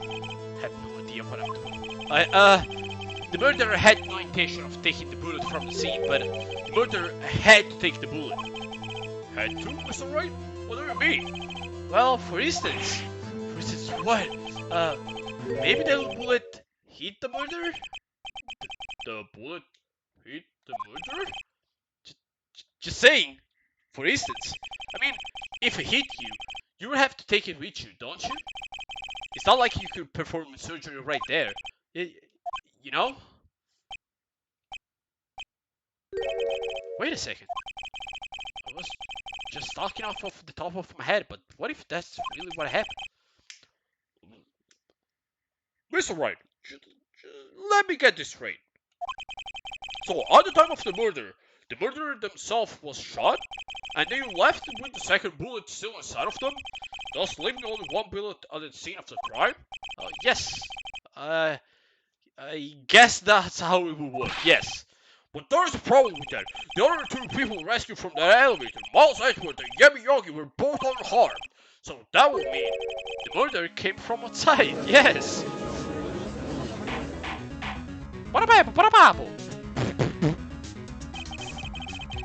S1: Have no idea what I'm doing. The murderer had no intention of taking the bullet from the scene, but the murderer had to take the bullet. Had to, Mr. Wright? What do you mean? Well, for instance what? Maybe the bullet hit the murderer? The bullet hit the murderer? Just saying. For instance. I mean, if it hit you, you would have to take it with you, don't you? It's not like you could perform surgery right there. You know? Wait a second. I was just talking off of the top of my head, but what if that's really what happened? Mr. Wright, let me get this straight. So, at the time of the murderer themselves was shot, and they left with the second bullet still inside of them, thus leaving only one bullet at the scene of the crime? Yes. I guess that's how it would work, yes. But there's a problem with that. The other two people rescued from that elevator, Miles Edgeworth and Yemi Yogi, were both unharmed. So that would mean the murder came from outside, yes. What about?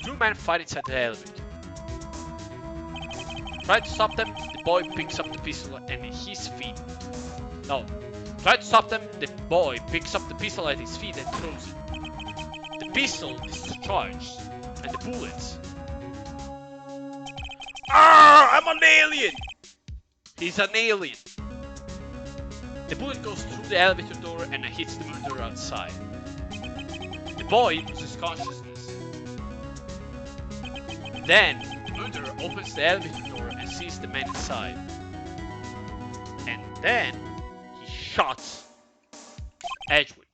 S1: Two men fight inside the elevator. Try to stop them, the boy picks up the pistol and his feet. No. Try to stop them, the boy picks up the pistol at his feet and throws it. The pistol is discharged, and the bullets. Ah! I'm an alien! He's an alien. The bullet goes through the elevator door and hits the murderer outside. The boy loses consciousness. Then, the murderer opens the elevator door and sees the man inside. And then, he shots Edgewood.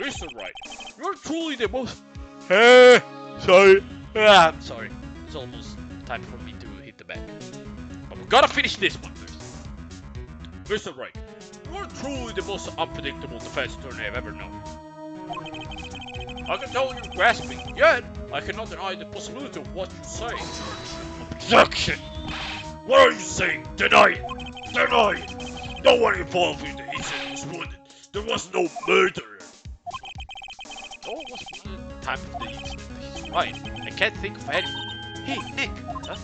S1: Mr. Wright, you're truly the most... sorry. I'm sorry. It's almost time for me to hit the bed. But we gotta finish this one first. Mr. Wright, you're truly the most unpredictable defense attorney I've ever known. I can tell you're grasping, yet I cannot deny the possibility of what you say.
S3: Objection! What are you saying? Deny it! Deny it! No one involved in the incident was wounded. There was no murderer.
S1: No one was wounded at the time of the incident. He's right. I can't think of anything. Hey, Nick, huh?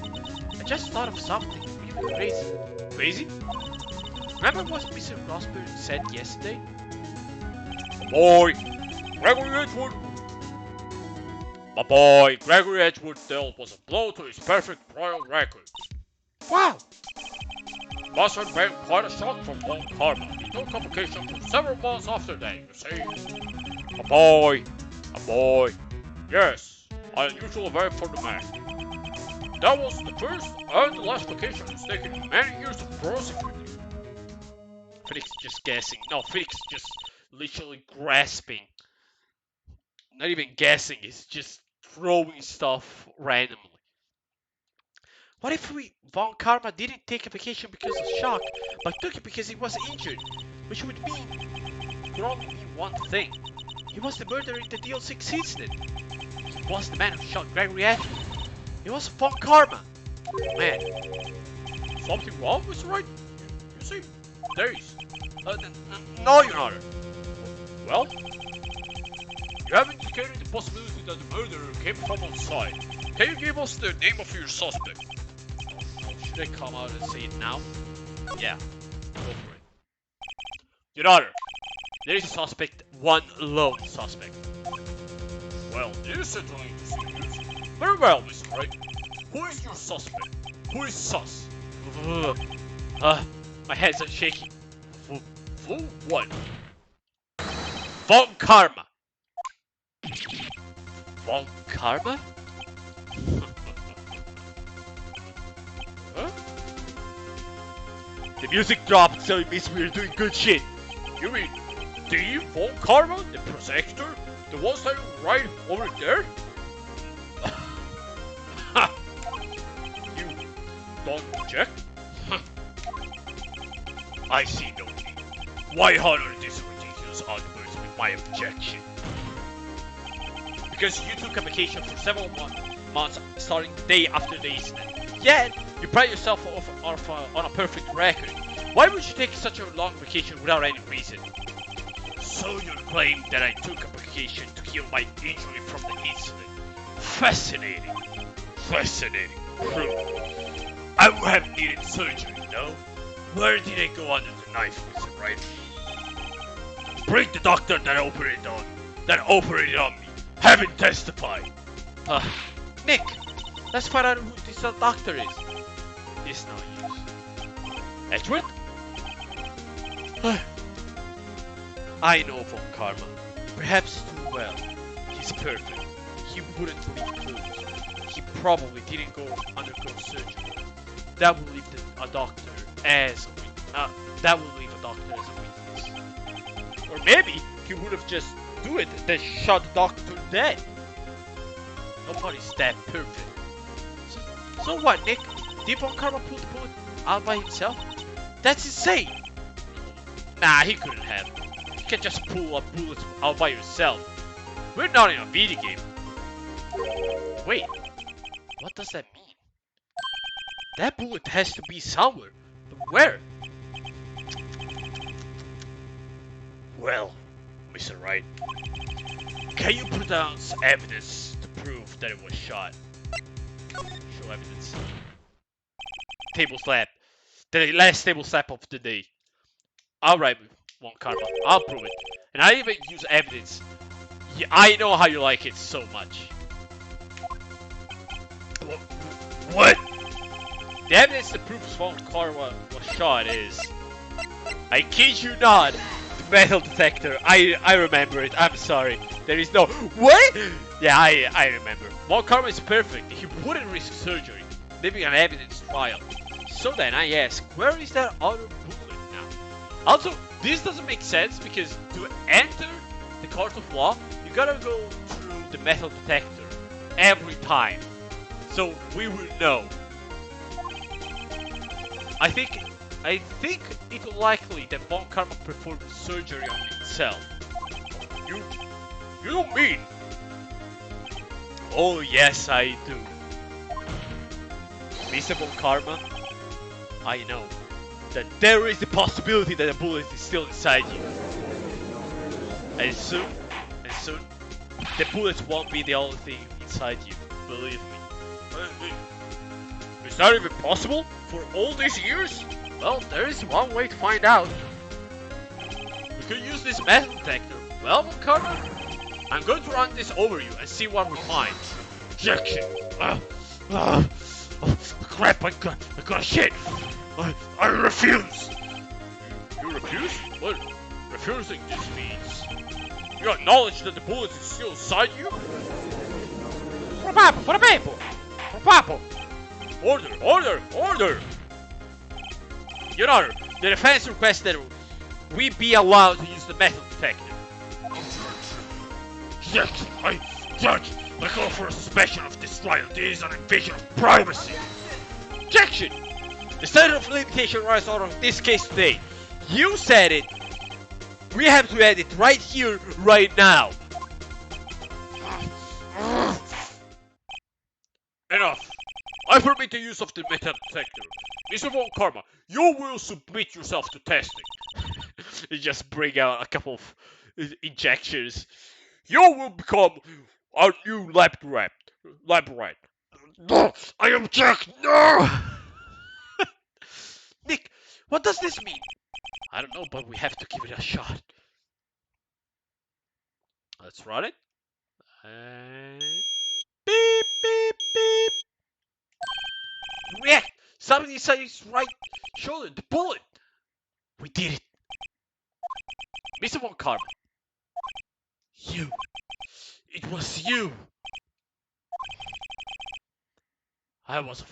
S1: I just thought of something really crazy. Crazy? Remember what Mr. Rosberg said yesterday?
S3: Boy, Gregory Edgeworth. My boy, Gregory Edgeworth's death was a blow to his perfect trial record.
S1: Wow!
S3: Must have been quite a shock from Von Karma. He took on vacation for several months after that, you see. A boy. Yes, an unusual event for the man. That was the first and the last vacation he's taken in many years of prosecuting.
S1: Felix just guessing. No, Felix just literally grasping. Not even guessing, he's just throwing stuff randomly. What if Von Karma didn't take a vacation because of shock, but took it because he was injured? Which would mean, could only mean one thing. He was the murderer in the DL6 incident. He was the man who shot Gregory Edgeworth. He was Von Karma. Man.
S3: Something wrong, Mr. Wright? You
S1: same days. No, Your Honor. Well, you haven't indicated the possibility that the murderer came from outside. Can you give us the name of your suspect? Should I come out and say it now? Yeah, go for it. Your Honor, there is a suspect, one lone suspect. Well, this is certainly interesting. Very well, Mr. Wright. Who is your suspect? Who is sus? My hands are shaking. For what? Von Karma. Von Karma? Huh? The music dropped, so it means we're doing good shit. You mean the Von Karma, the protector, the one standing right over there? You don't object? I see no need. Why honor this ridiculous outburst with my objection? Because you took a vacation for several months starting the day after the incident. Yet, you pride yourself on a perfect record. Why would you take such a long vacation without any reason? So you claim that I took a vacation to heal my injury from the incident. Fascinating. Fascinating. I would have needed surgery, no? Where did I go under the knife, Mr. Wright? Bring the doctor that operated on me. Have him testify. Nick, let's find out who this doctor is. It's no use. Edward? I know Von Karma. Perhaps too well. He's perfect. He wouldn't leave clues. He probably didn't undergo surgery. That will leave a doctor as a witness. Or maybe he would have just do it and then shot the doctor dead. Nobody's that perfect. So what, Nick? Did Von Karma pull the bullet out by himself? That's insane! Nah, he couldn't have. You can't just pull a bullet out by yourself. We're not in a video game. Wait, what does that mean? That bullet has to be somewhere, but where? Well, Mr. Wright, can you produce evidence to prove that it was shot? Show evidence. Table slap. The last table slap of the day. Alright, Von Karma, I'll prove it. And I even use evidence. Yeah, I know how you like it so much. What? The evidence that proves Von Karma was shot is... I kid you not! The metal detector. I remember it. I'm sorry. There is no... What? Yeah, I remember. Von Karma is perfect. He wouldn't risk surgery. Maybe an evidence trial. So then I ask, where is that other bullet now? Also, this doesn't make sense because to enter the court of law, you gotta go through the metal detector every time. So we will know. I think it's likely that Von Karma performed surgery on himself. You don't mean? Oh yes, I do. Mr. Von Karma, I know that there is the possibility that a bullet is still inside you. And soon, the bullets won't be the only thing inside you. Believe me. Is that even possible? For all these years? Well, there is one way to find out. We could use this metal detector. Well, Von Karma, I'm going to run this over you and see what we find. Objection! Crap, I got shit! I refuse! You refuse? What? Refusing this means... You acknowledge that the bullet is still inside you? For the people! Order! Your Honor, the defense requests that we be allowed to use the metal detector. Judge, I call for a suspension of this trial. This is an invasion of privacy. Objection! The statute of limitation runs out of this case today. You said it. We have to end it right here, right now. Enough. I permit the use of the metal detector.
S3: Mr. Von Karma, you will submit yourself to testing.
S2: You just bring out a couple of injections.
S3: You will become our new lab rat. Lab rat. No, I object. No.
S2: Nick, what does this mean?
S1: I don't know, but we have to give it a shot. Let's run it. And beep, beep, beep.
S2: React! Somebody inside his right shoulder, the bullet!
S1: We did it. Mr. Von Karma. You. It was you. I was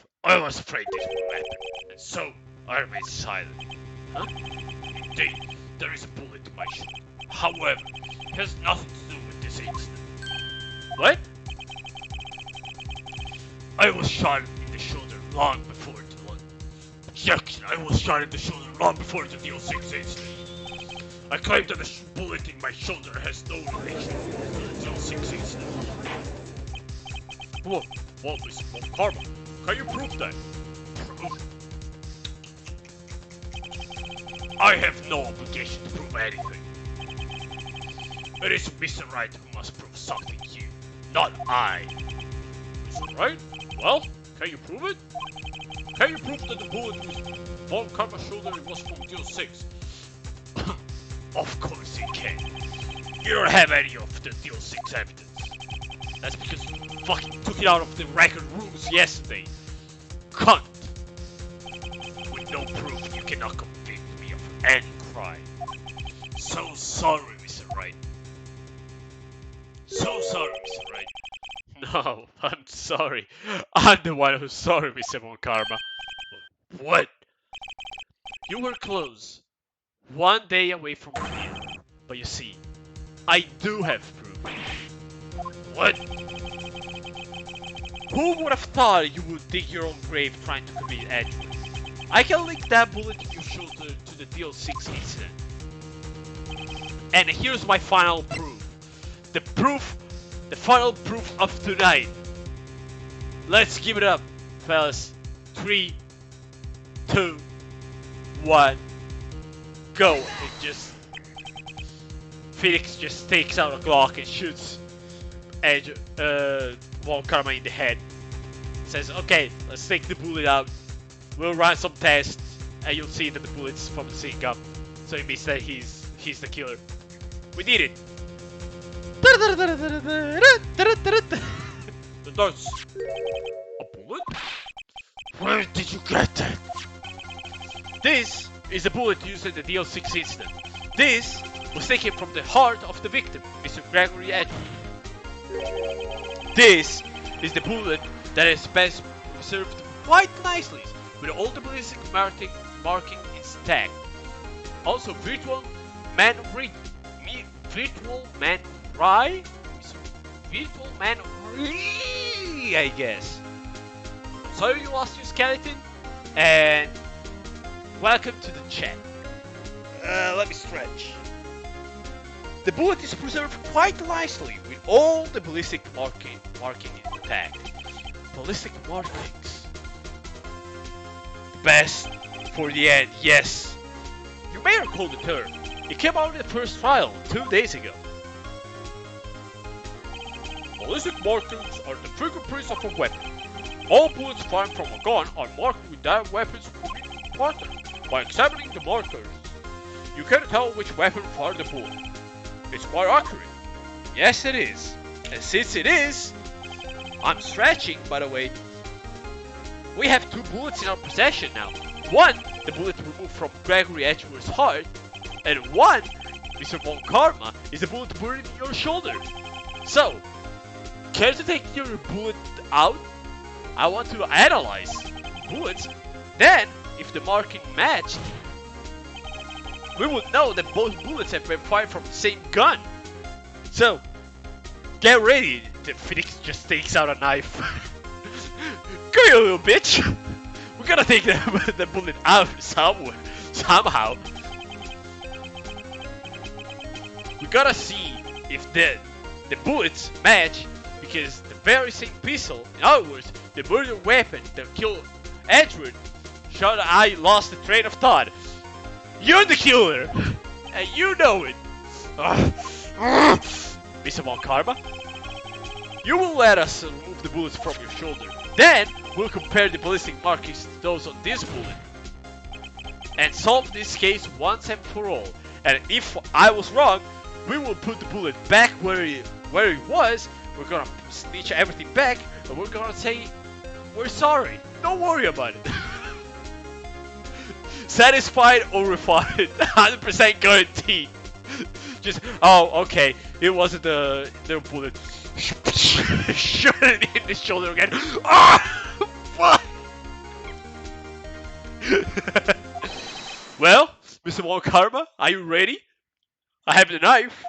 S1: afraid this would happen, and so I remained silent.
S3: Huh? Indeed, there is a bullet in my shoulder. However, it has nothing to do with this incident.
S1: What?
S3: I was shot in the shoulder long before the objection. I was shot in the shoulder long before the DL6 incident. I claim that the bullet in my shoulder has no relation to the DL6 incident.
S1: What, Mr. Von Karma? Can you prove that?
S3: Proof? I have no obligation to prove anything. It is Mr. Wright who must prove something here, not I.
S1: Mr. Wright? Well, can you prove it? Can you prove that the bullet was Von Karma's shoulder was from DL6?
S3: Of course you can. You don't have any of the DL6 evidence.
S1: That's because you fucking took it out of the record rooms yesterday.
S3: Cunt! With no proof, you cannot convict me of any crime. So sorry, Mr. Wright. So sorry, Mr. Wright.
S1: No, I'm sorry. I'm the one who's sorry, Mr. Von Karma.
S3: What?
S1: You were close. 1 day away from clear. But you see, I do have proof.
S3: What?
S2: Who would have thought you would dig your own grave trying to commit edgewood? I can link that bullet in your shoulder to the DL6 incident.
S1: And here's my final proof. The final proof of tonight. Let's give it up, fellas. 3, 2, 1, go. It just... Felix just takes out a Glock and shoots Von Karma in the head. Says, okay, let's take the bullet out. We'll run some tests, and you'll see that the bullet's from the same gun. So it means that he's the killer. We did it.
S3: That's a bullet? Where did you get that?
S1: This is the bullet used in the DL6 incident. This was taken from the heart of the victim, Mr. Gregory Edgewood. This is the bullet that is best preserved quite nicely, with all the ballistic marking intact. Also, Virtual Man Wright, I guess. Sorry you lost your skeleton, and welcome to the chat.
S2: Let me stretch. The bullet is preserved quite nicely with all the ballistic marking intact. Ballistic markings. Best for the end, yes. You may recall the term. It came out in the first trial 2 days ago.
S1: Ballistic markings are the fingerprints of a weapon. All bullets fired from a gun are marked with that weapon's partner. By examining the markers, you can tell which weapon fired the bullet. It's quite accurate.
S2: Yes, it is. And since it is, I'm stretching, by the way.
S1: We have 2 bullets in our possession now. One, the bullet removed from Gregory Edgeworth's heart, and one, Mr. Von Karma, is the bullet buried in your shoulder. So, care to take your bullet out? I want to analyze bullets. Then, if the marking matched, we would know that both bullets have been fired from the same gun. So, get ready. The Phoenix just takes out a knife. Come here, little bitch. We gotta take the bullet out somehow. We gotta see if the bullets match, because the very same pistol, in other words, the murder weapon that killed Edward,
S2: John, I lost the train of thought. You're the killer, and you know it. Mr. Von Karma, you will let us remove the bullets from your shoulder. Then we'll compare the ballistic markings to those on this bullet and solve this case once and for all. And if I was wrong, we will put the bullet back where it was. We're gonna stitch everything back, and we're gonna say we're sorry. Don't worry about it. Satisfied or refined, 100% guaranteed. Just, oh, okay, it wasn't the bullet. Shot it in the shoulder again. Ah, fuck. Well, Mr. Von Karma, are you ready? I have the knife.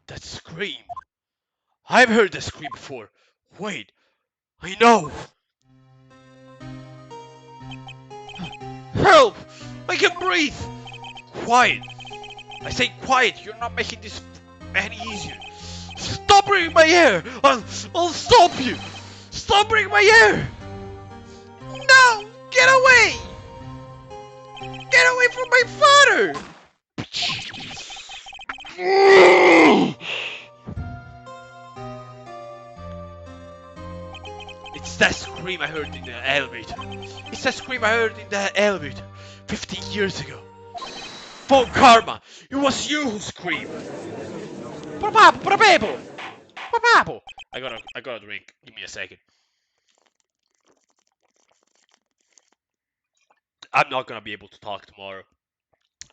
S2: That scream. I've heard that scream before. Wait, I know. Help! I can't breathe. Quiet. I say quiet. You're not making this any easier. Stop breathing my air. I'll stop you. Stop breathing my air. No! Get away! Get away from my father! It's that scream I heard in the elevator. It's that scream I heard in the elevator 15 years ago. Von Karma, it was you who screamed. I got a drink. Give me a second. I'm not gonna be able to talk tomorrow.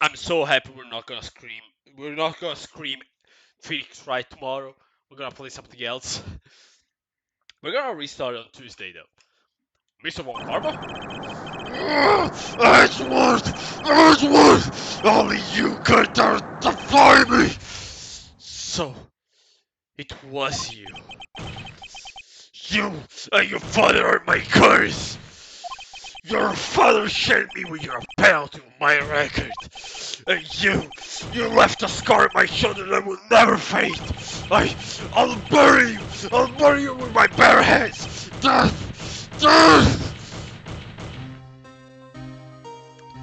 S2: I'm so happy we're not gonna scream. We're not gonna scream Phoenix Wright tomorrow. We're gonna play something else. We're gonna restart on Tuesday though. Mr. Von Karma? Edgeworth! Only you can defy me! So, it was you. You and your father are my curse! Your father shared me with your penalty on my record. And you left a scar on my shoulder that will never fade. I'll bury you! I'll bury you with my bare hands! Death! Death!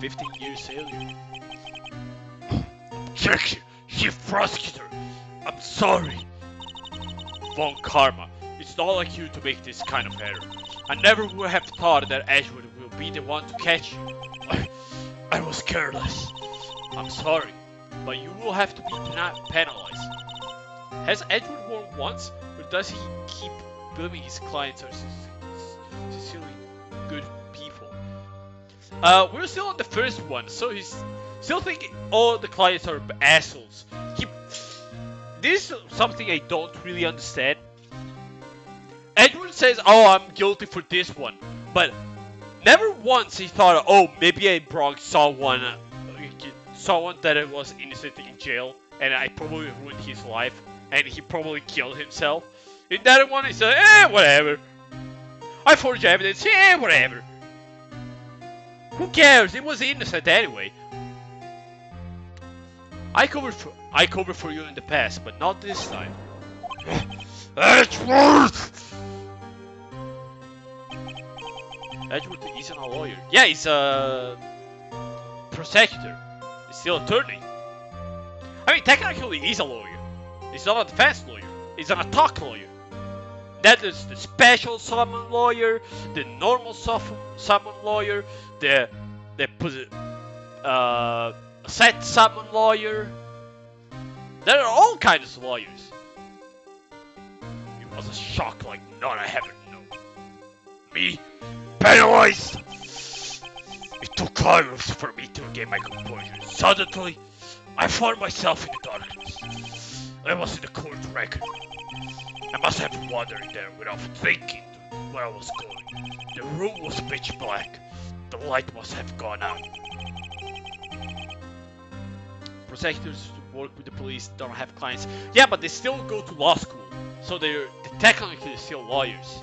S2: 15 years failure. Objection! Chief Prosecutor! I'm sorry. Von Karma, it's not like you to make this kind of error. I never would have thought that Edgewood will be the one to catch you. I was careless. I'm sorry, but you will have to be penalized. Has Edgewood won once, or does he keep believing his clients are sincerely good people? We're still on the first one, so he's still thinking all the clients are assholes. This is something I don't really understand. Edward says, oh, I'm guilty for this one, but never once he thought, oh, maybe I brought someone that was innocent in jail, and I probably ruined his life, and he probably killed himself. In that one, he said, whatever. I forged evidence, whatever. Who cares? It was innocent anyway. I covered for you in the past, but not this time. Edgeworth! Edgeworth isn't a lawyer. Yeah, he's a prosecutor. He's still an attorney. I mean, technically he's a lawyer. He's not a defense lawyer. He's an attack lawyer. That is the special summon lawyer, the normal summon lawyer, the set summon lawyer. There are all kinds of lawyers. It was a shock like none I ever known. Me? Penalized? It took hours for me to regain my composure. Suddenly, I found myself in the darkness. I was in the court record. I must have wandered there without thinking where I was going. The room was pitch black. The light must have gone out. Prosecutors work with the police, don't have clients. Yeah, but they still go to law school. So they're technically still lawyers.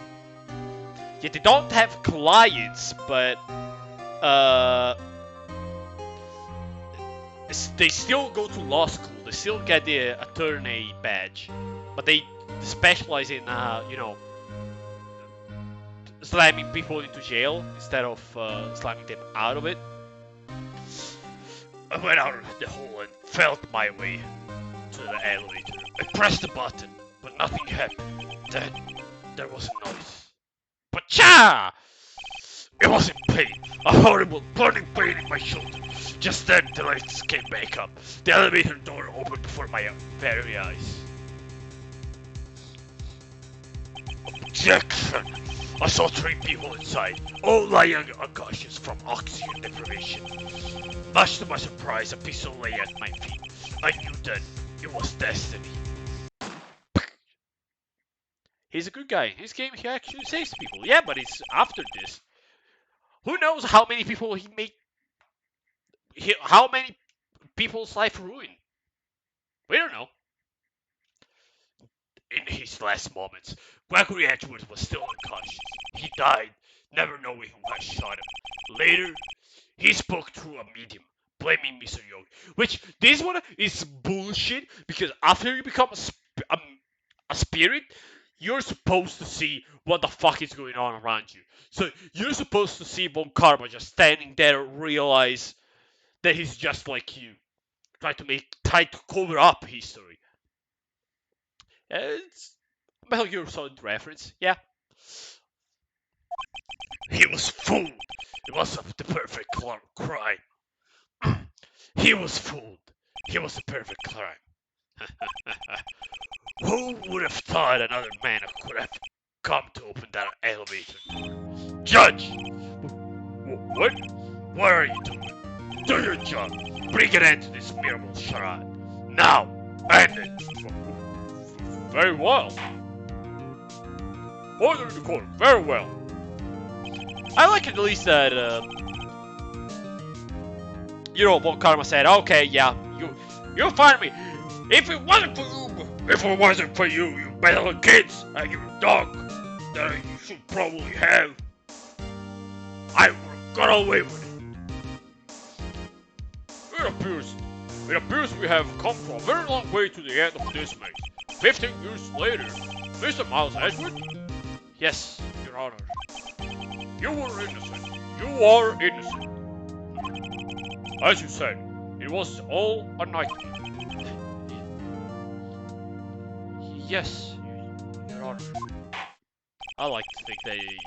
S2: Yeah, they don't have clients, but they still go to law school. They still get the attorney badge, but they specialize in, you know, slamming people into jail instead of slamming them out of it.
S3: I went out of the hole and felt my way to the elevator. I pressed the button, but nothing happened. Then there was a noise.
S2: Pacha!
S3: It was in pain, a horrible burning pain in my shoulder. Just then the lights came back up. The elevator door opened before my very eyes. Objection! I saw 3 people inside, all lying unconscious from oxygen deprivation. Much to my surprise, a pistol lay at my feet. I knew then it was destiny.
S2: He's a good guy. In his game, he actually saves people. Yeah, but it's after this. Who knows how many people he made... how many people's life ruined? We don't know.
S3: In his last moments, Gregory Edgeworth was still unconscious. He died, never knowing who had shot him. Later, he spoke through a medium, blaming Mr. Yogi.
S2: Which, this one is bullshit, because after you become a spirit, you're supposed to see what the fuck is going on around you. So, you're supposed to see Von Karma just standing there and realize that he's just like you. Try to cover up history. It's Metal Gear Solid reference, yeah.
S3: He was fooled. It was the perfect crime. He was fooled. He was the perfect crime. Who would have thought another man could have come to open that elevator? Judge! What? What are you doing? Do your job. Bring an end to this miserable charade. Now! End it!
S2: Very well. Order in the court. Very well. I like at least that, you know, Von Karma said, okay, yeah, you find me. If it wasn't for you, you metal kids, and you dog that you should probably have, I would have got away with it. It appears we have come from a very long way to the end of this maze. 15 years later, Mr. Miles Edgewood? Yes, Your Honor. You were innocent. You are innocent. As you said, it was all a nightmare. Yes, Your Honor. I like to think that he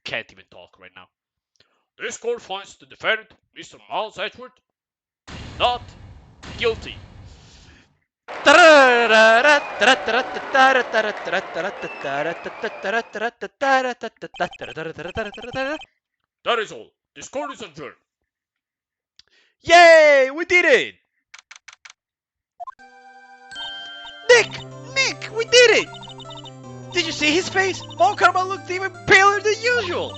S2: can't even talk right now. This court finds the defendant, Mr. Miles Edgewood, not guilty. That is all. This court is adjourned. Yay! We did it! Nick! We did it! Did you see his face? Von Karma looked even paler than usual.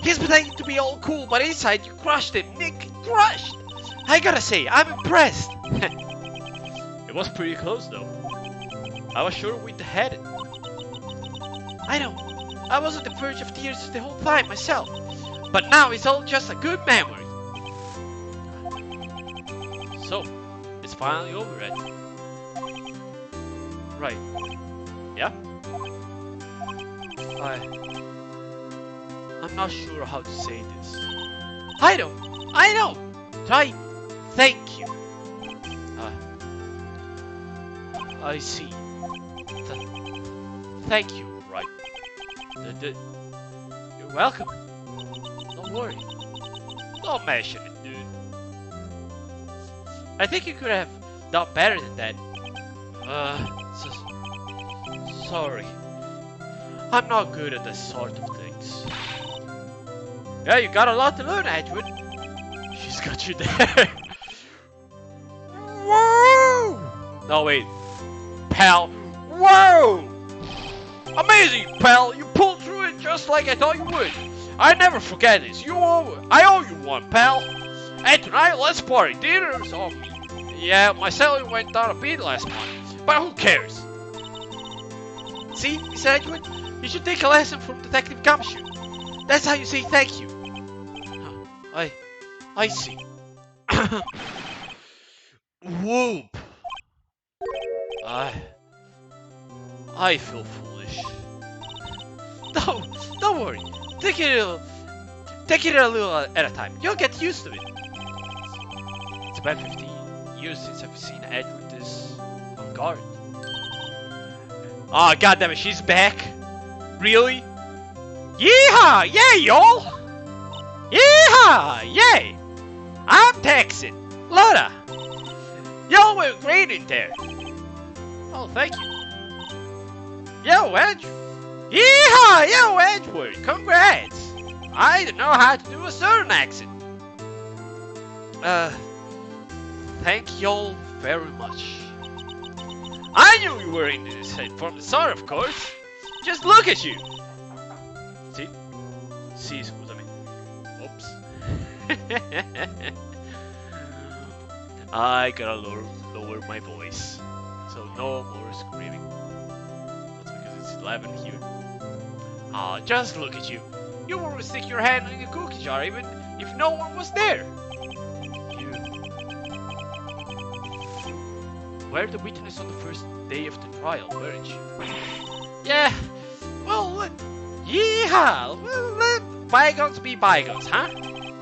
S2: He's pretending to be all cool, but inside you crushed him. Nick, crushed! I gotta say, I'm impressed. It was pretty close though. I was sure we'd had it. I know. I was on the verge of tears the whole time myself. But now it's all just a good memory. So, it's finally over, right? Right. Yeah? I'm not sure how to say this. I know! Try thank you. I see. Thank you, Wright. You're welcome. Don't worry. Don't mention it, dude. I think you could have done better than that. Sorry. I'm not good at this sort of things. Yeah, you got a lot to learn, Edgewood. She's got you there. Whoa! No, wait. Pal. Whoa! Amazing, pal. You pulled through it just like I thought you would. I never forget this. I owe you one, pal. And tonight, let's party. Dinner's on me. Yeah, my salary went down a bit last month, but who cares? See, Mr. Edgewood, you should take a lesson from Detective Gumshoe. That's how you say thank you. I see. Whoop! I... I feel foolish. No, don't worry. Take it a little at a time. You'll get used to it. It's about 15 years since I've seen Edward this on guard. Oh, goddammit, she's back. Really? Yeehaw! Yay, y'all! Yeehaw! Yay! I'm Texan. Lotta. Y'all were great in there. Oh, thank you. Yo, Andrew. Yeehaw! Yo, Edward. Congrats. I don't know how to do a southern accent. Thank y'all very much. I knew you were in this from the start, of course. Just look at you. See? See, scusami. Oops. I gotta lower my voice. So no more screaming. That's because it's 11 here. Ah, just look at you. You wouldn't stick your hand in the cookie jar even if no one was there. You were the witness on the first day of the trial, weren't you? Yeah. Well, yeehaw. Well, let bygones be bygones, huh?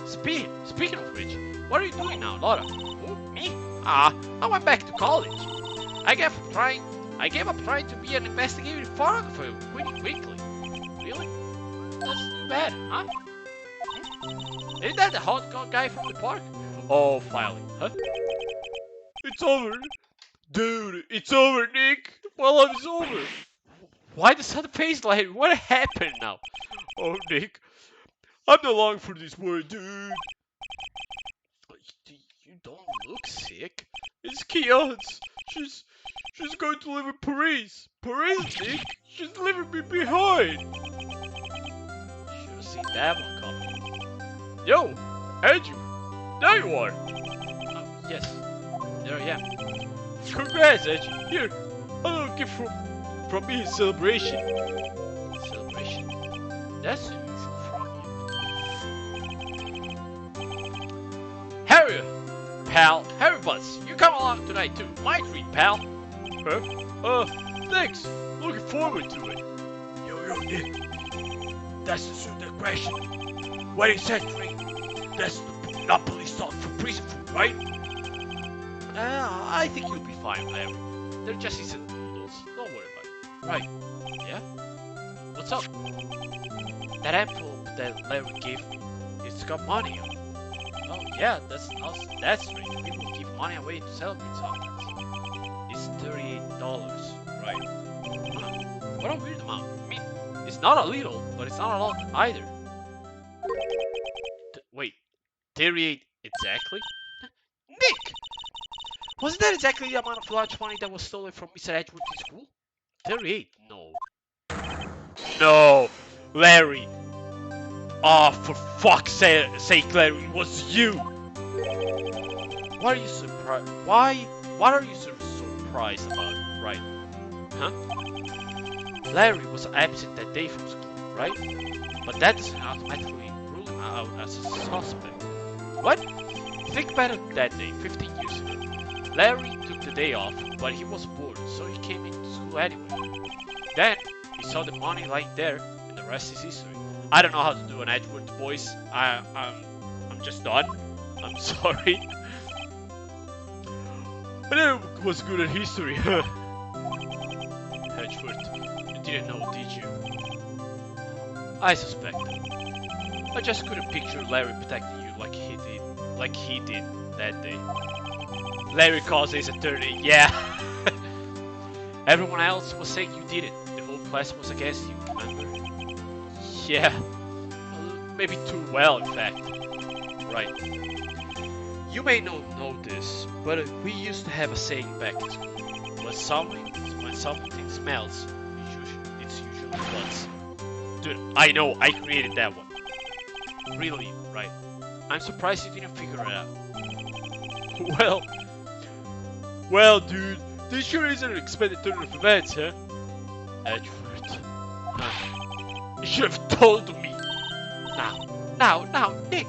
S2: Speaking of which, what are you doing now, Laura? Oh, me? I went back to college. I gave up trying to be an investigative photographer quickly. Really? That's too bad, huh? Isn't that the hot guy from the park? Oh, finally, huh? It's over. Dude, it's over, Nick. Well, it's over. Why the sudden face like what happened now? Oh, Nick, I'm not long for this word, dude. You don't look sick. It's chaos. She's going to live in Paris. Paris, Nick. She's leaving me behind. Should have seen that one coming. Yo, Andrew. There you are. Oh, yes. There I am. Congrats, Andrew. Here, a little gift from me in celebration. Celebration? That's unusual from you. Harry, pal. Harry Butts, you come along tonight too. My treat, pal. Huh? Thanks. Looking forward to it. Yo, Nick. That's the Southern question. Wedding century. That's not police talk for prison food, right? I think you'll be fine, Larry. They're just instant noodles. Don't worry about it. Right. Yeah? What's up? That envelope that Larry gave me, it's got money on it. Oh yeah, that's awesome. That's right. People give money away to celebrate something. It's $38, right? Huh. What a weird amount. I mean, it's not a little, but it's not a lot either. Wait, 38 exactly? Nick! Wasn't that exactly the amount of lunch money that was stolen from Mr. Edward in school? 38? No. No! Larry! Oh, for fuck's sake, Larry, it was you! What are you surprised? What are you so surprised about, right? Huh? Larry was absent that day from school, right? But that doesn't automatically rule him out as a suspect. What? Think about it that day, 15 years ago. Larry took the day off, but he was bored, so he came into school anyway. Then, he saw the money lying there, and the rest is history. I don't know how to do an Edward voice. I'm just done. I'm sorry. I never was good at history. Edward, you didn't know, did you? I suspected. I just couldn't picture Larry protecting you like he did that day. Larry calls his attorney, yeah. Everyone else was saying you did it. The whole class was against you, remember? Yeah. Maybe too well, in fact. Right. You may not know this, but we used to have a saying back in school. When something smells, it's usually butts. Dude, I know, I created that one. Really, right. I'm surprised you didn't figure it out. Well, dude, this sure is an expected turn of events, huh? Edward. You should have told me. Now, Nick.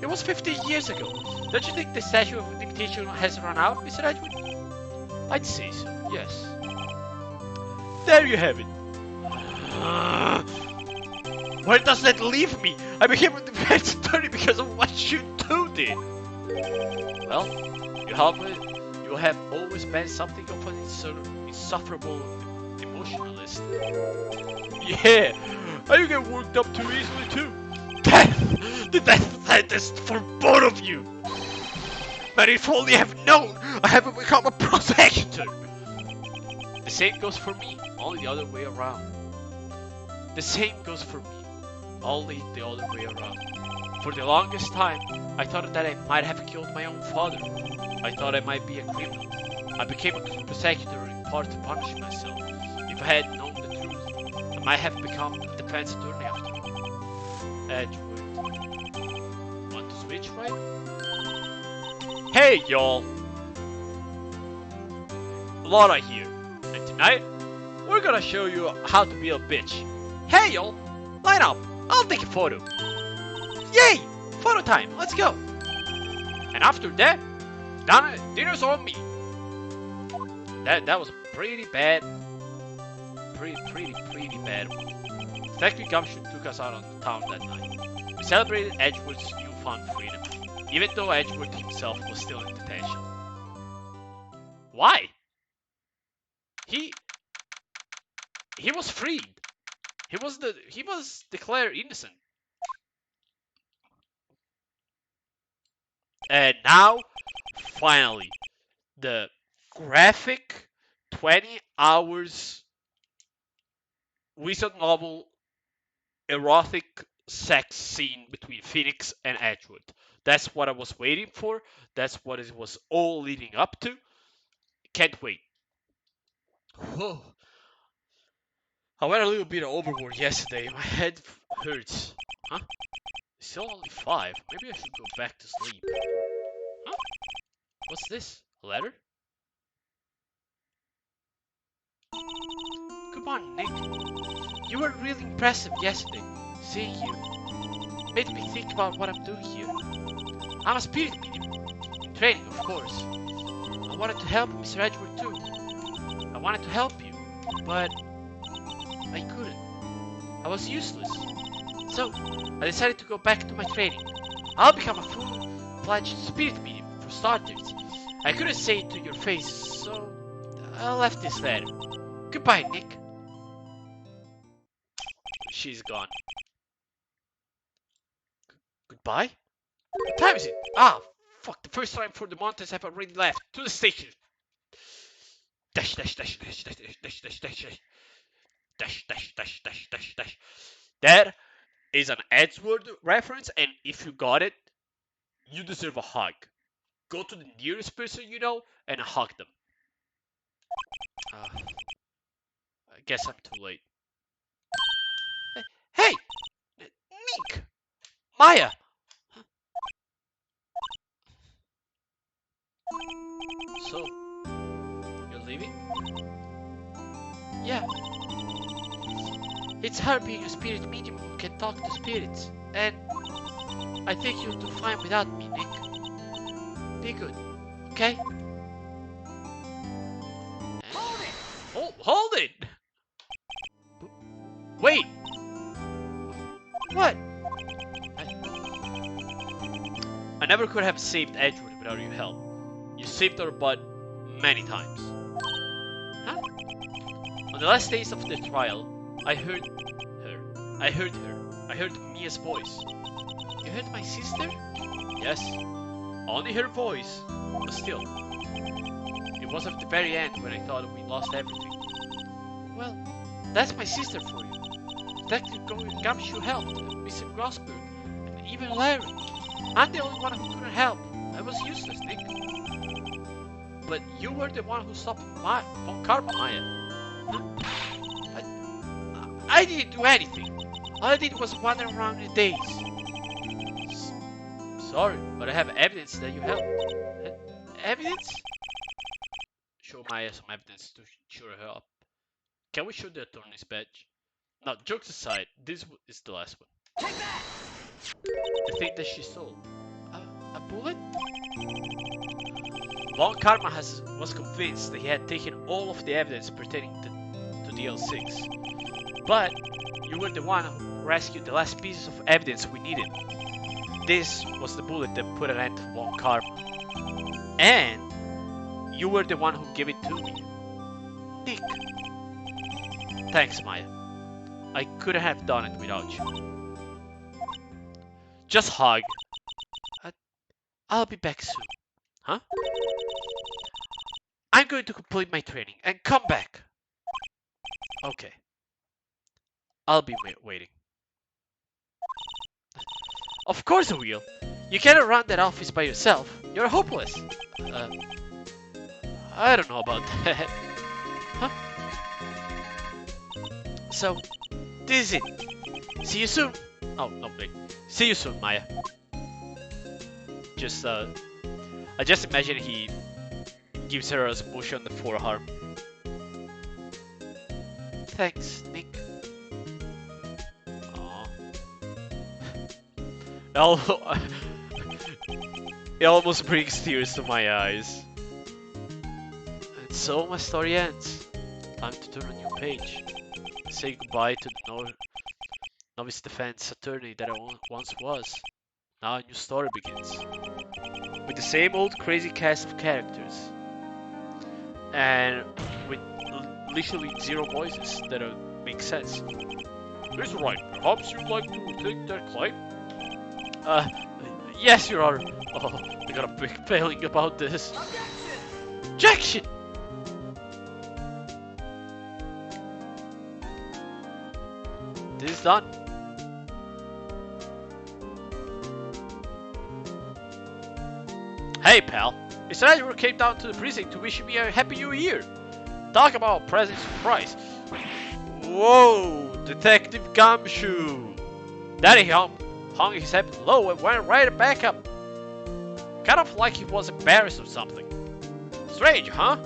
S2: It was 15 years ago. Don't you think the statute of limitation has run out, Mr. Edgewood?
S3: I'd say so, yes.
S2: There you have it.
S3: Where does that leave me? I became a defense attorney because of what you two did.
S2: Well, you have always been something of an insufferable emotionalist.
S3: Yeah, and you get worked up too easily too. Death! The death sentence for both of you! But if only I have known, I haven't become a prosecutor!
S2: The same goes for me, only the other way around. The same goes for me, only the other way around. For the longest time, I thought that I might have killed my own father. I thought I might be a criminal. I became a prosecutor in part to punish myself. If I had known the truth, I might have become a defense attorney after all. Edgewood. Want to switch, right?
S3: Hey y'all! Laura here, and tonight we're gonna show you how to be a bitch. Hey y'all! Line up! I'll take a photo. Yay! Photo time, let's go! And after that, dinner's on me.
S2: That was pretty bad. Pretty bad one. Factory Gumshoe took us out on the town that night. We celebrated Edgewood's newfound freedom, even though Edgewood himself was still in detention. Why? He was freed. He was declared innocent. And now, finally, the graphic 20 hours wizard novel erotic sex scene between Phoenix and Edgewood. That's what I was waiting for. That's what it was all leading up to. Can't wait. Whoa. I went a little bit overboard yesterday. My head hurts. Huh? It's still only 5. Maybe I should go back to sleep. Huh? What's this? A letter? Come on, Nick. You were really impressive yesterday. Seeing you made me think about what I'm doing here. I'm a spirit medium. In training, of course. I wanted to help Mr. Edgeworth too. I wanted to help you, but I couldn't. I was useless. So, I decided to go back to my training. I'll become a full-fledged spirit medium for starters. I couldn't say it to your face, so I left this letter. Goodbye, Nick. She's gone. Goodbye? What time is it? Ah, fuck, the first time for the mountains have already left. To the station. Dash, dash, dash, dash, dash, dash, dash, dash, dash. Dash, dash, dash, dash, dash, dash. That is an Edgeworth reference, and if you got it, you deserve a hug. Go to the nearest person you know and hug them. I guess I'm too late. Hey! Nick! Maya! So, you're leaving? Yeah. It's hard being a spirit medium who can talk to spirits, and I think you'll do fine without me, Nick. Be good, okay? Hold it! Hold it! Wait! What? I never could have saved Edgeworth without your help. You saved our butt many times. Huh? On the last days of the trial, I heard her. I heard Mia's voice. You heard my sister? Yes. Only her voice. But still. It was at the very end when I thought we lost everything. Well, that's my sister for you. Detective Gumshoe helped, Mr. Grossberg, and even Larry. I'm the only one who couldn't help. I was useless, Nick. But you were the one who stopped Von Karma, Maya. Huh? I didn't do anything. All I did was wander around in a daze. Sorry, but I have evidence that you helped. Evidence? Show Maya some evidence to cheer her up. Can we show the attorney's badge? Now, jokes aside, this is the last one. Take that! The thing that she stole. A bullet?
S1: Von Karma was convinced that he had taken all of the evidence pertaining to DL6. But you were the one who rescued the last pieces of evidence we needed. This was the bullet that put an end to Von Karma. And you were the one who gave it to me. Nick. Thanks, Maya. I couldn't have done it without you. Just hug. I'll be back soon. Huh? I'm going to complete my training and come back. Okay. I'll be waiting. Of course I will. You cannot run that office by yourself. You're hopeless. I don't know about that. Huh? So, this is it. See you soon. Oh, no, wait. See you soon, Maya. I just imagine he gives her a smoosh on the forearm. Thanks, Nick. Aww. It almost brings tears to my eyes. And so my story ends. Time to turn a new page. Say goodbye to the novice defense attorney that I once was. Now a new story begins. With the same old crazy cast of characters. And with literally zero voices that make sense. Mr. Wright, perhaps you'd like to take that claim? Yes, Your Honor. Oh, I got a big feeling about this. Objection! This is done. Hey, pal. Mr. Edward came down to the precinct to wish me a happy new year. Talk about a present surprise. Whoa, Detective Gumshoe. Daddy hung his head low and went right back up. Kind of like he was embarrassed or something. Strange, huh?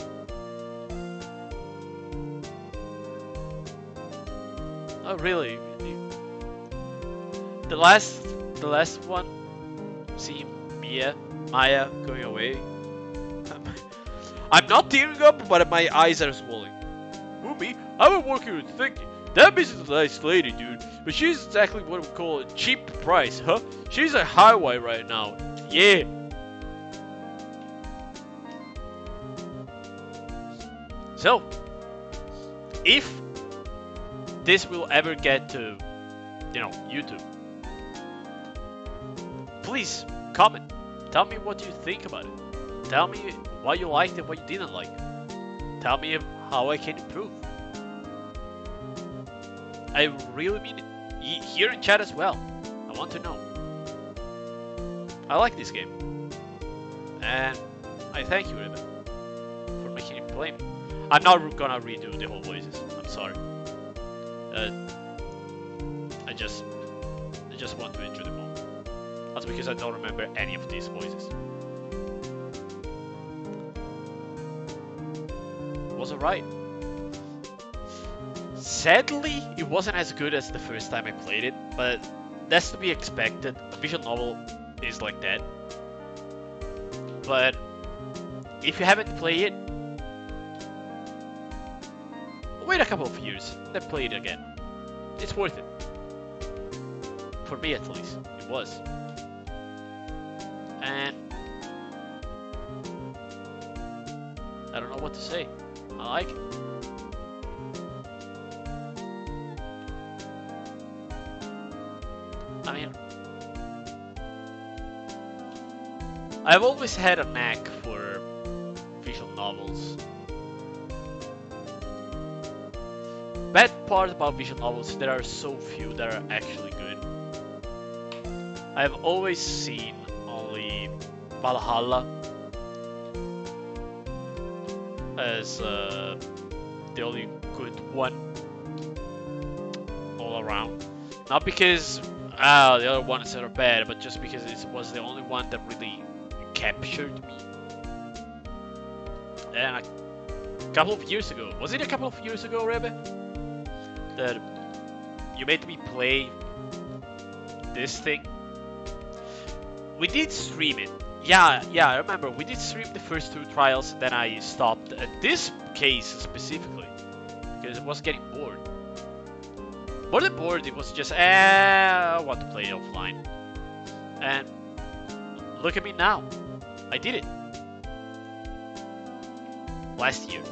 S1: Oh, really? The last one? See Maya going away? I'm not tearing up, but my eyes are swollen. Who, me? I've been working with thinking. That bitch is a nice lady, dude. But she's exactly what we call a cheap price, huh? She's a highway right now. Yeah. So, if this will ever get to, YouTube, please comment. Tell me what you think about it. Tell me what you liked and what you didn't like. Tell me how I can improve. I really mean it. Here in chat as well. I want to know. I like this game. And I thank you, Riven, for making it play me. I'm not gonna redo the whole voices. I'm sorry. I just want to enjoy the moment. That's because I don't remember any of these voices. It was alright. Sadly, it wasn't as good as the first time I played it, but that's to be expected. A visual novel is like that. But if you haven't played it, wait a couple of years, then play it again. It's worth it. For me at least, it was. And I don't know what to say. I like it. I mean, I've always had a knack for visual novels. Bad part about visual novels, there are so few that are actually good. I've always seen only Valhalla as the only good one all around. Not because the other ones are bad, but just because it was the only one that really captured me. And a couple of years ago, was it a couple of years ago, Rebe? That you made me play this thing. We did stream it. Yeah, I remember. We did stream the first 2 trials, and then I stopped. This case specifically, because it was getting bored. More than bored, it was just, I want to play it offline. And look at me now. I did it. Last year.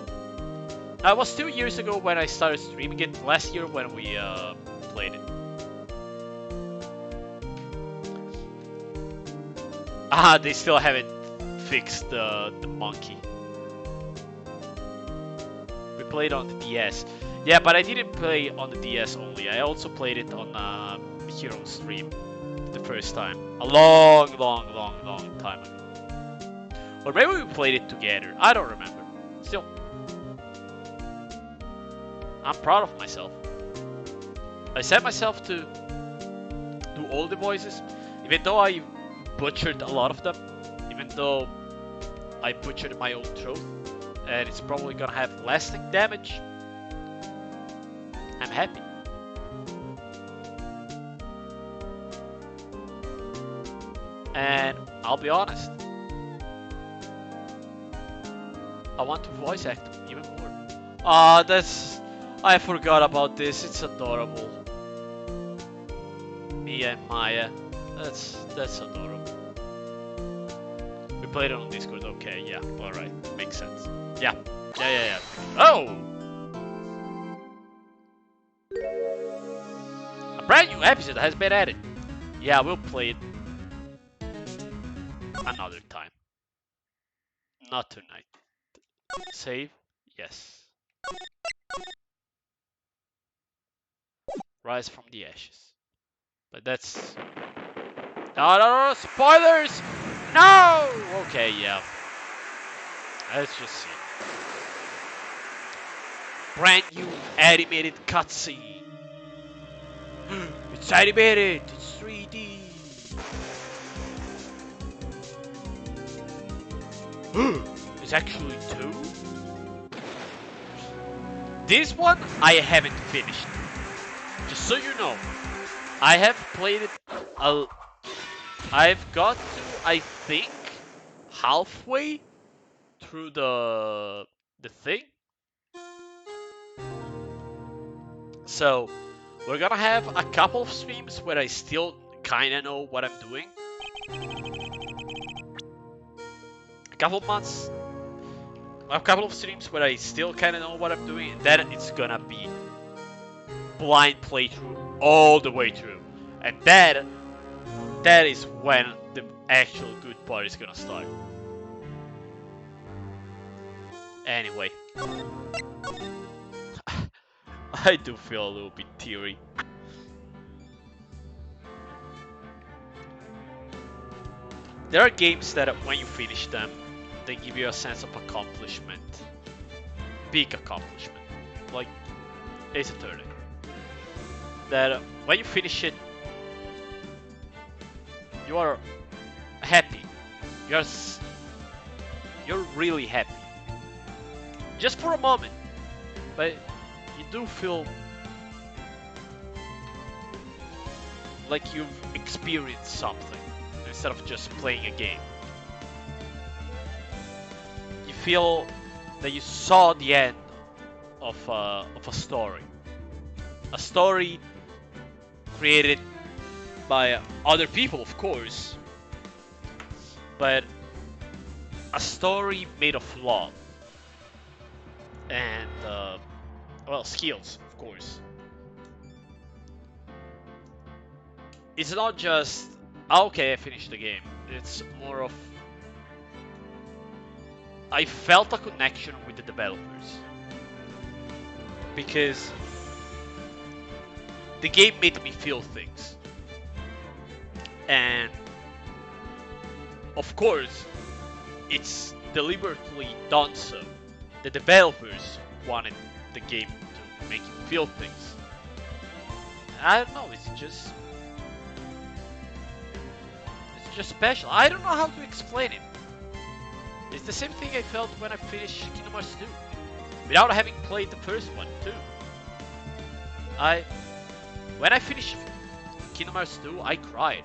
S1: Now, it was 2 years ago when I started streaming it. Last year when we played it. Ah, they still haven't fixed the monkey. We played on the DS. Yeah, but I didn't play on the DS only. I also played it on Hero stream the first time. A long time ago. Or maybe we played it together. I don't remember. Still, I'm proud of myself. I set myself to do all the voices, even though I butchered a lot of them, even though I butchered my own throat, and it's probably gonna have lasting damage. I'm happy. And I'll be honest, I want to voice act even more. Ah, I forgot about this. It's adorable. Mia and Maya. That's adorable. We played it on Discord. Okay, yeah. Alright. Makes sense. Yeah. Oh! A brand new episode has been added. Yeah, we'll play it another time. Not tonight. Save? Yes. Rise from the ashes. But that's... No, spoilers! No! Okay, yeah. Let's just see. Brand new animated cutscene. It's animated! It's 3D! It's actually 2? This one I haven't finished. Just so you know. I have played it I've got to, I think, halfway through the thing. So, we're gonna have a couple of streams where I still kinda know what I'm doing. A couple of streams where I still kinda know what I'm doing, and then it's gonna be blind playthrough all the way through. And that is when the actual good part is gonna start. Anyway. I do feel a little bit teary. There are games that when you finish them, they give you a sense of accomplishment. Big accomplishment. Like Ace Attorney. That when you finish it, you are happy. You're really happy. Just for a moment. But you do feel like you've experienced something instead of just playing a game. You feel that you saw the end of a story. A story created by other people, of course, but a story made of love and well, skills, of course. It's not just okay, I finished the game. It's more of I felt a connection with the developers because the game made me feel things. And of course, it's deliberately done so. The developers wanted the game to make you feel things. I don't know, it's just special. I don't know how to explain it. It's the same thing I felt when I finished Kingdom Hearts 2. Without having played the first one too. When I finished Kingdom Hearts 2, I cried.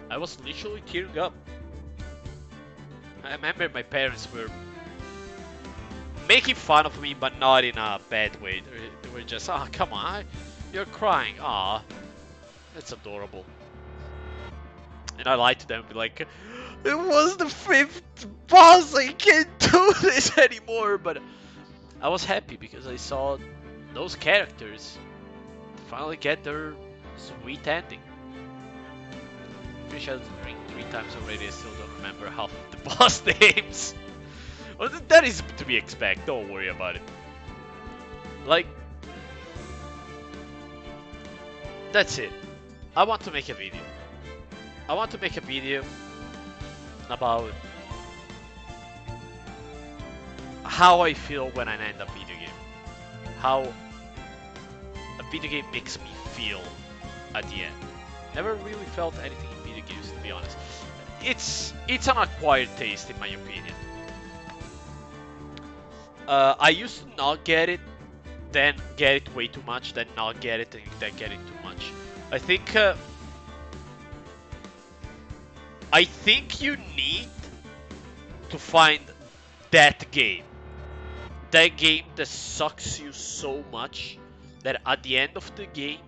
S1: I was literally tearing up. I remember my parents were making fun of me, but not in a bad way. They were just, oh, come on, you're crying. Ah, that's adorable. And I lied to them, be like, it was the 5th boss, I can't do this anymore. But I was happy because I saw those characters finally get their sweet ending. Pretty sure I've drank 3 times already, I still don't remember half of the boss names. Well, that is to be expected, don't worry about it. Like, that's it. I want to make a video. I want to make a video about how I feel when I end a video game. How a video game makes me feel at the end. Never really felt anything in video games, to be honest. It's an acquired taste, in my opinion. I used to not get it, then get it way too much, then not get it, and then get it too much. I think you need to find that game that sucks you so much that at the end of the game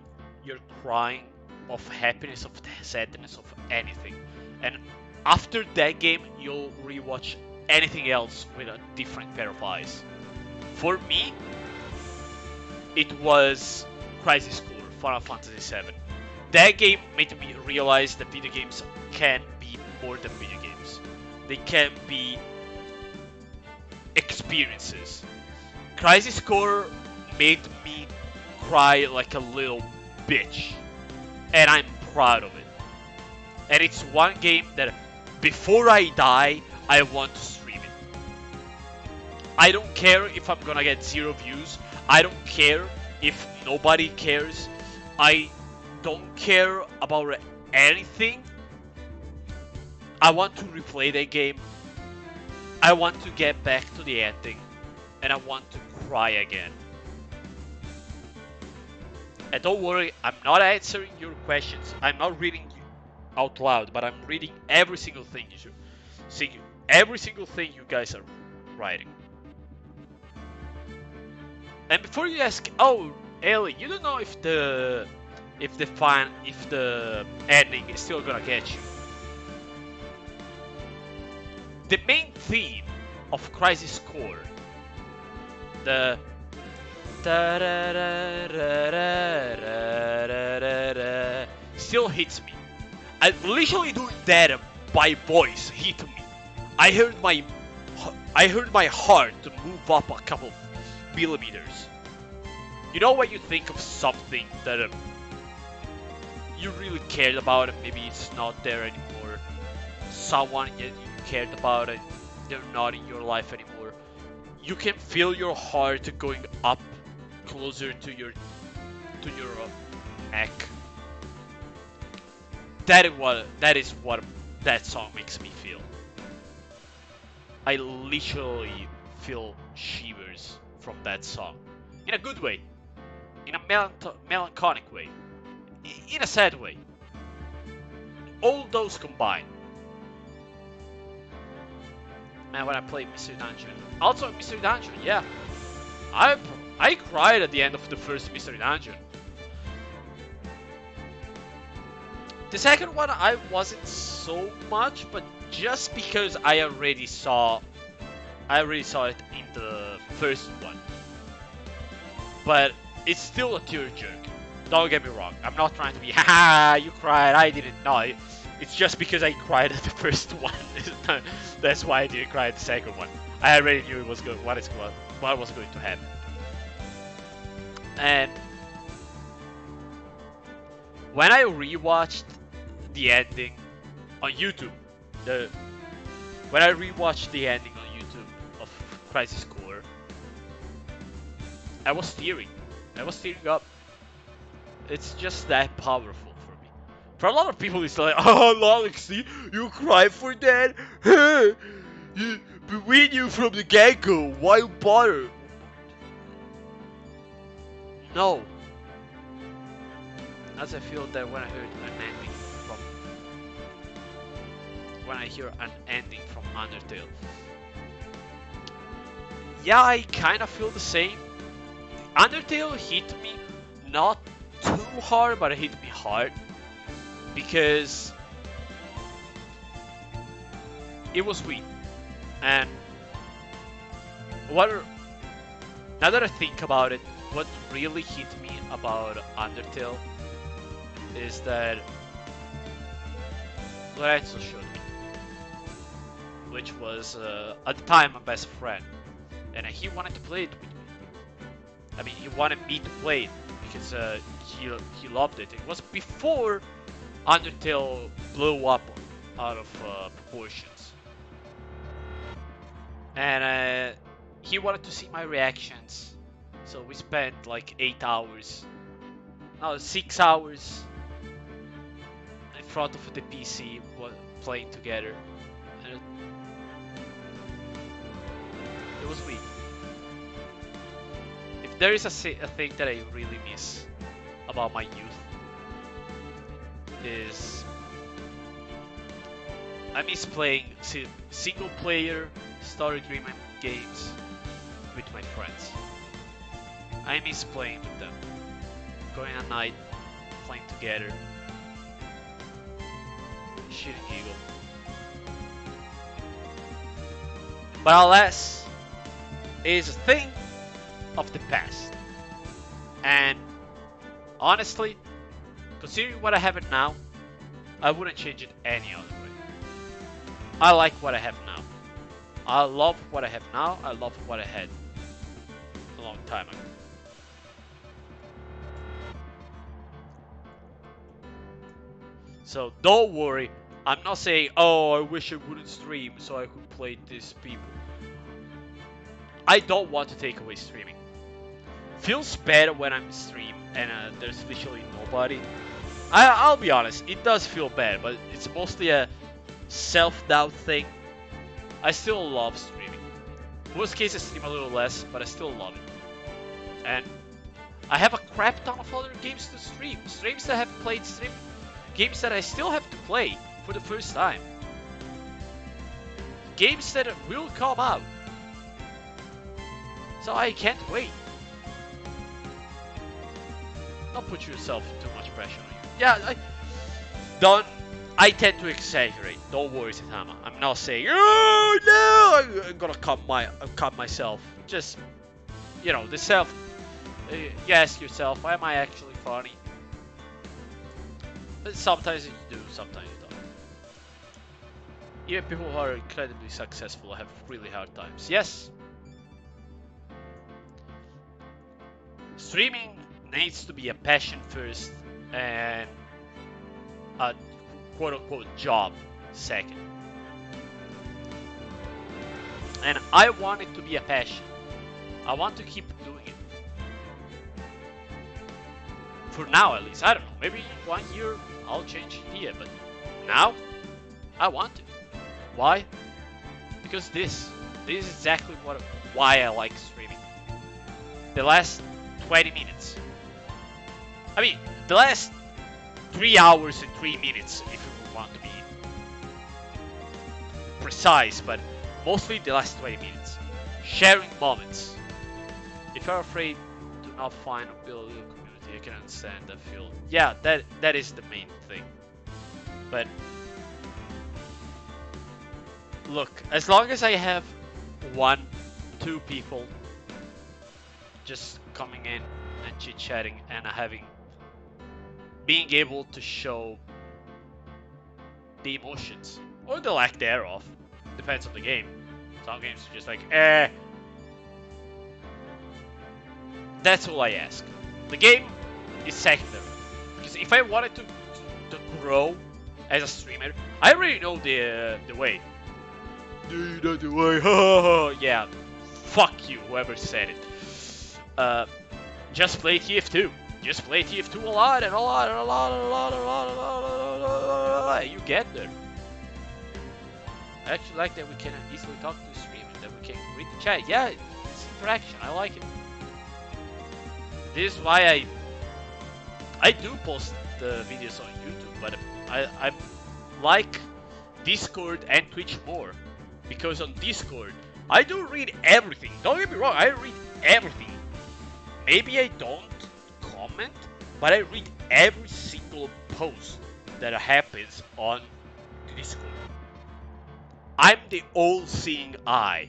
S1: you're crying of happiness, of sadness, of anything. And after that game you'll rewatch anything else with a different pair of eyes. For me, it was Crisis Core, Final Fantasy VII. That game made me realize that video games can be more than video games. They can be experiences. Crisis Core made me cry like a little bitch, and I'm proud of it. And it's one game that before I die, I want to stream it. I don't care if I'm gonna get 0 views. I don't care if nobody cares. I don't care about anything. I want to replay that game. I want to get back to the ending. And I want to cry again. And don't worry, I'm not answering your questions. I'm not reading out loud, but I'm reading every single thing every single thing you guys are writing. And before you ask, oh, Ellie, you don't know if the ending is still gonna get you. The main theme of Crisis Core, the still hits me. I literally doing that by voice hit me. I heard my heart to move up a couple of millimeters. You know when you think of something that you really cared about and maybe it's not there anymore. Someone that you cared about and they're not in your life anymore. You can feel your heart going up closer to your neck. That is what that song makes me feel. I literally feel shivers from that song. In a good way. In a melancholic way. In a sad way. All those combined. Man, when I played Mystery Dungeon. Also, Mystery Dungeon, yeah. I cried at the end of the first Mystery Dungeon. The second one, I wasn't so much, but just because I already saw it in the first one. But it's still a tearjerker. Don't get me wrong. I'm not trying to be, haha, you cried, I didn't. No, it's just because I cried at the first one. That's why I didn't cry at the second one. I already knew it was good. What was going to happen. And when I rewatched the ending on YouTube, when I rewatched the ending on YouTube of Crisis Core, I was tearing up. It's just that powerful for me. For a lot of people, it's like, oh, Alex, you cry for that? Hey, we knew from the get-go. Why bother? No. As I feel that when I heard an ending from
S2: when I hear an ending from Undertale. Yeah, I kind of feel the same. Undertale hit me not too hard, but it hit me hard because it was weird. And now that I think about it, what really hit me about Undertale is that Lorenzo showed me, which was at the time my best friend, and he wanted to play it with me. I mean, he wanted me to play it because he loved it. It was before Undertale blew up out of proportions, and he wanted to see my reactions. So we spent like 6 hours in front of the PC playing together, and it was weird. If there is a thing that I really miss about my youth, is I miss playing single player story-driven games with my friends. I miss playing with them, going at night, playing together, shit and giggle. But alas, it is a thing of the past. And honestly, considering what I have it now, I wouldn't change it any other way. I like what I have now. I love what I have now. I love what I had a long time ago. So don't worry, I'm not saying, oh, I wish I wouldn't stream so I could play these people. I don't want to take away streaming. Feels bad when I'm stream and there's literally nobody. I'll be honest, it does feel bad, but it's mostly a self-doubt thing. I still love streaming. Worst case I stream a little less, but I still love it. And I have a crap ton of other games to stream. Streams that I haven't played, games that I still have to play for the first time. Games that will come out. So I can't wait. Don't put yourself too much pressure on you. Yeah, I tend to exaggerate. Don't worry, Saitama. I'm not saying, oh no, I'm gonna cut myself. Just, you know, you ask yourself, am I actually funny? But sometimes you do, sometimes you don't. Even people who are incredibly successful have really hard times. Yes. Streaming needs to be a passion first and a quote-unquote job second. And I want it to be a passion. I want to keep doing it. For now at least. I don't know, maybe in 1 year I'll change the idea, but now I want it. Why? Because this is exactly why I like streaming. The last 20 minutes. I mean, the last 3 hours and 3 minutes, if you want to be precise, but mostly the last 20 minutes. Sharing moments. If you're afraid to not find or build a community, I can understand that feel. Yeah, that is the main thing. But look, as long as I have 1-2 people just coming in and chit-chatting and being able to show the emotions or the lack thereof, depends on the game. Some games are just like, that's all I ask. The game is secondary, because if I wanted to grow as a streamer, I already know the way. Do you know the way? Yeah, fuck you, whoever said it. Just play TF2. Just play TF2 a lot and a lot and a lot and a lot and a lot and a lot and a lot. You get there. I actually like that we can easily talk to the streamer, that we can read the chat. Yeah, it's interaction. I like it. This is why I do post the videos on YouTube, but I like
S1: Discord and Twitch more. Because on Discord, I do read everything. Don't get me wrong, I read everything. Maybe I don't comment, but I read every single post that happens on Discord. I'm the all-seeing eye.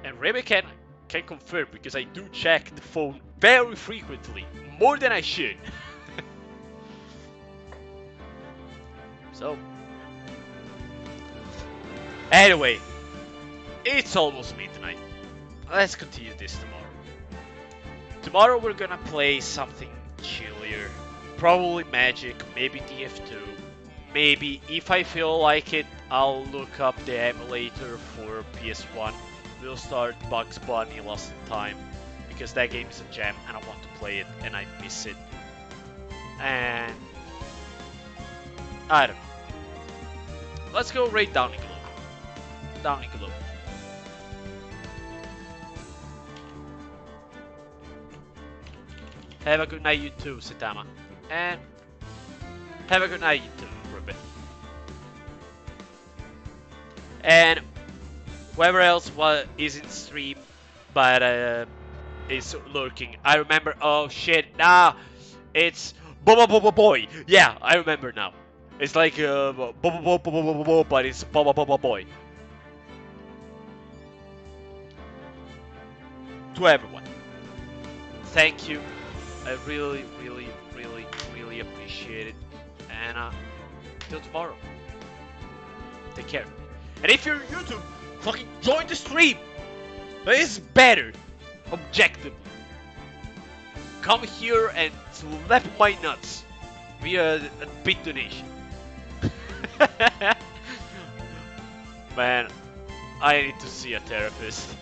S1: And Remy can confirm because I do check the phone very frequently, more than I should. So, anyway, it's almost midnight. Let's continue this tomorrow. Tomorrow we're gonna play something chillier. Probably Magic, maybe TF2. Maybe, if I feel like it, I'll look up the emulator for PS1. We'll start Bugs Bunny Lost in Time. Because that game is a gem and I want to play it and I miss it. And I don't know. Let's go raid Downing Globe. Downing Globe. Have a good night, you too, Saitama. And have a good night, you too, Ruben. And whoever else is in stream, but is lurking. I remember. Oh shit! Nah, it's boy. Yeah, I remember now. It's like but it's boy. To everyone, thank you. I really appreciate it. And till tomorrow. Take care. And if you're on YouTube, fucking join the stream. It's better, objectively. Come here and slap my nuts via a big donation. Man, I need to see a therapist.